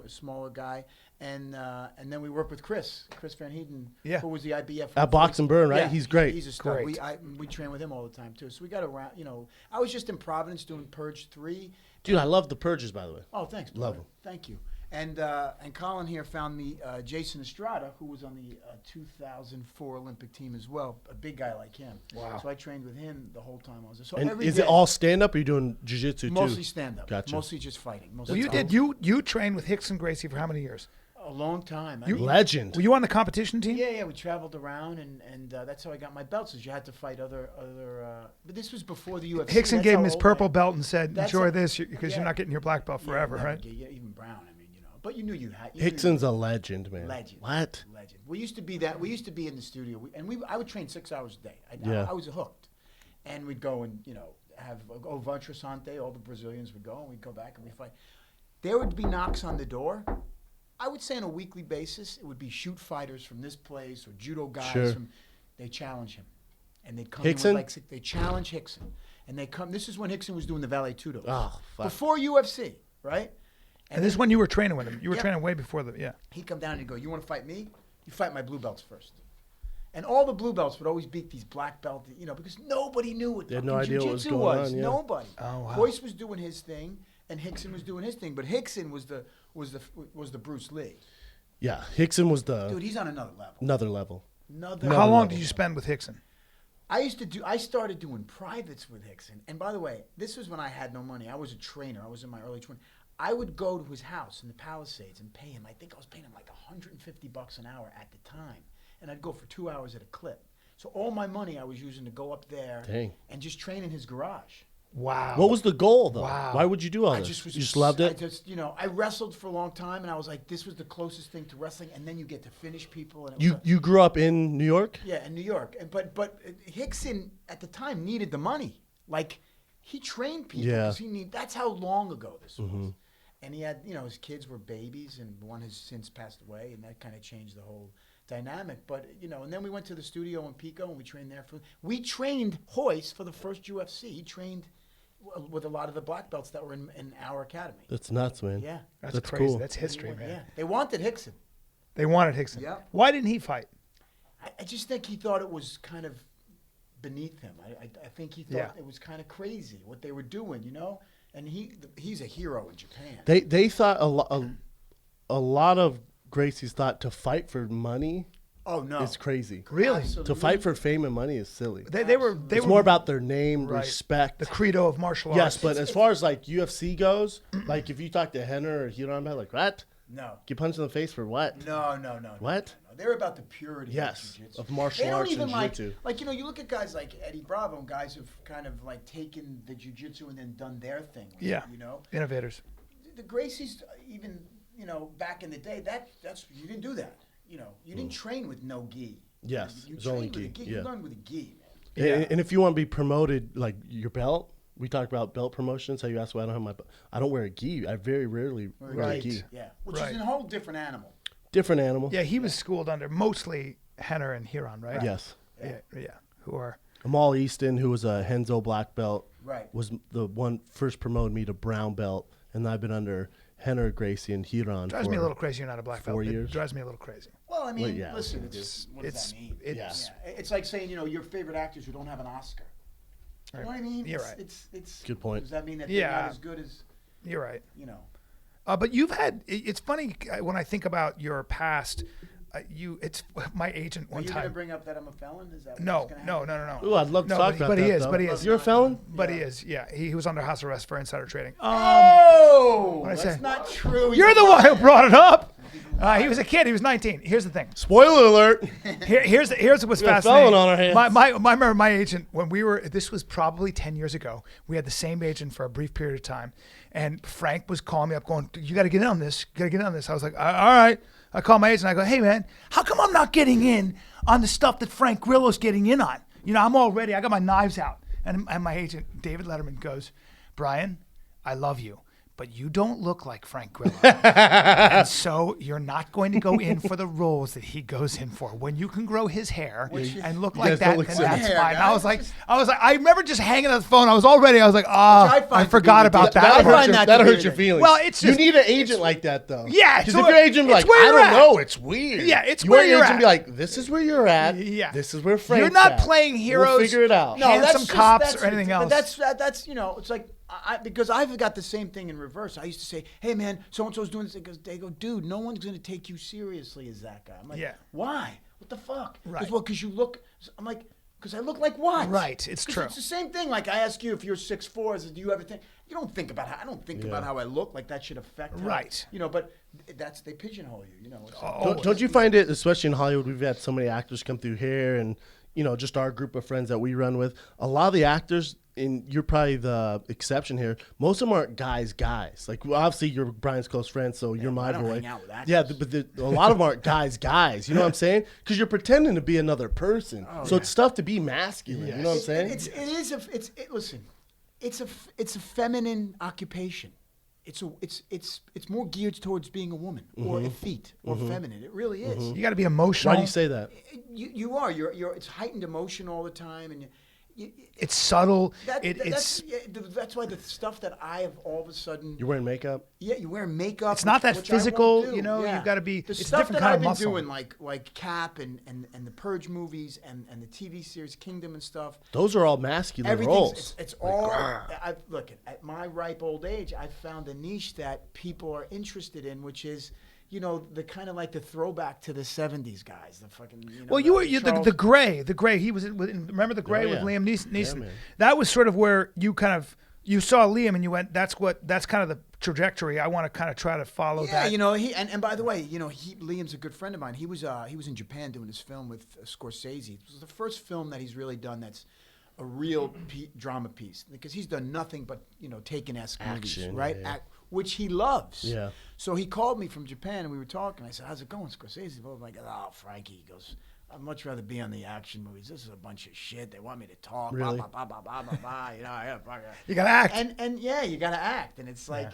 smaller guy, and then we work with Chris Van Heeden, Yeah. who was the IBF At Box and Burn, right? Yeah, He's great. He's a stud. Great. We train with him all the time too. So we got around. You know, I was just in Providence doing Purge 3. Dude, I love the purges, by the way. Oh, thanks, Love brother. him. Thank you. And Colin here found me Jason Estrada, who was on the 2004 Olympic team as well. A big guy like him. Wow. So I trained with him the whole time I was there. So And every is day, it all stand up or are you doing jiu-jitsu too? mostly stand up? Gotcha. Mostly just fighting. well, Mostly you trained with Hickson Gracie for how many years? a long time. I You- mean, Legend. Were you on the competition team? yeah, we traveled around, and that's how I got my belts. Is you had to fight other. But this was before the UFC. Hickson That's gave how him his old I purple am. belt and said, That's "Enjoy a- this because yeah. you're not getting your black belt forever, never right?" get- yeah, even brown. I mean, but you knew you had. Hickson's a legend, man. Legend. What? Legend. We used to be that. We used to be in the studio, I would train 6 hours a day. Yeah. I was hooked, and we'd go and have Vantrasante. All the Brazilians would go, and we'd go back and we fight. There would be knocks on the door. I would say on a weekly basis, it would be shoot fighters from this place or judo guys Sure. from. They challenge him, and they'd come Hickson? in with they challenge Hickson, and they come. This is when Hickson was doing the Valet Tudos. Oh, fuck. Before UFC, right? And this is when you were training with him. You were Yeah. training way before the He'd come down and he'd go, "You want to fight me? You fight my blue belts first." And all the blue belts would always beat these black belts, because nobody knew what They had no idea what was jiu-jitsu going was. on, yeah. Nobody. Oh, wow. Royce was doing his thing, and Hickson was doing his thing. But Hickson was the Bruce Lee. Yeah, Hickson was Dude, he's on another level. another level. How long did you spend with Hickson? I started doing privates with Hickson. And by the way, this was when I had no money. I was a trainer. I was in my early 20s. I would go to his house in the Palisades and pay him. I think I was paying him like $150 an hour at the time. And I'd go for 2 hours at a clip. So all my money I was using to go up there and just train in his garage. Wow. What was the goal, though? Wow. Why would you do all this? You just loved it? I wrestled for a long time, and I was like, this was the closest thing to wrestling, and then you get to finish people. And You grew up in New York? Yeah, in New York. But Hickson, at the time, needed the money. Like, he trained people. Yeah. That's how long ago this was. And he had, his kids were babies, and one has since passed away, and that kind of changed the whole dynamic. But, and then we went to the studio in Pico, and we trained there. We trained Royce for the first UFC. He trained with a lot of the black belts that were in our academy. That's nuts, man. Yeah. That's crazy. Cool. That's history, man. Yeah. They wanted Hickson. They wanted Hickson. Yeah. Why didn't he fight? I just think he thought it was kind of beneath him. I think he thought it was kind of crazy what they were doing, And he's a hero in Japan. They thought a lot of Gracies thought to fight for money. Oh no, is crazy. Really? Absolutely. To fight for fame and money is silly. They were more about their name, right. respect. The credo of martial arts. Yes, but as far as like UFC goes, like if you talk to Henner or Hiron about like what? No. Get punched in the face for what? No. What? No. They're about the purity of jiu-jitsu. Of martial arts and jiu-jitsu. You look at guys like Eddie Bravo and guys who've kind of like taken the jiu-jitsu and then done their thing. Innovators. The Gracies, even back in the day, that's you didn't do that. You didn't train with no gi. Yes, you it was only trained gi. with a gi. You learned with a gi, man. And if you want to be promoted, like your belt, we talked about belt promotions. How you asked why I don't have my belt. I don't wear a gi. I very rarely wear a gi. Yeah, which is a whole different animal. Different animal. Yeah, he was schooled under mostly Henner and Hiron, right? Yes. Yeah. Who are Amal Easton, who was a Henzo black belt, was the one first promoted me to brown belt, and I've been under Henner, Gracie, and Hiron. Drives me a little crazy. You're not a black belt. 4 years. It drives me a little crazy. Well, I mean, yeah, listen, what does that mean? It's like saying, your favorite actors who don't have an Oscar. You know what I mean? You're right. It's good point. Does that mean that they're not as good as? You're right. But you've had. It's funny when I think about your past. It's my agent one Are you time. going to bring up that I'm a felon? Is that No. Ooh, I'd love to talk about but that. He is. Though. But he is. You're a felon. But he is. Yeah, he was under house arrest for insider trading. That's not true. You're the one who brought it up. He was a kid. He was 19. Here's the thing. Spoiler alert. Here's what's We got a fascinating. felon on our hands. I remember my agent when we were. This was probably 10 years ago. We had the same agent for a brief period of time, and Frank was calling me up, going, "You got to get in on this. You got to get in on this." I was like, "All right." I call my agent. I go, "Hey man, how come I'm not getting in on the stuff that Frank Grillo's getting in on? I'm all ready. I got my knives out." And my agent, David Letterman, goes, "Bryan, I love you, but you don't look like Frank Grillo. And so you're not going to go in for the roles that he goes in for. When you can grow his hair and look like that, then that's fine." I was like, I remember just hanging on the phone. I was all ready. I was like, I forgot about that. That hurt your feelings. Well, it's just, you need an agent like that, though. Yeah. Because if your agent be like, I don't know, it's weird. Yeah, it's your where you're agent at. be like, this is where you're at. Yeah. This is where Frank's You're not at. playing heroes. We'll figure it out. No, handsome cops or anything else. But that's it's like because I've got the same thing in reverse. I used to say, "Hey man, so and so's doing this." They go, "Dude, no one's going to take you seriously as that guy." I'm like, "Why? What the fuck?" Right. Well, because you look. I'm like, because I look like what? Right. It's true. It's the same thing. Like I ask you if you're 6'4", do you ever think? You don't think about how I don't think about how I look. Like that should affect. Right. But they pigeonhole you. Don't you find it, especially in Hollywood, we've had so many actors come through here, and just our group of friends that we run with. A lot of the actors, and you're probably the exception here, most of them aren't guys. Like, obviously, you're Brian's close friend, so you're my boy. Hang out with actors. Yeah, but a lot of them aren't guys. You know what I'm saying? Because you're pretending to be another person. It's tough to be masculine. You know what I'm saying? Listen, it's a feminine occupation. It's more geared towards being a woman or effete or feminine. It really is. You got to be emotional. Why do you say that? You are. It's heightened emotion all the time, and it's subtle. That's why the stuff that I have all of a sudden. You're wearing makeup. Yeah, you're wearing makeup. It's not that which physical, I won't do. you know. Yeah. You've got to be. The It's a stuff different that kind I've of been muscle. doing, like Cap and the Purge movies and the TV series Kingdom and stuff. Those are all masculine roles. It's all. Look, at my ripe old age, I've found a niche that people are interested in, which is. You know, the kind of like the throwback to the '70s guys, the fucking. You know, Well, you were the Gray. He was remember the Gray with Liam Neeson. man. That was sort of where you saw Liam and you went, that's kind of the trajectory. I want to kind of try to follow that. Yeah, you know, and by the way, you know, Liam's a good friend of mine. He was in Japan doing this film with Scorsese. It was the first film that he's really done that's a real drama piece, because he's done nothing but, you know, Taken-esque movies, right? Yeah. Which he loves. Yeah. So he called me from Japan and we were talking. I said, "How's it going, Scorsese?" I'm like, "Oh, Frankie." He goes, "I'd much rather be on the action movies. This is a bunch of shit. They want me to talk. Really? Blah, blah, blah, blah, blah, blah. You know, I gotta, You gotta act. And yeah, you gotta act. And it's like,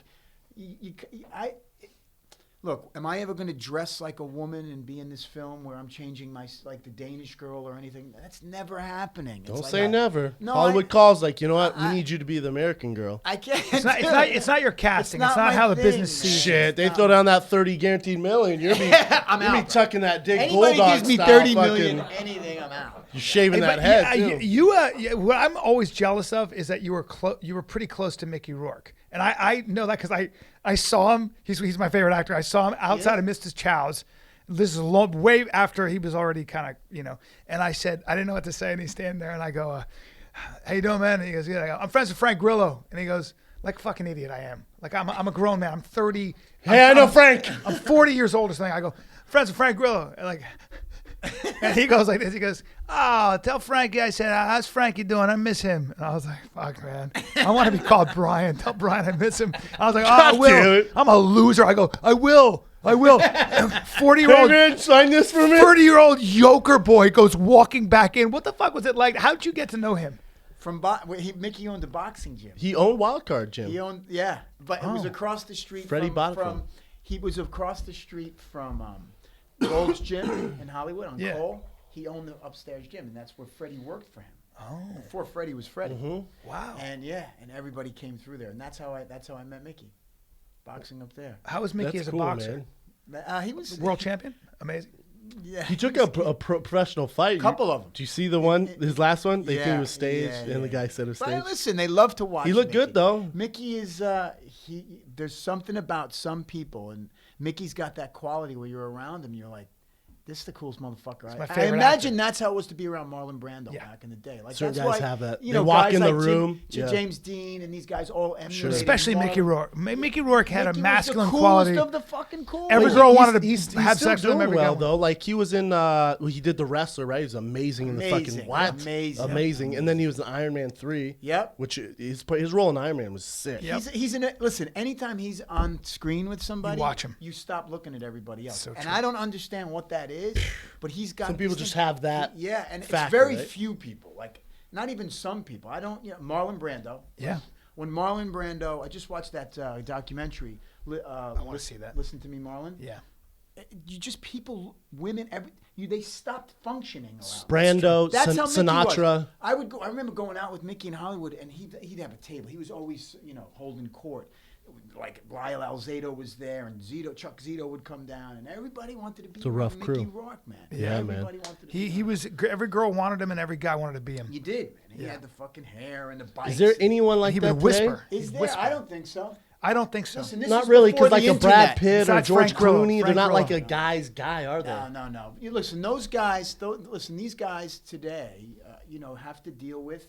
look, am I ever going to dress like a woman and be in this film where I'm changing like the Danish girl or anything? That's never happening. It's Don't like say never. No, Hollywood calls like, you know what? We need you to be the American girl. I can't. It's not your casting. It's not my how the thing, business man. sees it. Shit, they throw down that 30 guaranteed million. You'll be, I'm you'll be out. tucking that Dick Anybody Bulldog gives me style 30 million, fucking- anything, I'm out. You're shaving Hey, that but head too. what I'm always jealous of is that you were pretty close to Mickey Rourke, and I know that because I saw him. He's my favorite actor. I saw him outside of Mrs. Chow's. This is way after he was already kind of, you know. And I said I didn't know what to say, and he's standing there, and I go, "How you doing, man?" And he goes, "Yeah." I go, "I'm friends with Frank Grillo," and he goes, "Like a fucking idiot, I am. Like I'm a grown man. I'm 30. Hey, I know Frank. I'm 40 years old or something." I go, "Friends with Frank Grillo," and like. And he goes like this. He goes, "Oh, tell Frankie I said, how's Frankie doing? I miss him." And I was like, "Fuck, man. I want to be called Bryan. Tell Bryan I miss him." I was like, "Oh, I God will. damn it. I'm a loser." I go, "I will. 40-year-old, Hey man, sign this for me. 30-year-old yoker boy goes walking back in. What the fuck was it like? How'd you get to know him? Mickey owned a boxing gym. He owned Wildcard Gym. He owned, yeah, but it was across the street. Freddie bought it from. He was across the street from Gold's Gym in Hollywood on Yeah. Cole. He owned the upstairs gym, and that's where Freddie worked for him. Oh, Before Freddie was Freddie. wow. And and everybody came through there, and that's how I met Mickey, boxing up there. How was Mickey That's as a cool, boxer? man. He was World champion? Amazing. Yeah, He took a professional fight. Couple of them. Do you see the one, his last one? They think Yeah, it was staged, yeah, and the yeah. guy said it was But staged. listen, they love to watch. He looked good, Mickey. though. Mickey is there's something about some people, and Mickey's got that quality where you're around him, you're like, this is the coolest motherfucker. my I favorite imagine that's how it was to be around Marlon Brando Yeah. back in the day. Like Certain that's guys why, have that. You They know, walk guys in the like room, James Dean and these guys all emulated Especially Marlon. Mickey Rourke. Mickey Rourke had Mickey a was masculine the coolest quality. of the fucking cool. Every But girl wanted to he's have still sex with him. doing Every well guy. though. Like he was in, he did The Wrestler, right? He was amazing in the fucking Amazing. what? Amazing. And then he was in Iron Man 3. Yep. Which his role in Iron Man was sick. Yep. He's in it. Listen, anytime he's on screen with somebody, You watch him. You stop looking at everybody else. So And true. I don't understand what that is, but he's got. Some people this just thing- have that Yeah, and factor, it's very right? few people. Like not even some people. I don't. Marlon Brando. Yeah. When Marlon Brando, I just watched that documentary. I wanna see that. Listen to me, Marlon. Yeah. You just people, women, they stopped functioning around. Brando, That's how Mickey Sinatra. was. I remember going out with Mickey in Hollywood, and he'd have a table. He was always, holding court. Like Lyle Alzado was there, and Chuck Zito would come down, and everybody wanted to be a rough Mickey crew. Rourke, man. Yeah, man. Everybody wanted to be He was every girl wanted him and every guy wanted to be him. You did, man. He Yeah. had the fucking hair and the bikes. Is there anyone like He that would today? whisper. Is He'd there? whisper. I don't think so. I don't think so. Listen, this Not is really, before because like the a Brad internet. Pitt or Besides George Frank Grillo. Clooney, they're Frank not Grillo. like a guy's guy, are they? No. You listen, those guys. Listen, these guys today, have to deal with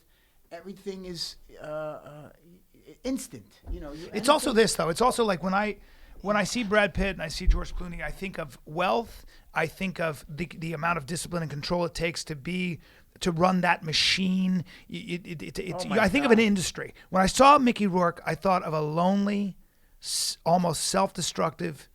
everything is instant. It's also this though. It's also like when I see Brad Pitt and I see George Clooney, I think of wealth. I think of the amount of discipline and control it takes to run that machine. I think of an industry. When I saw Mickey Rourke, I thought of a lonely, almost self-destructive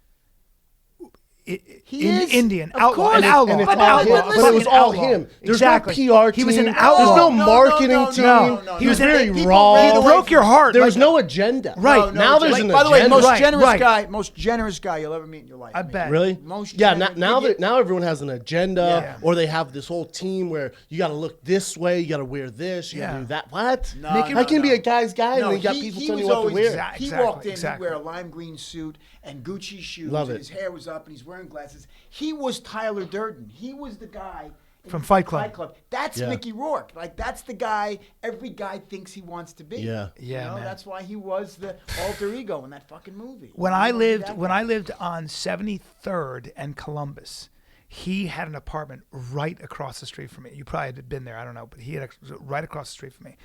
Indian Of outlaw, course. an outlaw, And it's an all outlaw, him. But it was an all outlaw. him. There's Exactly. no PR team. He was an There's outlaw. no marketing team. no. He was He was very people raw. ran He away broke from your heart. There was Like, no agenda. Right. Now there's Like, an by the way, agenda. most generous guy you'll ever meet in your life. I bet. Really? Most Yeah. generous- Now everyone has an agenda, Yeah. or they have this whole team where you got to look this way, you got to wear this, you got to Yeah. do that. What? No, I can be a guy's guy, No, and then you got people telling you was what to always- wear. He Exactly, walked in, exactly. he'd wear a lime green suit and Gucci shoes, Love and it. his hair was up, and he's wearing glasses. He was Tyler Durden. He was the guy in From Fight Club. That's Yeah. Mickey Rourke. Like, that's the guy every guy thinks he wants to be. Yeah. Yeah, You know, man. that's why he was the alter ego in that fucking movie. When He I wanted to be lived that when guy. I lived on 73rd and Columbus, he had an apartment right across the street from me. You probably had been there, I don't know, but he had right across the street from me.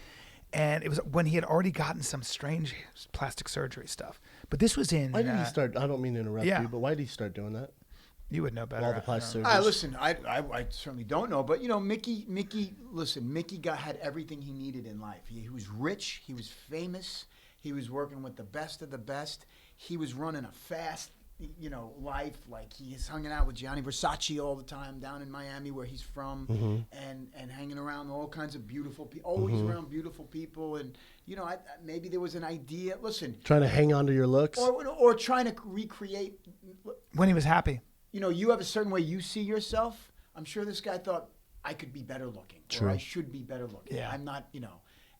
And it was when he had already gotten some strange plastic surgery stuff. But this was in Why did he start? I don't mean to interrupt yeah. you, but why did he start doing that? you would know better. All the I plastic don't know. surgery. Listen, I certainly don't know, but you know, Mickey, listen, Mickey had everything he needed in life. He was rich, he was famous, he was working with the best of the best. He was running a fast, life. Like, he's hanging out with Gianni Versace all the time down in Miami, where he's from, and hanging around all kinds of beautiful people, always around beautiful people. And maybe there was an idea. Listen, Trying to hang on to your looks. or trying to recreate. When he was happy. You have a certain way you see yourself. I'm sure this guy thought, I could be better looking, True. or I should be better looking. Yeah. I'm not,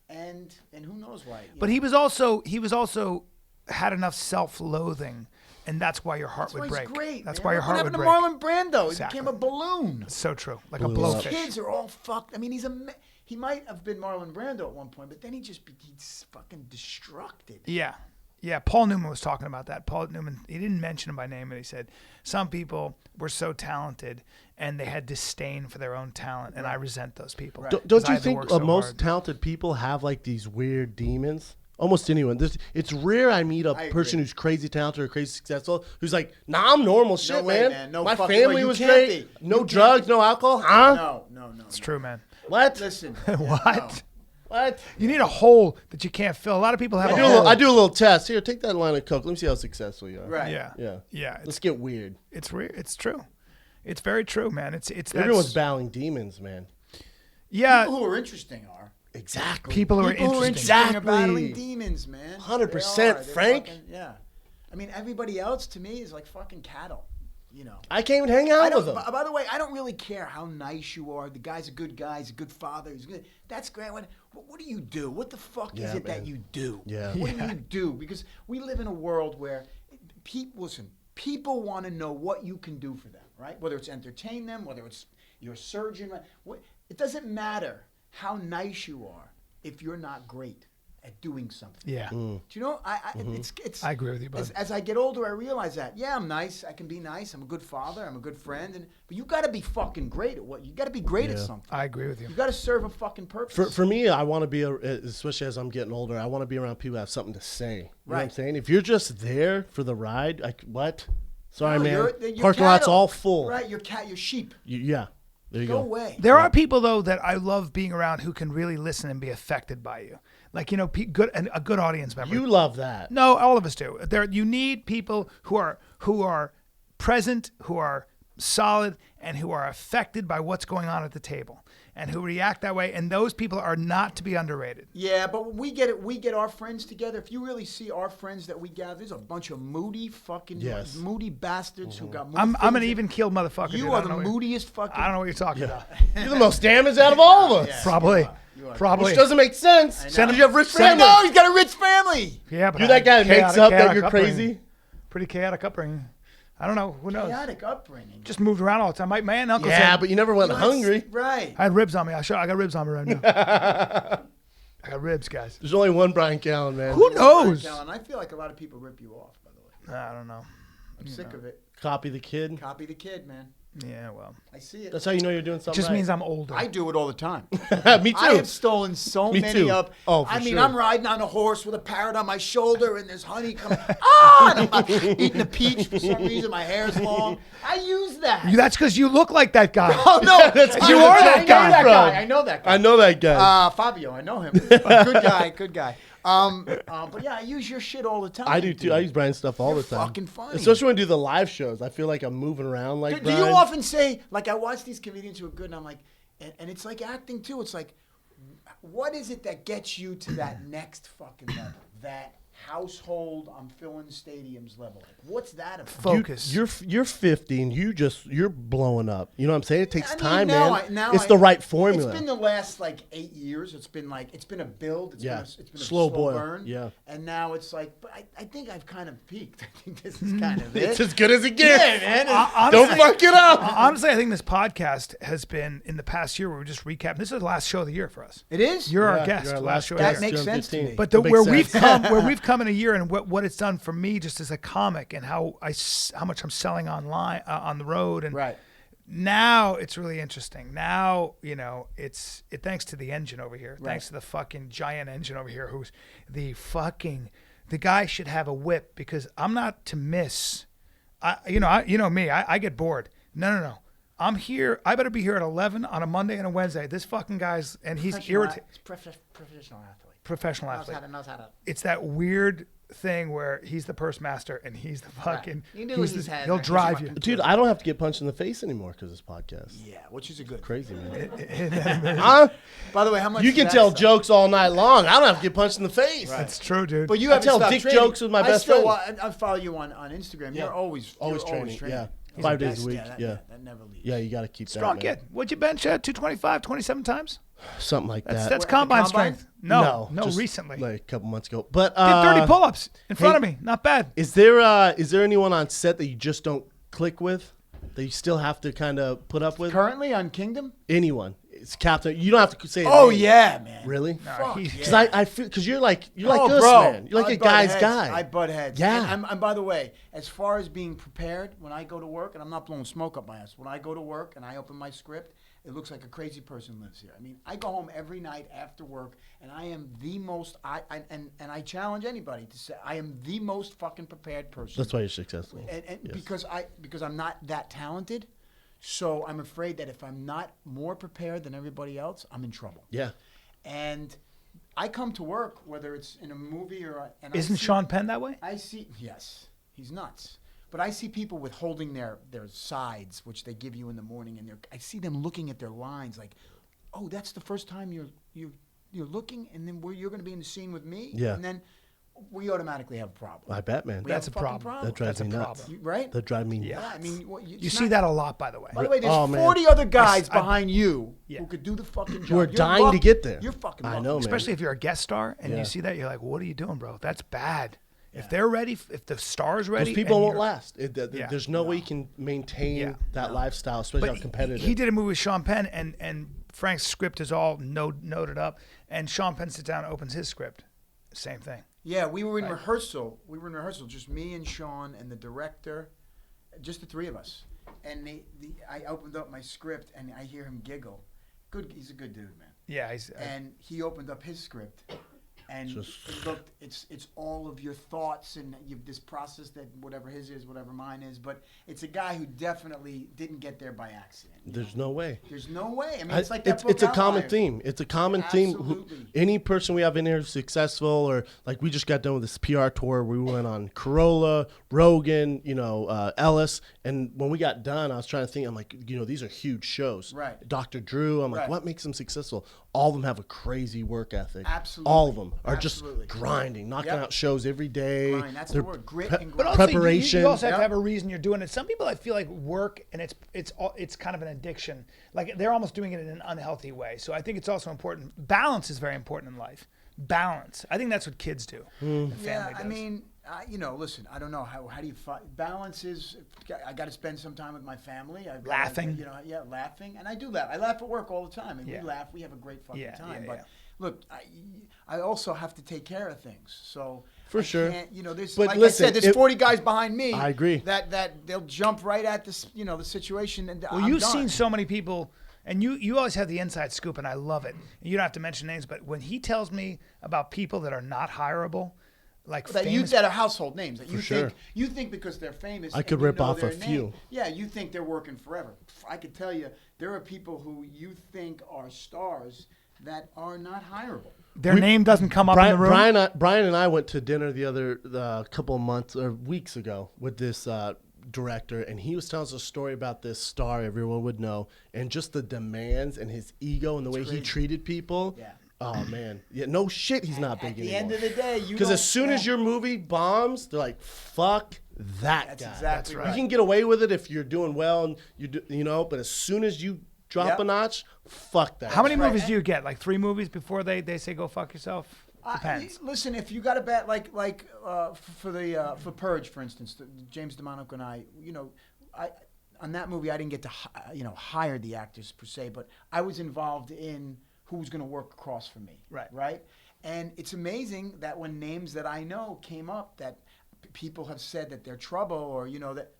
and who knows why. But he was also had enough self-loathing, and that's why your heart That's would why break. he's great. That's man. why your Look heart what would happened break. to Marlon Brando. Exactly. He became a balloon. It's so true. Like a Blew up. His blowfish. kids are all fucked. I mean, he might have been Marlon Brando at one point, but then he's fucking destructed. Yeah. Yeah, Paul Newman was talking about that. Paul Newman, he didn't mention him by name, but he said, some people were so talented and they had disdain for their own talent, and I resent those people. Right. Don't 'Cause I you had to think work so most hard. talented people have like these weird demons? Almost anyone. It's rare I meet a I person agree. who's crazy talented or crazy successful who's like, nah, I'm normal shit, way, man. man. No My fucking family way. You was can't great. be. No You can't drugs, be. no alcohol. Huh? No. It's true, man. What? Listen. What? What? You need a hole that you can't fill. A lot of people have I a do, hole. I do a little test. Here, take that line of coke. Let me see how successful you are. Right. Yeah. Yeah. Yeah. Let's get weird. It's true. It's very true, man. It's Everyone's that's- battling demons, man. Yeah. People who are interesting are. Exactly. People who are People who are interesting. interesting are Exactly. battling demons, man. 100%, They are. They're Frank. fucking- yeah. I mean, everybody else to me is like fucking cattle. I can't even hang I out don't, with them. by the way, I don't really care how nice you are. The guy's a good guy. He's a good father. He's good. That's great. What do you do? What the fuck is Yeah, it that man. you do? Yeah. What do you do? Because we live in a world where people want to know what you can do for them, right? Whether it's entertain them, whether it's you're a surgeon. It doesn't matter how nice you are if you're not great at doing something. Yeah. Do you know? It's. I agree with you, bud. As I get older, I realize that. Yeah, I'm nice. I can be nice. I'm a good father. I'm a good friend. But you got to be fucking great at what you got to be great at Yeah. something. I agree with you. You got to serve a fucking purpose. For me, I want to be, especially as I'm getting older, I want to be around people that have something to say. You know what I'm Right. saying? If you're just there for the ride, what? Sorry, No, man. you're Parking lot's cattle. all full. Right, your sheep. Yeah. There you Go go. away. There are people though that I love being around who can really listen and be affected by you. Like a good audience member. You love that. No, all of us do. You need people who are present, who are solid, and who are affected by what's going on at the table, and who react that way. And those people are not to be underrated. Yeah, but when we get it. We get our friends together. If you really see our friends that we gather, there's a bunch of moody fucking Yes. moody bastards who got. I'm an things even keeled motherfucker. that- You dude. are I the don't know what- moodiest fucking. I don't know what you're talking about. You're the most damaged out of all of us. Probably. You are. Probably. Which doesn't make sense. Send Because you have rich I family. know he's got a rich family. Yeah, but You're that guy that makes up that chaotic you're upbringing. crazy. Pretty chaotic upbringing. I don't know. Who knows? Chaotic upbringing. Just moved around all the time. My aunt and uncle Yeah, said, but you never went hungry. Right. I had ribs on me. I got ribs on me right now. I got ribs, guys. There's only one Brian Callen, man. Who knows? Callen, I feel like a lot of people rip you off. By the way, I don't know. I'm sick of it. Copy the kid. Copy the kid, man. Yeah, well, I see it. That's how you know you're doing it something just right. means I'm older. I do it all the time. Me too. I have stolen so Me many too. up. Oh, for I mean, sure. I'm riding on a horse with a parrot on my shoulder, and there's honey coming. And I'm eating a peach for some reason. My hair's long. I use that. That's because you look like that guy. Oh no, That's You are that I know guy. that guy. I know that guy. I know that guy. Fabio, I know him. Good guy. Good guy. But yeah, I use your shit all the time. I do too. dude. I use Brian's stuff all You're the time. fucking funny. Especially when I do the live shows. I feel like I'm moving around like Do you Brian. often say, like, I watch these comedians who are good, and I'm like, and it's like acting too. It's like, what is it that gets you to that next fucking level? That household, I'm filling stadiums level. Like, what's that about? Focus. You're 50 and you're blowing up. You know what I'm saying? It takes time, now man. It's the right formula. It's been the last like 8 years. It's been a build. It's been a Slow slow boil. burn. Yeah. And now it's like, but I think I've kind of peaked. I think this is kind of it. It's as good as it gets. Yeah, man. Don't fuck it up. Honestly, I think this podcast has been in the past year where we just recapped. This is the last show of the year for us. It is? You're Yeah, our guest. you're our last show of That the year. makes sense to me. But That makes where sense. we've come in a year and what it's done for me just as a comic and how much I'm selling online on the road and Right. now it's really interesting. Now it's thanks to the engine over here, Right. thanks to the fucking giant engine over here, who's the guy should have a whip because I'm not to miss. You know me. I get bored. No. I'm here. I better be here at 11 on a Monday and a Wednesday. This fucking guy's and he's irritated. Professional athlete. Professional athlete. Knows how to. It's that weird thing where he's the purse master and he's the fucking. You knew he's had- he'll he's drive you. fucking- Dude, I don't have to get punched in the face anymore because of this podcast. Yeah, which is a good. Crazy, man. Huh? By the way, how much? You is can that tell stuff? jokes all night long. I don't have to get punched in the face. That's true, dude. But you I haven't tell stopped dick training. jokes with my best friend. I follow you on Instagram. Yeah. You're always Training. Yeah. He's 5 the days a best. week. Yeah. That never leaves. Yeah, you got to keep Strong that, kid. man. What'd you bench 225, 27 times? Something like that. That's What, combine the combine? strength. No, just recently. like a couple months ago. But Did 30 pull-ups in front of me. Not bad. Is there anyone on set that you just don't click with? That you still have to kind of put up with? Currently on Kingdom? Anyone? It's Captain. You don't have to say. his Oh name. yeah, man. Really? Fuck he- yeah. Because I feel because you're like Oh, us, bro. man. You're like I a butt guy's heads. guy. I butt heads. Yeah. And by the way, as far as being prepared, when I go to work, and I'm not blowing smoke up my ass, when I go to work and I open my script, it looks like a crazy person lives here. I mean, I go home every night after work, and I am the most. And I challenge anybody to say I am the most fucking prepared person. That's why you're successful. And Yes. because I'm not that talented, so I'm afraid that if I'm not more prepared than everybody else, I'm in trouble. Yeah. And I come to work, whether it's in a movie or Isn't Sean Penn that way? I see. Yes, he's nuts. But I see people with holding their sides, which they give you in the morning, and I see them looking at their lines like, "Oh, that's the first time you're looking, and then you're going to be in the scene with me." Yeah. And then we automatically have a problem. I bet, man. We have That's a fucking problem. That drives That's me a nuts. problem. Right? That drives me Yeah. nuts. I mean, You see that a lot, by the way. By the way, there's Oh, man. 40 other guys I- behind you Yeah. who could do the fucking job. Who are You're dying to lucky. get there. You're fucking I lucky. know, man. Especially if you're a guest star and Yeah. you see that, you're like, what are you doing, bro? That's bad. If they're ready, if the star's ready. Those people and won't you're- last. Yeah. There's no way you can maintain Yeah. that lifestyle, especially how competitive. He did a movie with Sean Penn, and Frank's script is all noted up, and Sean Penn sits down and opens his script. Same thing. Yeah, we were in rehearsal. Just me and Sean and the director, just the three of us. And I opened up my script and I hear him giggle. He's a good dude, man. Yeah, he's. And he opened up his script, and Just- it looked. It's all of your thoughts and you have this process that whatever his is, whatever mine is. But it's a guy who definitely didn't get there by accident. There's no way. There's no way. I mean, it's like that book it's a common Outliers. theme. It's a common theme. Absolutely. Any person we have in here who's successful, or like we just got done with this PR tour. We went on Corolla, Rogan, Ellis, and when we got done, I was trying to think. I'm like, these are huge shows. Right. Dr. Drew. I'm like, Right. what makes them successful? All of them have a crazy work ethic. Absolutely. All of them are Absolutely. just grinding, knocking Yep. out shows every day. Grind, that's the word. Grit and But grind. also, Preparation. You also have to Yep. have a reason you're doing it. Some people, I feel like, work and it's kind of an addiction. Like they're almost doing it in an unhealthy way. So I think it's also important. Balance is very important in life. Balance. I think that's what kids do. And Yeah, family I does. mean, listen, I don't know how do you find balance is. I got to spend some time with my family. I've gotta, Laughing. Laughing, and I do laugh. I laugh at work all the time, and Yeah. we laugh. We have a great fucking Yeah, time. yeah, but yeah. look, I also have to take care of things. So For I sure. can't, there's But like listen, I said, there's 40 guys behind me. I agree. That they'll jump right at this, the situation, and Well, I'm you've done. seen so many people, and you always have the inside scoop, and I love it. And you don't have to mention names, but when he tells me about people that are not hireable, like famous, that are household names that sure. you think because they're famous. I and could you rip know off their a name. few. Yeah, you think they're working forever. I could tell you there are people who you think are stars that are not hireable. Their name doesn't come up in the room. Bryan and I went to dinner the couple of months or weeks ago with this director, and he was telling us a story about this star everyone would know, and just the demands and his ego and the way he treated people. Yeah. Oh man, yeah, no shit, he's not big anymore. At the end of the day, because as soon as your movie bombs, they're like, "Fuck that guy." Exactly right. You can get away with it if you're doing well, and but as soon as you drop a notch, fuck that. How many movies do you get? Like 3 movies before they say go fuck yourself? Depends. Listen, if you got a bet for Purge, for instance, James DeMonico and I, on that movie, I didn't get to hire the actors per se, but I was involved in who was going to work across from me. Right. And it's amazing that when names that I know came up, that people have said that they're trouble, or that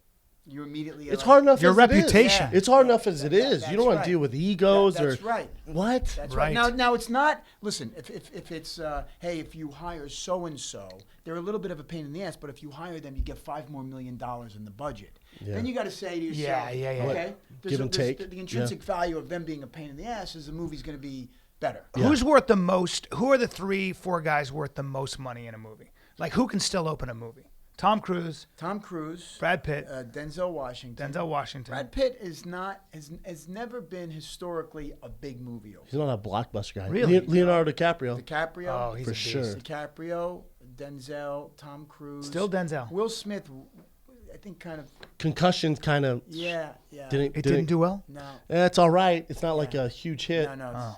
you immediately. It's hard enough. Your as reputation. It is. It's hard enough as it is. You don't want to deal with egos that's right. What? That's right. Now it's not. Listen, if it's hey, if you hire so and so, they're a little bit of a pain in the ass. But if you hire them, you get $5 more million in the budget. Yeah. Then you got to say to yourself, okay, give and take. The intrinsic value of them being a pain in the ass is the movie's going to be better. Yeah. Who's worth the most? Who are the 3-4 guys worth the most money in a movie? Like who can still open a movie? Tom Cruise, Brad Pitt, Denzel Washington. Brad Pitt has never been historically a big movie. He's not a blockbuster guy. Really? Leonardo DiCaprio. Oh, he's for sure. DiCaprio, Denzel, Tom Cruise. Still Denzel. Will Smith, I think, kind of. Concussions, kind of. Yeah. Didn't do well. No. It's all right. It's not like a huge hit. No.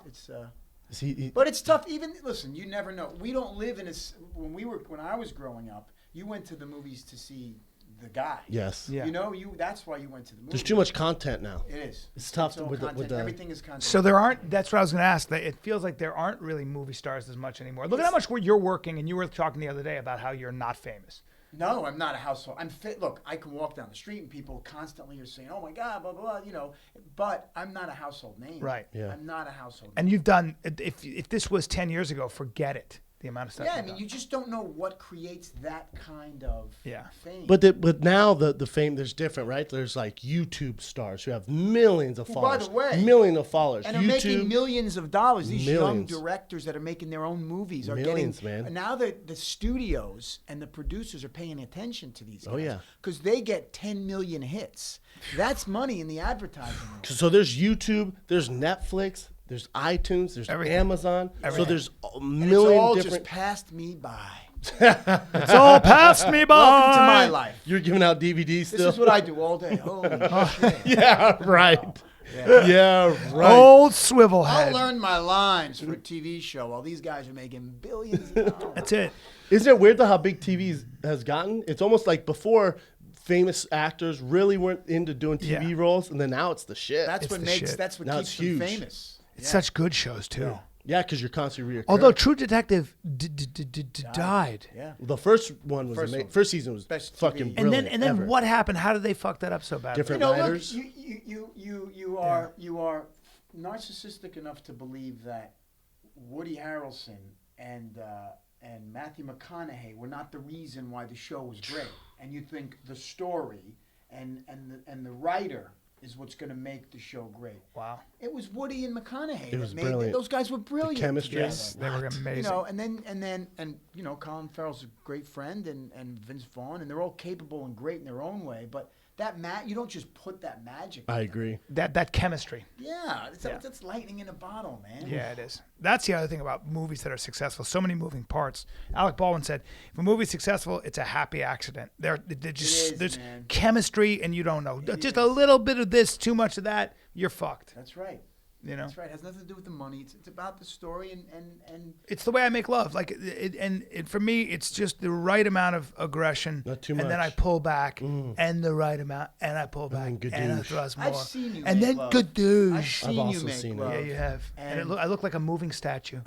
But it's tough. Even listen, you never know. We don't live in a. When I was growing up, you went to the movies to see the guy. Yes. Yeah. That's why you went to the movies. There's too much content now. It is. It's tough with everything is content. So there aren't. That's what I was going to ask. That it feels like there aren't really movie stars as much anymore. Look at how much you're working, and you were talking the other day about how you're not famous. No, I'm not a household. I'm fit. Look, I can walk down the street and people constantly are saying, "Oh my God, blah blah blah," But I'm not a household name. Right. Yeah. I'm not a household name. And you've done. If this was 10 years ago, forget it. The amount of stuff. Yeah, I mean, you just don't know what creates that kind of fame. But now the fame, there's different, right? There's like YouTube stars who have millions of followers. By the way, millions of followers. And are making millions of dollars. These young Millions. directors that are making their own movies are Millions, getting. man. Now the studios and the producers are paying attention to these guys. Oh, yeah. Because they get 10 million hits. That's money in the advertising world. So there's YouTube, there's Netflix, there's iTunes, there's Amazon. So there's a million it's all different. just passed me by. It's all passed me by. Welcome to my life. You're giving out DVDs still. This is what I do all day. Holy shit. Yeah, right. Yeah, right. Old swivel head. I'll learn my lines for a TV show while these guys are making billions of dollars. That's it. Isn't it weird though how big TV has gotten? It's almost like before famous actors really weren't into doing TV roles, and then now it's the shit. That's what keeps them famous. It's such good shows too. Yeah, because you're constantly reoccurring. Although True Detective died. Yeah. The first one was amazing. First season was Best fucking TV. brilliant. And then what happened? How did they fuck that up so bad? Different writers. Look, you are narcissistic enough to believe that Woody Harrelson and Matthew McConaughey were not the reason why the show was great, and you think the story and the writer is what's going to make the show great. Wow. It was Woody and McConaughey. It was that brilliant. Those guys were brilliant. The chemistry. Yes, they were amazing. And Colin Farrell's a great friend, and Vince Vaughn, and they're all capable and great in their own way. But you don't just put that magic. I agree. That chemistry. Yeah, that's lightning in a bottle, man. Yeah, it is. That's the other thing about movies that are successful. So many moving parts. Alec Baldwin said, if a movie's successful, it's a happy accident. There's man. chemistry, and you don't know. Just a little bit of this, too much of that, you're fucked. That's right. That's right. It has nothing to do with the money. It's about the story and it's the way I make love. Like for me, it's just the right amount of aggression, not too and much. then I pull back, and the right amount, and I pull back, and I thrust more. I've seen you and make then love. gadoosh. I've also seen love. Yeah, you have. And And I look like a moving statue.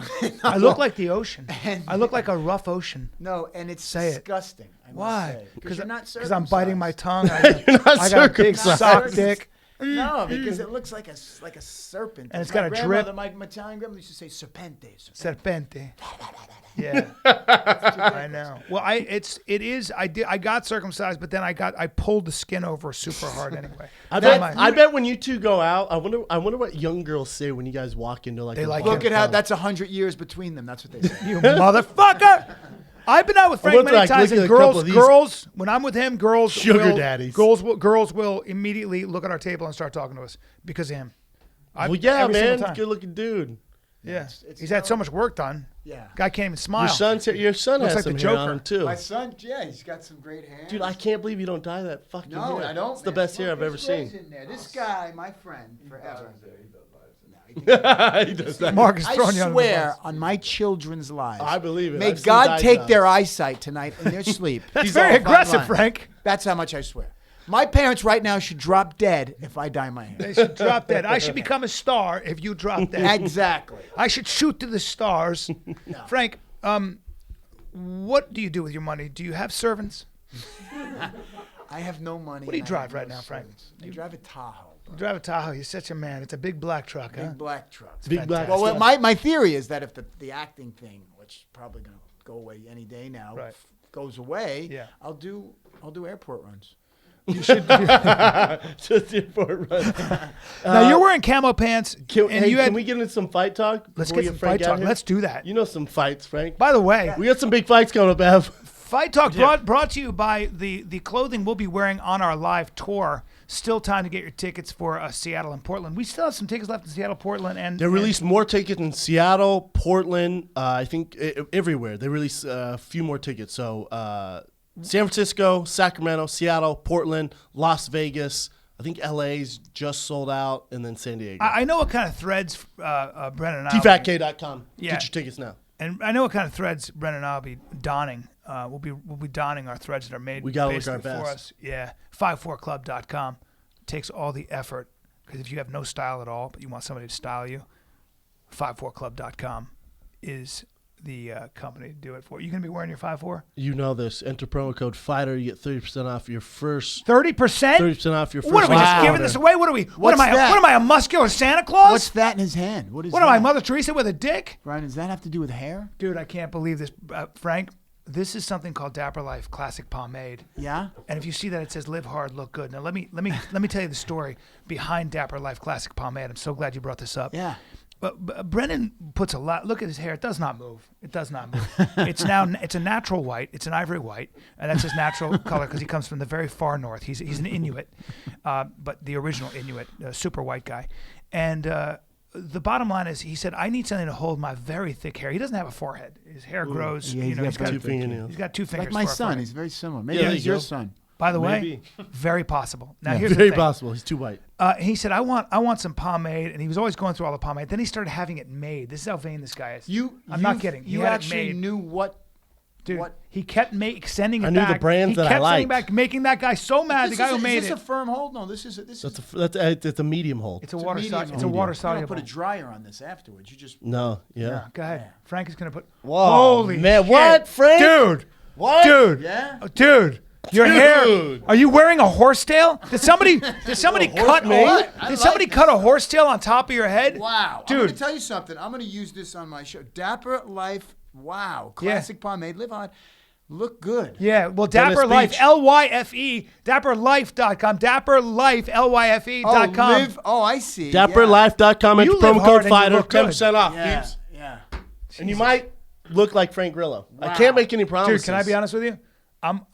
I look like the ocean. I look like a rough ocean. No, and it's Say it. disgusting. Why? Because you're not Because I'm biting my circumcised. tongue. I got a big circumcised. sock dick. No, because it looks like a serpent. And it's got a drip. My Italian grandmother used to say serpente. Serpente. Yeah, I know. Well, I got circumcised, but then I pulled the skin over super hard anyway. I bet when you two go out, I wonder what young girls say when you guys walk into like. They like Look at how that's 100 years between them. That's what they say. You motherfucker! I've been out with Frank many times, and girls, when I'm with him, sugar daddies. Girls will immediately look at our table and start talking to us because of him. Well, yeah, man, good looking dude. Yeah, he's had so much work done. Yeah, guy can't even smile. Your son looks has like some the hair Joker on him too. My son, he's got some great hair. Dude, I can't believe you don't dye that fucking hair. No, I don't. It's the best hair I've ever seen. In there. This guy, my friend, forever. He does that. Mark is throwing you I under the swear bus. on my children's lives. I believe it. May I've seen God dye take jobs. their eyesight tonight in their sleep. That's He's very all fine aggressive, line. Frank. That's how much I swear. My parents right now should drop dead if I dye my hair. They should drop dead. I should become a star if you drop dead. Exactly. I should shoot to the stars. Frank, what do you do with your money? Do you have servants? I have no money. What do you and I drive have right no now, Frank? servants. I drive a Tahoe. You drive a Tahoe. You're such a man. It's a big black truck, huh? Big black truck. Big black. Well, my theory is that if the acting thing, which is probably going to go away any day now, Right. goes away, Yeah. I'll do airport runs. You should. Just the airport run. Now you're wearing camo pants. Can we get into some fight talk? Let's before get we some Frank fight out talk. here? Let's do that. You know some fights, Frank. By the way, We got some big fights coming up, Ev. Fight Talk brought to you by the clothing we'll be wearing on our live tour. Still time to get your tickets for Seattle and Portland. We still have some tickets left in Seattle, Portland, and They released more tickets in Seattle, Portland, I think everywhere. They released a few more tickets. So San Francisco, Sacramento, Seattle, Portland, Las Vegas. I think LA's just sold out, and then San Diego. I know what kind of threads Brennan and I TFATK.com. Yeah. Get your tickets now. and I know what kind of threads Brennan and I'll be donning. We'll be donning our threads that are made We gotta look basically our for best. us. Yeah, 54club.com takes all the effort because if you have no style at all, but you want somebody to style you, 54club.com is the company to do it for. You gonna be wearing your 54? You know this. Enter promo code FIGHTER. You get 30% off your first. 30%? 30% off your first. What are we just order. giving this away? What are we? What What's am I? that? What am I? A muscular Santa Claus? What's that in his hand? What is What that? am I, Mother Teresa with a dick? Brian, does that have to do with hair? Dude, I can't believe this, Frank. This is something called Dapper Life Classic Pomade. Yeah? And if you see that, it says "Live hard, look good." Now let me tell you the story behind Dapper Life Classic Pomade. I'm so glad you brought this up. Yeah. But Brennan puts a lot. Look at his hair; it does not move. It does not move. It's a natural white. It's an ivory white, and that's his natural color because he comes from the very far north. He's an Inuit, but the original Inuit, super white guy. And the bottom line is, he said, "I need something to hold my very thick hair." He doesn't have a forehead. His hair grows. Yeah, He's got two fingernails. He's got two fingers. Like my for a son. forehead. He's very similar. Maybe Yeah, he's there you your go. son. By the Maybe. way, very possible. Now here's Very the thing. possible. He's too white. He said, I want some pomade, and he was always going through all the pomade. Then he started having it made. This is how vain this guy is. I'm not kidding. He You had it actually made. knew what. Dude, what? he kept sending it I knew back. the brands he that I kept sending liked. back, making that guy so mad. The guy who made is this it. a firm hold? No, this is. It's a medium hold. It's a water medium soluble. It's a hold. water You don't soluble. put a dryer on this afterwards. You just. No, yeah. Go ahead. Frank is gonna put. Whoa, Holy man, shit. what, Frank? Dude, What? dude, Yeah? dude. Your Dude. hair. Are you wearing a horsetail? Did somebody cut? mane? Did somebody cut a horsetail on top of your head? Wow. Dude. I'm going to tell you something. I'm going to use this on my show. Dapper Life. Wow. Classic pomade. Live on. Look good. Yeah, well, Dennis Dapper Life, Beach. LYFE, dapperlife.com, dapperlife, LYFE.com. I see. Dapperlife.com. Enter You live promo hard code and you FIGHTER. look good. 10% off, Yeah. peeps. Yeah. And you might look like Frank Grillo. I Wow. can't make any promises. Dude, can I be honest with you? I'm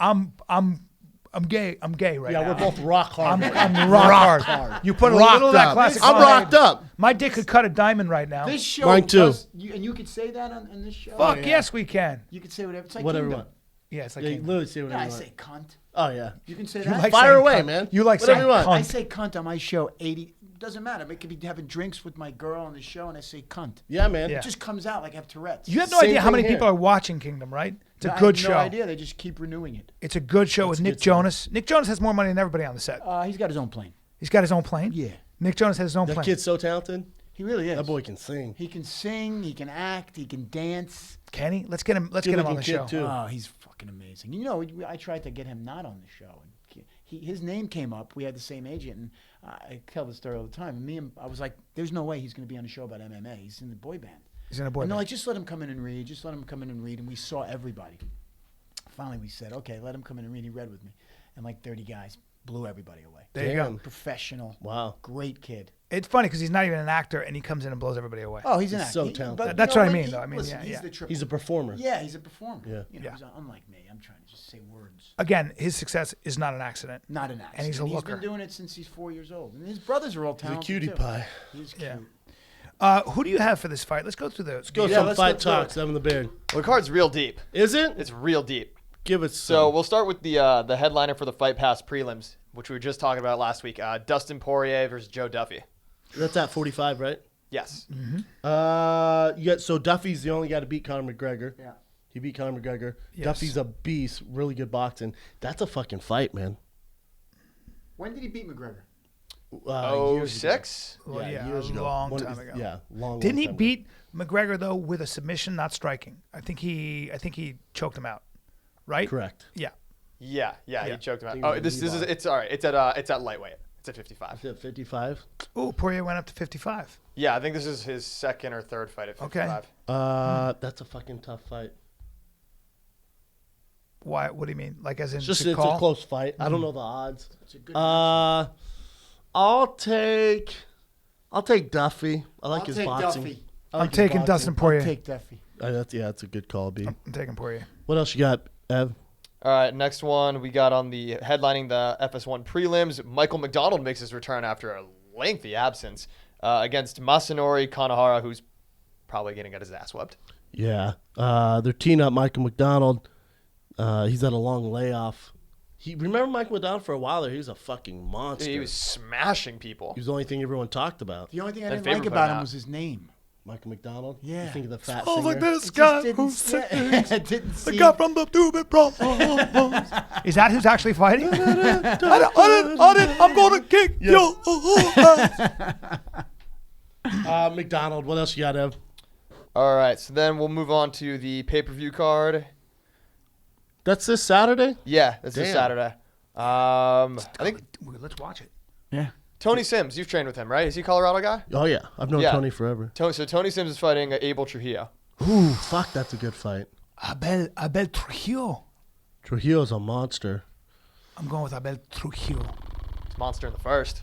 gay. I'm gay right now. Yeah, we're both rock hard. I'm rock hard. You put a Rocked little of that up. classic. I'm pomade. rocked up. My dick could cut a diamond right now. This show. Mine too. And you could say that on this show? Fuck yes, we can. You could say whatever. It's like Whatever you Kingdom. want. Yeah, it's like Yeah, you King. literally say whatever Yeah, I you want. say cunt. Oh, yeah. You can say You that. like Fire saying away, cunt. man. You like Whatever saying you want. cunt. I say cunt on my show 80. Doesn't matter. It could be having drinks with my girl on the show, and I say cunt. Yeah, man. Yeah. It just comes out like I have Tourette's. You have no Same idea how many thing here. people are watching Kingdom, right? It's a I good have show. No idea. They just keep renewing it. It's a good show with a Nick good show. Jonas. Nick Jonas has more money than everybody on the set. He's got his own plane. He's got his own plane. Yeah. Nick Jonas has his own That plane. kid's so talented. He really is. That boy can sing. He can sing. He can act. He can dance. Can he? Let's get him. Let's get him on the Good-looking show. kid, too. Oh, he's fucking amazing. You know, I tried to get him not on the show, and his name came up. We had the same agent, and I tell the story all the time. I was like, there's no way he's going to be on a show about MMA. He's in the boy band. He's in a boy And they're band. like, just let him come in and read. Just let him come in and read. And we saw everybody. Finally, we said, okay, let him come in and read. He read with me. And like 30 guys blew everybody away. There you go. Professional. Wow. Great kid. It's funny because he's not even an actor, and he comes in and blows everybody away. Oh, he's an He's actor. so talented. But That's you what I know, mean, though. I mean, listen, yeah. He's a performer. Yeah, he's a performer. Yeah. You know, Yeah. he's unlike me. I'm trying to just say words. Again, his success is not an accident. Not an accident. And he's a looker. He's been doing it since he's 4 years old. And his brothers are all He's a talented cutie too. pie. He's cute. Yeah. Who do you have for this fight? Let's go through the. Let's go Yeah, some let's fight go through talks. it. Evan the Beard. Well, the card's real deep. Is it? It's real deep. Give it So some. we'll start with the headliner for the Fight Pass prelims, which we were just talking about last week. Dustin Poirier versus Joe Duffy. That's at 45, right? Yes. So Duffy's the only guy to beat Conor McGregor. Yeah. He beat Conor McGregor. Yes. Duffy's a beast, really good boxing. That's a fucking fight, man. When did he beat McGregor? Years ago. 06? Well, yeah, years a ago. long One of time his- ago. Yeah, long. Didn't long he time beat McGregor though with a submission, not striking? I think he choked him out. Right? ago. Correct. Yeah. Yeah, Yeah. he choked him out. think Oh, it was this is Levi. it's all right. It's at lightweight. It's at 55. Is it 55? Oh, Poirier went up to 55. Yeah, I think this is his second or third fight at Okay. 55. That's a fucking tough fight. Why? What do you mean? Like as in It's just to it's call? a close fight. I don't know the odds. It's a good I'll take Duffy. I like I'll his take boxing. Duffy. I like I'm his taking boxing. Dustin Poirier. I'll take Duffy. That's a good call, B. I'm taking Poirier. What else you got, Ev? All right, next one we got on the headlining the FS1 prelims. Michael McDonald makes his return after a lengthy absence against Masanori Kanehara, who's probably going to get his ass whipped. Yeah. They're teeing up Michael McDonald. He's at a long layoff. Remember Michael McDonald for a while there? He was a fucking monster. He was smashing people. He was the only thing everyone talked about. The only thing I My didn't favorite like about fight him out. was his name. Michael McDonald? Yeah. You think of the fat Oh, singer? like this It guy just who didn't, it didn't the seem. guy from the Doobie Brothers. Is that who's actually fighting? I'm gonna kick you. McDonald. What else you got, Ev? All right, so then we'll move on to the pay-per-view card. That's this Saturday? Yeah, that's this Damn. Saturday. I think Let's watch it. Yeah. Tony Sims, you've trained with him, right? Is he a Colorado guy? Oh, yeah. I've known Yeah. Tony forever. So Tony Sims is fighting Abel Trujillo. Ooh, fuck, that's a good fight. Abel Trujillo. Trujillo's a monster. I'm going with Abel Trujillo. It's monster in the first.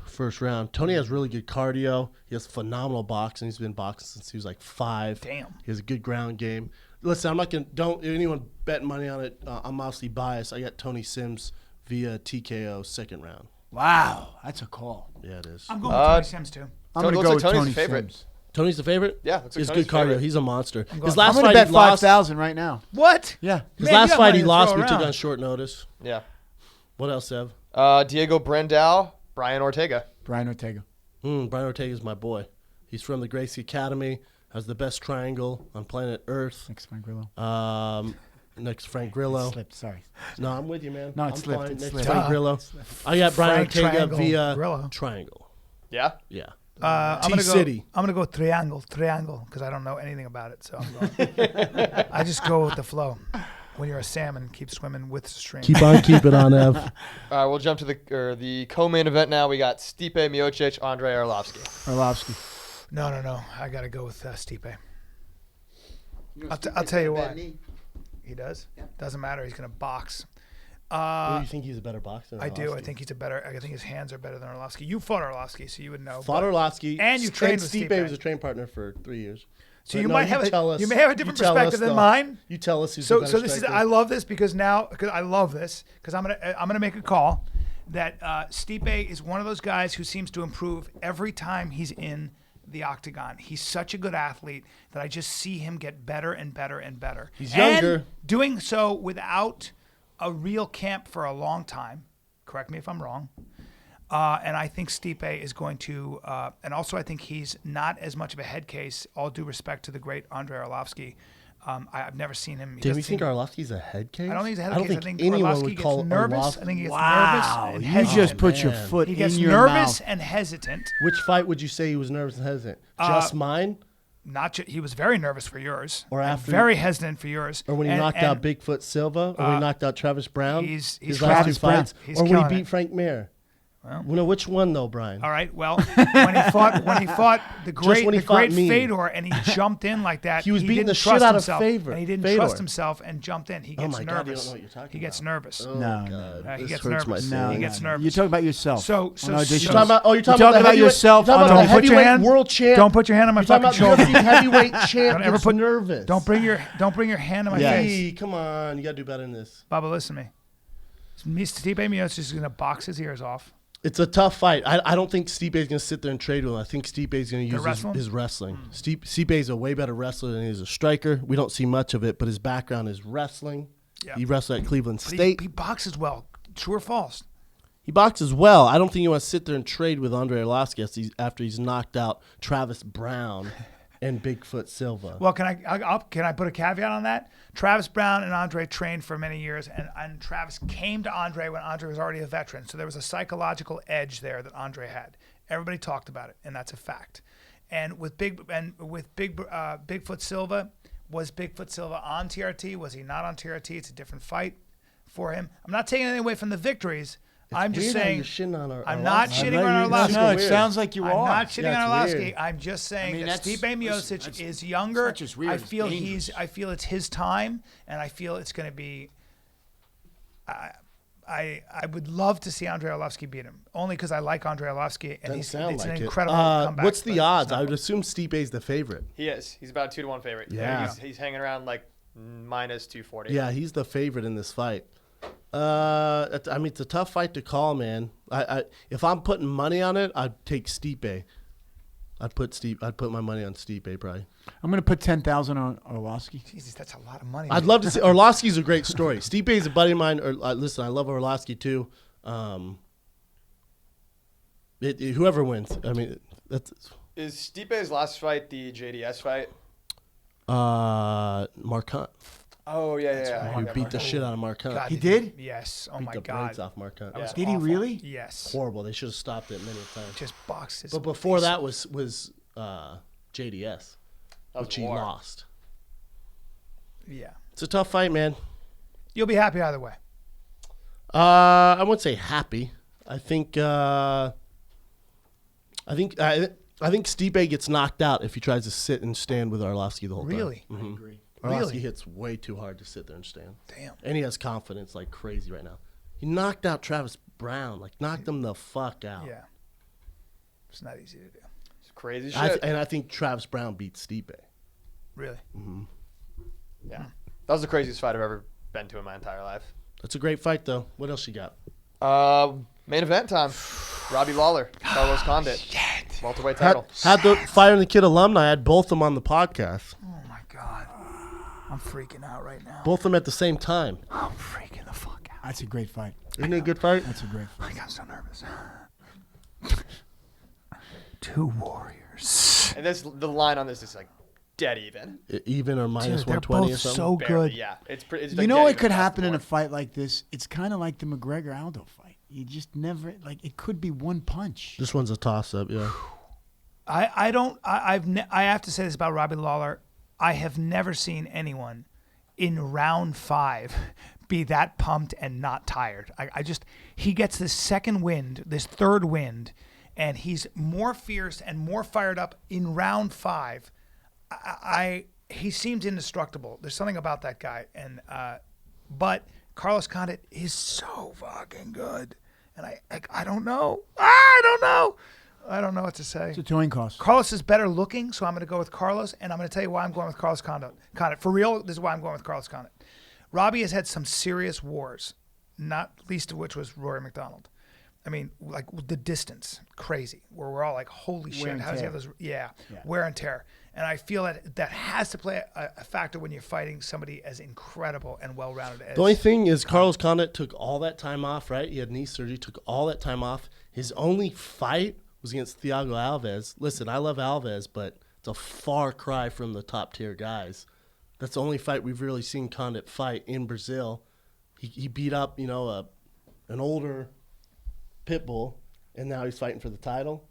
First round. Tony has really good cardio. He has phenomenal boxing. He's been boxing since he was like 5. Damn. He has a good ground game. Listen, I'm not going to, don't anyone bet money on it. I'm mostly biased. I got Tony Sims via TKO second round. Wow, that's a call. Yeah, it is. I'm going with Tony Sims too. I'm Tony- going to looks go like with Tony's Tony the favorite. Sims. Tony's the favorite? Yeah, looks like He has Tony's good cardio. favorite. He's a monster. going- His I'm last going to fight he bet lost. 5,000 right now. What? Yeah. His Man, you last got fight money he to lost. throw We took around. on short notice. Yeah. What else, Ev? Diego Brandao, Brian Ortega. Brian Ortega. Brian Ortega's my boy. He's from the Gracie Academy. Has the best triangle on planet Earth. Next Frank Grillo. Next Frank Grillo. Slipped, sorry. No, I'm with you, man. No, it I'm slipped, fine. it Next slipped. Frank Duh. Grillo. I got Brian Frank Ortega Triangle via Grillo. triangle. Yeah? Yeah. I'm gonna T-City. go. I'm gonna go triangle, because I don't know anything about it. So I'm going. I just go with the flow. When you're a salmon, keep swimming with the stream. Keep on keeping on, Ev. All right, we'll jump to the co-main event now. We got Stipe Miocic, Andre Arlovsky. Arlovsky. No. I gotta go with Stipe. I'll tell you what. He does. Yeah. Doesn't matter. He's gonna box. Do you think he's a better boxer? Than I do. I Arlovsky? think he's a better. I think his hands are better than Arlovsky. You fought Arlovsky, so you would know. Fought but- Arlovsky. And you trained with Stipe Stipe. was a train partner for 3 years. So But you no, might have tell us. you may have a different You tell perspective us, than though. mine. You tell us who's So the better this is striker. I love this because I love this because I'm gonna make a call that Stipe is one of those guys who seems to improve every time he's in the octagon. He's such a good athlete that I just see him get better and better and better. He's And younger. doing so without a real camp for a long time. Correct me if I'm wrong. And I think Stipe is going to, and also I think he's not as much of a head case. All due respect to the great Andre Arlovsky, I've never seen him. He Do you doesn't think seem- Arlovsky's a head case? I don't think he's a head I don't case. think I think anyone Arlovsky would gets call nervous. Arlovsky. I think he gets Wow. nervous and You hesitant. just put your man. foot He in gets your nervous mouth. and hesitant. Which fight would you say he was nervous and hesitant? Just mine? he was very nervous for yours, Or after very hesitant for yours, or when he knocked out Bigfoot Silva, or when he knocked out Travis Brown. He's his Travis last two Brown. fights, He's or when he killing beat it. Frank Mir. Well, Which one though, Brian? All right. Well, when he fought the great me. Fedor, and he jumped in like that, He was beating didn't the trust shit out of himself, Fedor. and he didn't trust himself and jumped in. He gets my God, you nervous. don't know what you're talking He gets about. nervous. Oh, No, God. He This gets hurts my nervous. feelings. He gets nervous. You're talking about yourself. So on auditions. You're talking about, You're about talking about the yourself. You're talking on about the Don't put your heavyweight hand- world champ. Don't put your hand on my You're talking fucking about shoulder. UFC heavyweight champ. Don't ever Gets nervous. Don't bring your hand on my Hey, face. come on. You got to do better than this. Bubba, listen to me. Stipe Miocic is going to box his ears off. It's a tough fight. I don't think Stipe is going to sit there and trade with him. I think Stipe is going to use wrestle him? his wrestling. Stipe is a way better wrestler than he is a striker. We don't see much of it, but his background is wrestling. Yeah. He wrestled at Cleveland But State. he boxes well. True or false? He boxes well. I don't think you want to sit there and trade with Andre Arlovski after he's knocked out Travis Brown and Bigfoot Silva. Well, can I put a caveat on that? Travis Brown and Andre trained for many years, and Travis came to Andre when Andre was already a veteran. So there was a psychological edge there that Andre had. Everybody talked about it, and that's a fact. And with Bigfoot Silva, was Bigfoot Silva on TRT? Was he not on TRT? It's a different fight for him. I'm not taking anything away from the victories. I'm just weird how saying. you're shitting on I'm not Arlovski. shitting on No, Arlovski. it sounds like you I'm are. not shitting Yeah, on it's Arlovski. weird. I'm just saying I mean, that that's- Stipe listen, Miocic it's is younger. not just weird, I it's feel dangerous. I feel it's his time, and I feel it's going to be. I would love to see Andre Arlovski beat him, only because I like Andre Arlovski, and it's Sound like an it. incredible comeback. What's but the odds? it's not- I would assume Stipe's the favorite. He is. He's about a 2-1 favorite. Yeah. He's hanging around like minus 240. Yeah, he's the favorite in this fight. I mean, it's a tough fight to call, man. If I'm putting money on it, I'd take Stipe. I'd put my money on Stipe, probably. I'm going to put 10,000 on Arlovski. Jesus, that's a lot of money. I'd love to see. Orlovsky's a great story. Stipe is a buddy of mine. Listen, I love Orlovsky too. Whoever wins, I mean, Is Stipe's last fight the JDS fight? Mark Hunt. Oh, yeah. Who beat the shit out of Mark Hunt. God, He did? Yes. Oh Beat my the God. brakes off Mark Hunt. That was Did he awful. really? Yes. Horrible. They should have stopped it many times. Just boxed his. But before face. that was JDS, That was which he war. lost. Yeah. It's a tough fight, man. You'll be happy either way. I wouldn't say happy. I think Stipe gets knocked out if he tries to sit and stand with Arlovsky the whole Really? time. I agree. Arlovsky Really? hits way too hard to sit there and stand. Damn. And he has confidence like crazy right now. He knocked out Travis Brown, knocked him the fuck out. Yeah. It's not easy to do. It's crazy shit. I think Travis Brown beat Stipe. Really. Yeah. That was the craziest fight I've ever been to in my entire life. That's a great fight, though. What else you got? Main event time. Robbie Lawler, Carlos Condit. Welterweight title. Had the Fire and the Kid alumni. I had both of them on the podcast. Oh my God. I'm freaking out right now. Both of them at the same time. I'm freaking the fuck out. That's a great fight. Isn't it a good fight? That's a great fight. Like, I'm so nervous. Two warriors. And the line on this is dead even. Even or minus Dude, they're 120 or both something? so Barely, good. yeah. It's You know what could happen in a fight like this? It's kind of like the McGregor-Aldo fight. You just never, it could be one punch. This one's a toss-up, yeah. I have to say this about Robbie Lawler. I have never seen anyone in round 5 be that pumped and not tired. He gets this second wind, this third wind, and he's more fierce and more fired up in round 5. He seems indestructible. There's something about that guy, and but Carlos Condit is so fucking good, and I don't know. I don't know what to say. It's a towing cost. Carlos is better looking, so I'm going to go with Carlos, and I'm going to tell you why I'm going with Carlos Condit. For real, this is why I'm going with Carlos Condit. Robbie has had some serious wars, not least of which was Rory McDonald. I mean, the distance, crazy, where we're all like, holy shit, and how does he tear. have those? Yeah, wear and tear. And I feel that has to play a factor when you're fighting somebody as incredible and well-rounded as. The only thing is Carlos Condit took all that time off, right? He had knee surgery, took all that time off. His only fight was against Thiago Alves. Listen, I love Alves, but it's a far cry from the top-tier guys. That's the only fight we've really seen Condit fight in Brazil. He beat up, an older pit bull, and now he's fighting for the title.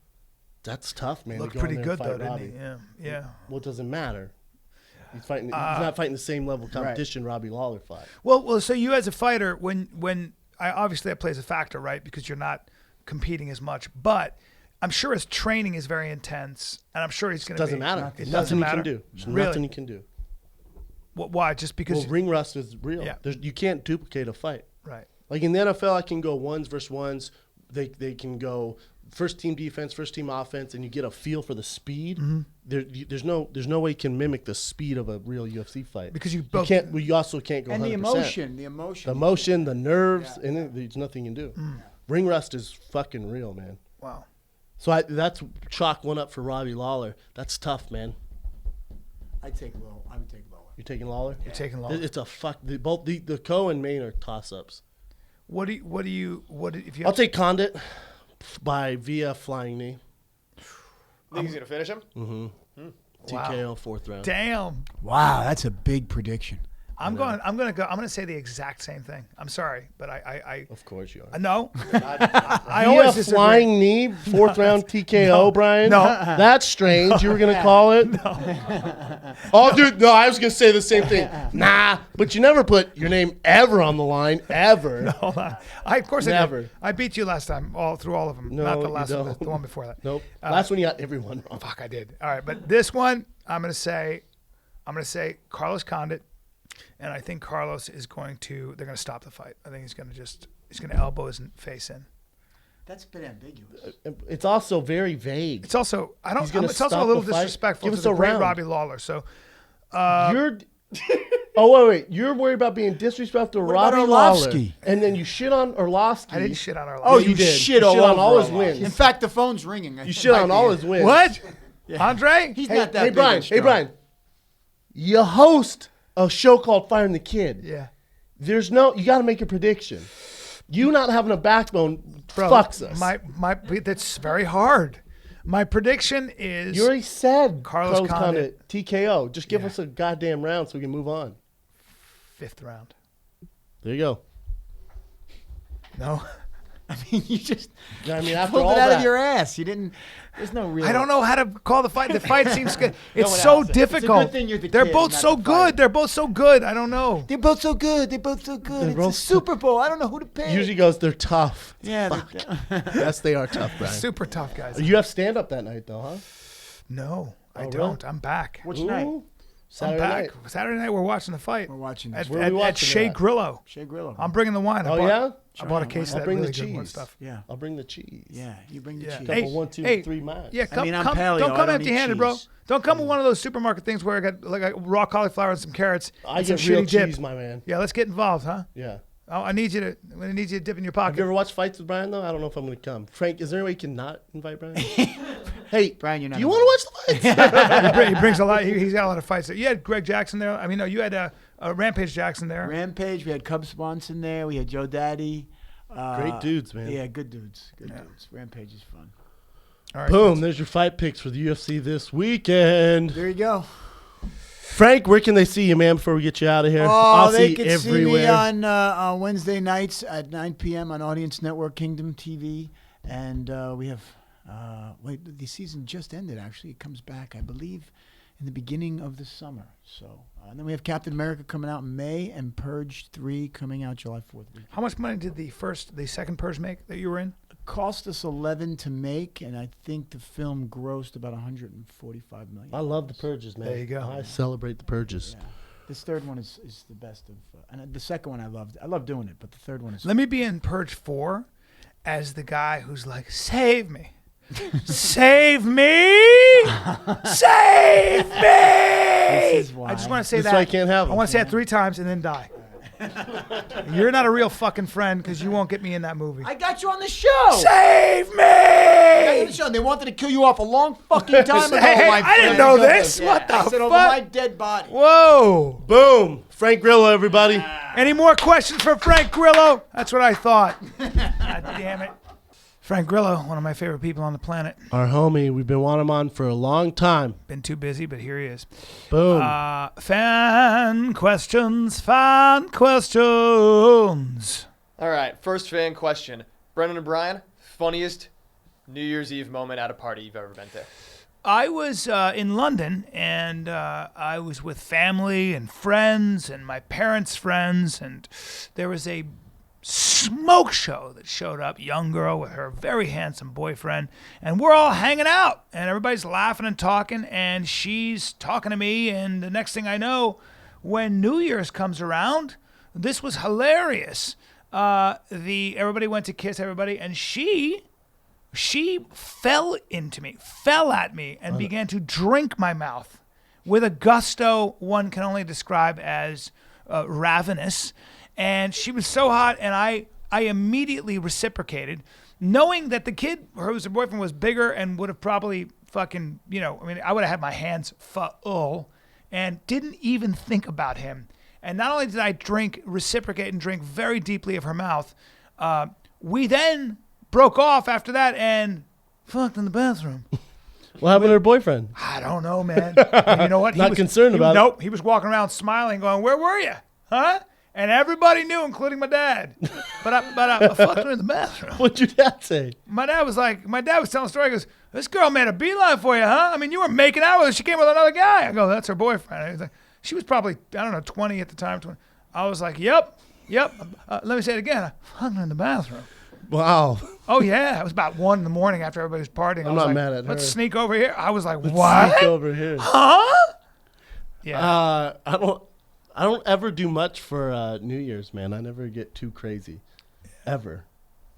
That's tough, man. Looked to go pretty in there good and though, fight didn't Robbie. he? Yeah. Well, it doesn't matter. He's fighting. He's not fighting the same level of competition Robbie Lawler fought. Well. So you as a fighter, when obviously that plays a factor, right? Because you're not competing as much, but I'm sure his training is very intense, and I'm sure he's going to. Doesn't matter. It Nothing doesn't matter. you can do. There's Really? nothing you can do. Why? Just because? Well, ring rust is real. Yeah. You can't duplicate a fight. Right. Like in the NFL, I can go ones versus ones. They can go first team defense, first team offense, and you get a feel for the speed. Mm-hmm. There's no way you can mimic the speed of a real UFC fight Because you you both can't. We also can't go. And 100%. the emotion. the emotion, the nerves, Yeah. and there's nothing you can do. Mm. Ring rust is fucking real, man. Wow. So that's chalk one up for Robbie Lawler. That's tough, man. I would take lower. You're taking Lawler. You're taking long. It's a fuck. Both the Co and Main are toss ups. What if you? I'll take Condit via flying knee. Think he's gonna finish him? TKO fourth round. Damn. Wow, that's a big prediction. I'm gonna say the exact same thing. I'm sorry, but I Of course you are. no. I Via always disagree. flying knee, fourth round TKO, Brian. No. That's strange. You were gonna call it. No. Oh, dude, no. I was gonna say the same thing. Nah, but you never put your name ever on the line, ever. Hold on. Of course Never. I did. I beat you last time, through all of them. No, Not the you last one, don't. the one before that. Nope. Last one you got everyone wrong. Fuck, I did. All right, but this one I'm gonna say Carlos Condit, and I think Carlos is going to. They're gonna stop the fight. I think he's gonna elbow his face in. That's a bit ambiguous. It's also very vague. It's also He's gonna it's also a stop little the fight? disrespectful Give to us the a great round. Robbie Lawler. So You're. Oh wait! You're worried about being disrespectful to What about Robbie Lawler, Orlovsky? and then you shit on Orlovsky. I didn't shit on our. Oh, you you did. shit You all shit on over all his Orlovsky. wins. In fact, the phone's ringing. You shit on all his wins. What? Andre? He's Hey, not that hey big Brian. and Hey strong. Brian. You host a show called Firing the Kid. Yeah. You got to make a prediction. You not having a backbone Bro, fucks us. that's very hard. My prediction is You already said Carlos Condit. TKO. Just give Yeah. us a goddamn round so we can move on. 5th round. There you go. No. I mean, you just I mean, after pulled all it out that, of your ass. You didn't. There's no real. I don't know how to call the fight. The fight seems good. It's one so has it. difficult. It's a good thing you're the They're kid, both not so the good. fighter. They're both so good. I don't know. They're both so good. They're both so good. It's a both- Super Bowl. I don't know who to pick. usually goes, they're tough. yeah. Yes, they are tough, Brian. Super tough guys. You have stand up that night, though, huh? No, I Oh, don't. really? I'm back. Which night? Ooh, I'm Saturday back. night. Saturday night we're watching the fight. We're watching At, this. Where are we at watching Shea it at? Grillo. Shea Grillo. I'm bringing the wine. Oh, yeah? I bought a case I'll of that bring really the good one cheese. stuff. Yeah. I'll bring the cheese. Yeah. You bring the Yeah. cheese. Hey, Couple 1, 2, hey, 3 max. Yeah, I mean, I'm paleo. don't I come don't eat empty-handed, bro. cheese. Don't come with one of those supermarket things where I got like a raw cauliflower and some carrots I and some get real shitty dip. cheese, my man. Yeah, let's get involved, huh? Yeah. I need you to dip in your Have pocket. you ever watched fights with Brian, though? I don't know if I'm going to come. Frank, is there any way you can not invite Brian? Hey, Brian, you're not do you want to watch the fights? He brings a lot. He's got a lot of fights. You had Greg Jackson there. I mean, no, you had Rampage Jackson there. Rampage. We had Cub Swanson there. We had Joe Daddy. Great dudes, man. Yeah, good dudes. Good dudes. Rampage is fun. All right, Boom, there's your fight picks for the UFC this weekend. There you go. Frank, where can they see you, man, before we get you out of here? Oh, I'll they see can everywhere. see me on Wednesday nights at 9 p.m. on Audience Network Kingdom TV. And we have, the season just ended, actually. It comes back, I believe, in the beginning of the summer. So, and then we have Captain America coming out in May and Purge 3 coming out July 4th. How much money did the second Purge make that you were in? It cost us 11 to make, and I think the film grossed about 145 million. I love the purges, man. There you go. I celebrate the purges. Yeah. This third one is the best of, and the second one I loved. I love doing it, but the third one is. Let me be in Purge 4 as the guy who's like, save me. Save me! Save me! This is why. I just want to say That's that. why I can't have I him. want to say it 3 times and then die. You're not a real fucking friend because you won't get me in that movie. I got you on the show. Save me! I got you on the show. They wanted to kill you off a long fucking time ago. Hey, my I didn't friend. know this. Yeah, What the I said over fuck? my dead body. Whoa! Boom. Frank Grillo, everybody. Any more questions for Frank Grillo? That's what I thought. God damn it. Frank Grillo, one of my favorite people on the planet. Our homie, we've been wanting him on for a long time. Been too busy, but here he is. Boom. Fan questions. All right, first fan question. Brendan and Bryan, funniest New Year's Eve moment at a party you've ever been to? I was in London, and I was with family and friends and my parents' friends, and there was a smoke show that showed up, young girl with her very handsome boyfriend, and we're all hanging out, and everybody's laughing and talking, and she's talking to me, and the next thing I know, when New Year's comes around, this was hilarious. Everybody went to kiss everybody, and she fell at me, and began to drink my mouth with a gusto one can only describe as ravenous. And she was so hot, and I immediately reciprocated, knowing that the kid whose boyfriend was bigger and would have probably fucking, I would have had my hands full and didn't even think about him. And not only did I reciprocate and drink very deeply of her mouth, we then broke off after that and fucked in the bathroom. What happened to her boyfriend? I don't know, man. And you know what? Not concerned about it. Nope. He was walking around smiling, going, "Where were you? Huh?" And everybody knew, including my dad. But I fucked her in the bathroom. What'd your dad say? My dad was telling a story. He goes, "This girl made a beeline for you, huh? I mean, you were making out with her. She came with another guy." I go, "That's her boyfriend." And he was like, she was probably, 20 at the time. 20. I was like, yep. Let me say it again. I fucked her in the bathroom. Wow. Oh, yeah. It was about 1 in the morning after everybody was partying. I'm not mad at her. Let's sneak over here. I was like, what? Sneak over here. Huh? Yeah. I don't ever do much for New Year's, man. I never get too crazy. Ever.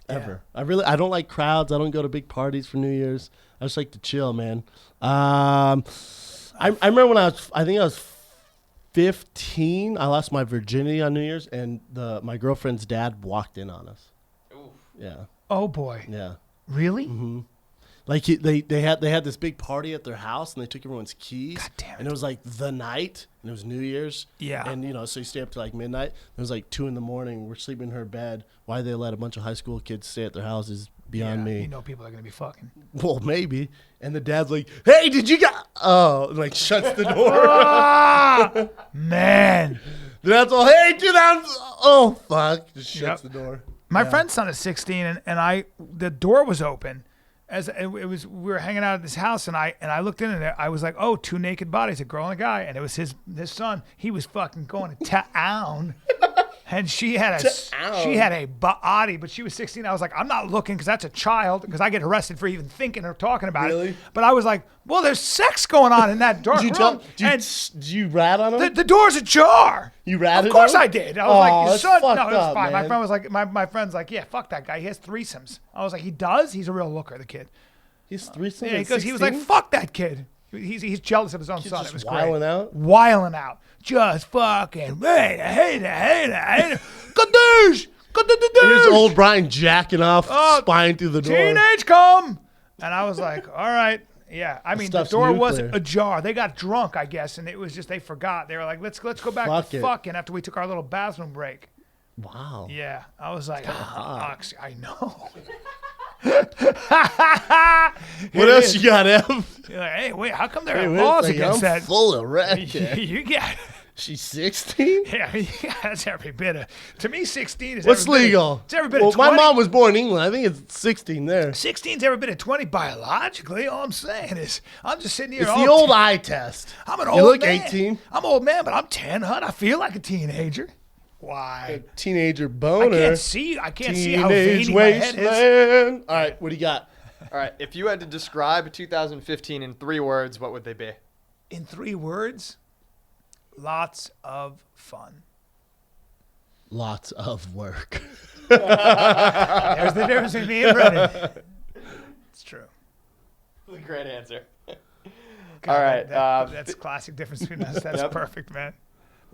I don't like crowds. I don't go to big parties for New Year's. I just like to chill, man. I remember when I was 15, I lost my virginity on New Year's, and my girlfriend's dad walked in on us. Oof. Yeah. Oh, boy. Yeah. Really? Mm-hmm. Like they had this big party at their house, and they took everyone's keys. God damn it. And it was like the night, and it was New Year's. Yeah. And so you stay up to like midnight. It was like 2 a.m. We're sleeping in her bed. Why they let a bunch of high school kids stay at their house is beyond me. You know people are gonna be fucking. Well, maybe. And the dad's like, "Hey, did you and like shuts the door." Ah, man. The dad's all, "Hey, dude, oh fuck!" Just shuts the door. My friend's son is 16, and the door was open. We were hanging out at this house, and I looked in and I was like, oh, 2 naked bodies, a girl and a guy, and it was his son. He was fucking going to town, and she had a body, but she was 16. I was like, I'm not looking because that's a child, because I get arrested for even thinking or talking about it. But I was like, well, there's sex going on in that dark room. Did you rat on him? The door's ajar. You ratted? Of course on him? I did. I was like, your son. No, it was fine. Man. My friend was like, my friend's like, yeah, fuck that guy. He has threesomes. I was like, he does? He's a real looker, the kid. He's threesomes. Yeah, because he was like, fuck that kid. He's jealous of his own son. Just It was wilding out. Just fucking hate it. Kadoosh. Here's old Bryan jacking off, spying through the door. Teenage come. And I was like, all right. Yeah, I mean, the door was nuclear. ajar. They got drunk, I guess, and it was just they forgot. They were like, let's go back to fucking after we took our little bathroom break. Wow. Yeah, I was like, I know. What else you got, Ev? You're like, hey, wait, how come there are laws against that? Full of red. You got. She's 16? Yeah, that's every bit of. To me, 16 is. What's legal? It's every bit of 20. My mom was born in England. I think it's 16 there. 16's every bit of 20 biologically. All I'm saying is, I'm just sitting here. It's the old eye test. I'm an old man. You look 18. I'm an old man, but I'm 10, hon. I feel like a teenager. Why? A teenager boner. I can't see how veiny my head is. All right, what do you got? All right, if you had to describe 2015 in 3 words, what would they be? In 3 words, lots of fun. Lots of work. There's the difference between me and Brennan. It's true. Great answer. God, all right. That's classic difference between us. That's perfect, man.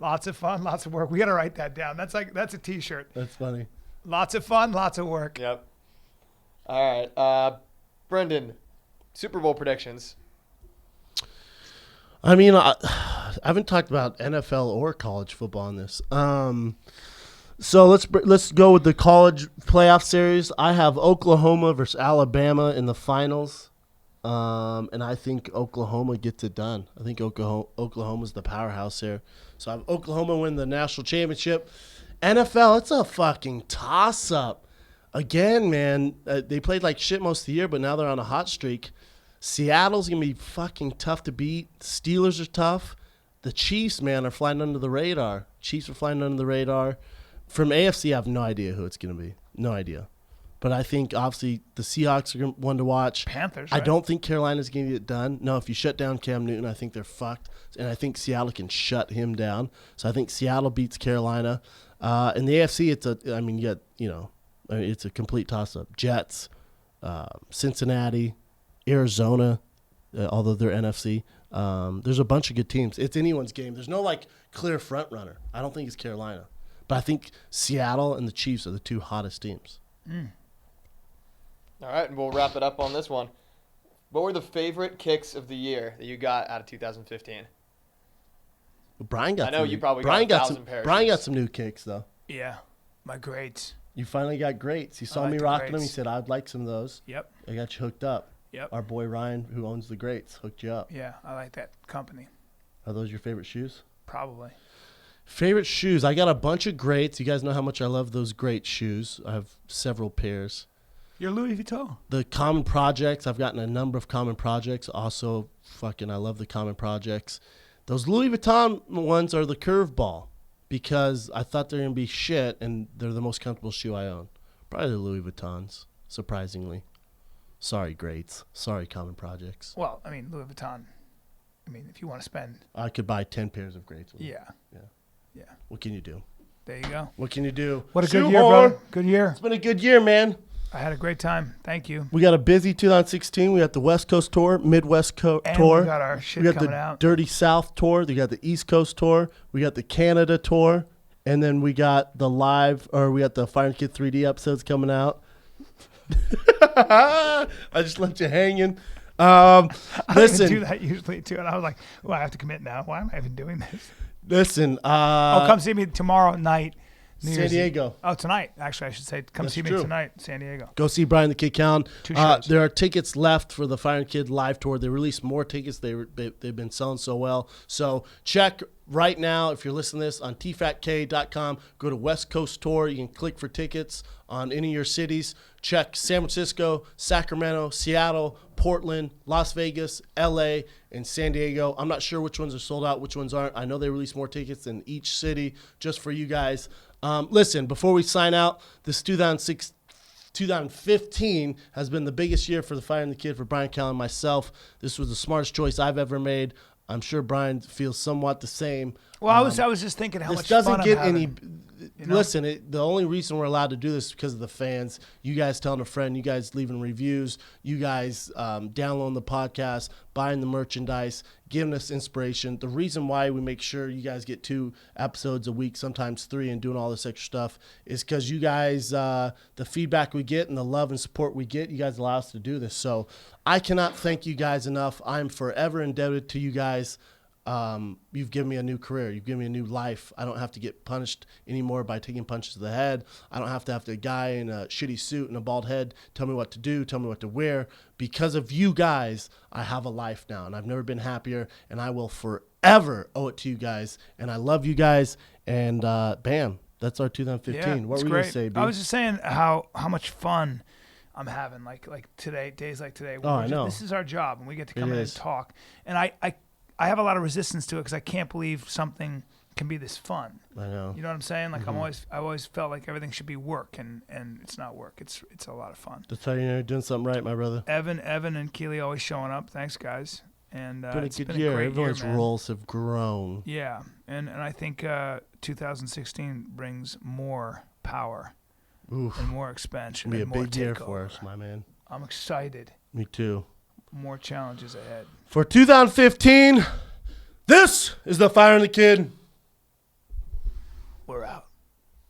Lots of fun, lots of work. We got to write that down. That's a T-shirt. That's funny. Lots of fun, lots of work. Yep. All right. Brendan, Super Bowl predictions. I mean, I haven't talked about NFL or college football in this. So let's go with the college playoff series. I have Oklahoma versus Alabama in the finals. And I think Oklahoma gets it done. I think Oklahoma's the powerhouse here. So I have Oklahoma win the national championship. NFL, it's a fucking toss-up. Again, man, they played like shit most of the year, but now they're on a hot streak. Seattle's going to be fucking tough to beat. Steelers are tough. The Chiefs, man, are flying under the radar. Chiefs are flying under the radar. From AFC, I have no idea who it's going to be. No idea. But I think, obviously, the Seahawks are one to watch. Panthers, right? I don't think Carolina's going to get it done. No, if you shut down Cam Newton, I think they're fucked. And I think Seattle can shut him down. So I think Seattle beats Carolina. In the AFC, it's a complete toss-up. Jets, Cincinnati, Arizona, although they're NFC. There's a bunch of good teams. It's anyone's game. There's no, like, clear front runner. I don't think it's Carolina. But I think Seattle and the Chiefs are the two hottest teams. All right, and we'll wrap it up on this one. What were the favorite kicks of the year that you got out of 2015? Brian got. I know you probably got 1,000 pairs. Brian got some new kicks though. Yeah, my greats. You finally got greats. You saw me rocking them. He said, "I'd like some of those." Yep. I got you hooked up. Yep. Our boy Ryan, who owns the greats, hooked you up. Yeah, I like that company. Are those your favorite shoes? Probably. Favorite shoes? I got a bunch of greats. You guys know how much I love those great shoes. I have several pairs. You're Louis Vuitton. The Common Projects. I've gotten a number of Common Projects. Also, I love the Common Projects. Those Louis Vuitton ones are the curveball because I thought they're going to be shit, and they're the most comfortable shoe I own. Probably the Louis Vuittons, surprisingly. Sorry, greats. Sorry, Common Projects. Well, I mean, Louis Vuitton. I mean, if you want to spend. I could buy 10 pairs of greats. Yeah. Yeah. What can you do? There you go. What can you do? What a good year, brother. Good year. It's been a good year, man. I had a great time. Thank you. We got a busy 2016. We got the West Coast tour, Midwest tour. We got our shit we got coming the out. Dirty South tour. We got the East Coast tour. We got the Canada tour. And then we got the Fire and Kid 3D episodes coming out. I just let you hanging. Listen. I do that usually too. And I was like, I have to commit now. Why am I even doing this? Listen. Come see me tomorrow night. San Diego. Oh, tonight. Actually, I should say, come see me tonight, San Diego. Go see Bryan the Kid Callen. 2 shows. There are tickets left for the Fire and Kid live tour. They released more tickets. They've been selling so well. So check right now, if you're listening to this, on tfatk.com. Go to West Coast Tour. You can click for tickets on any of your cities. Check San Francisco, Sacramento, Seattle, Portland, Las Vegas, LA, and San Diego. I'm not sure which ones are sold out, which ones aren't. I know they release more tickets in each city just for you guys. Listen, before we sign out, this 2015 has been the biggest year for the Fire and the Kid for Bryan Callen and myself. This was the smartest choice I've ever made. I'm sure Brian feels somewhat the same. Well, I was just thinking how much doesn't fun get I'm any. having. You know? Listen, the only reason we're allowed to do this is because of the fans. You guys telling a friend, you guys leaving reviews, you guys downloading the podcast, buying the merchandise, giving us inspiration. The reason why we make sure you guys get 2 episodes a week, sometimes 3, and doing all this extra stuff is because you guys, the feedback we get and the love and support we get, you guys allow us to do this. So I cannot thank you guys enough. I'm forever indebted to you guys. You've given me a new career. You've given me a new life. I don't have to get punished anymore by taking punches to the head. I don't have to have a guy in a shitty suit and a bald head tell me what to do, tell me what to wear. Because of you guys, I have a life now, and I've never been happier, and I will forever owe it to you guys. And I love you guys, and bam, that's our 2015. Yeah, what were you going to say, B? I was just saying how much fun I'm having, like today, days like today. I know. This is our job, and we get to come in and talk. And I have a lot of resistance to it because I can't believe something can be this fun. I know. You know what I'm saying? Like I always felt like everything should be work, and it's not work. It's a lot of fun. That's how you know you're doing something right, my brother. Evan, and Keely always showing up. Thanks, guys. And it's been a good year. Everyone's roles have grown. Yeah, and I think 2016 brings more power and more expansion. It'll be and a big year for us, my man. I'm excited. Me too. More challenges ahead. For 2015, this is the Fire and the Kid. We're out.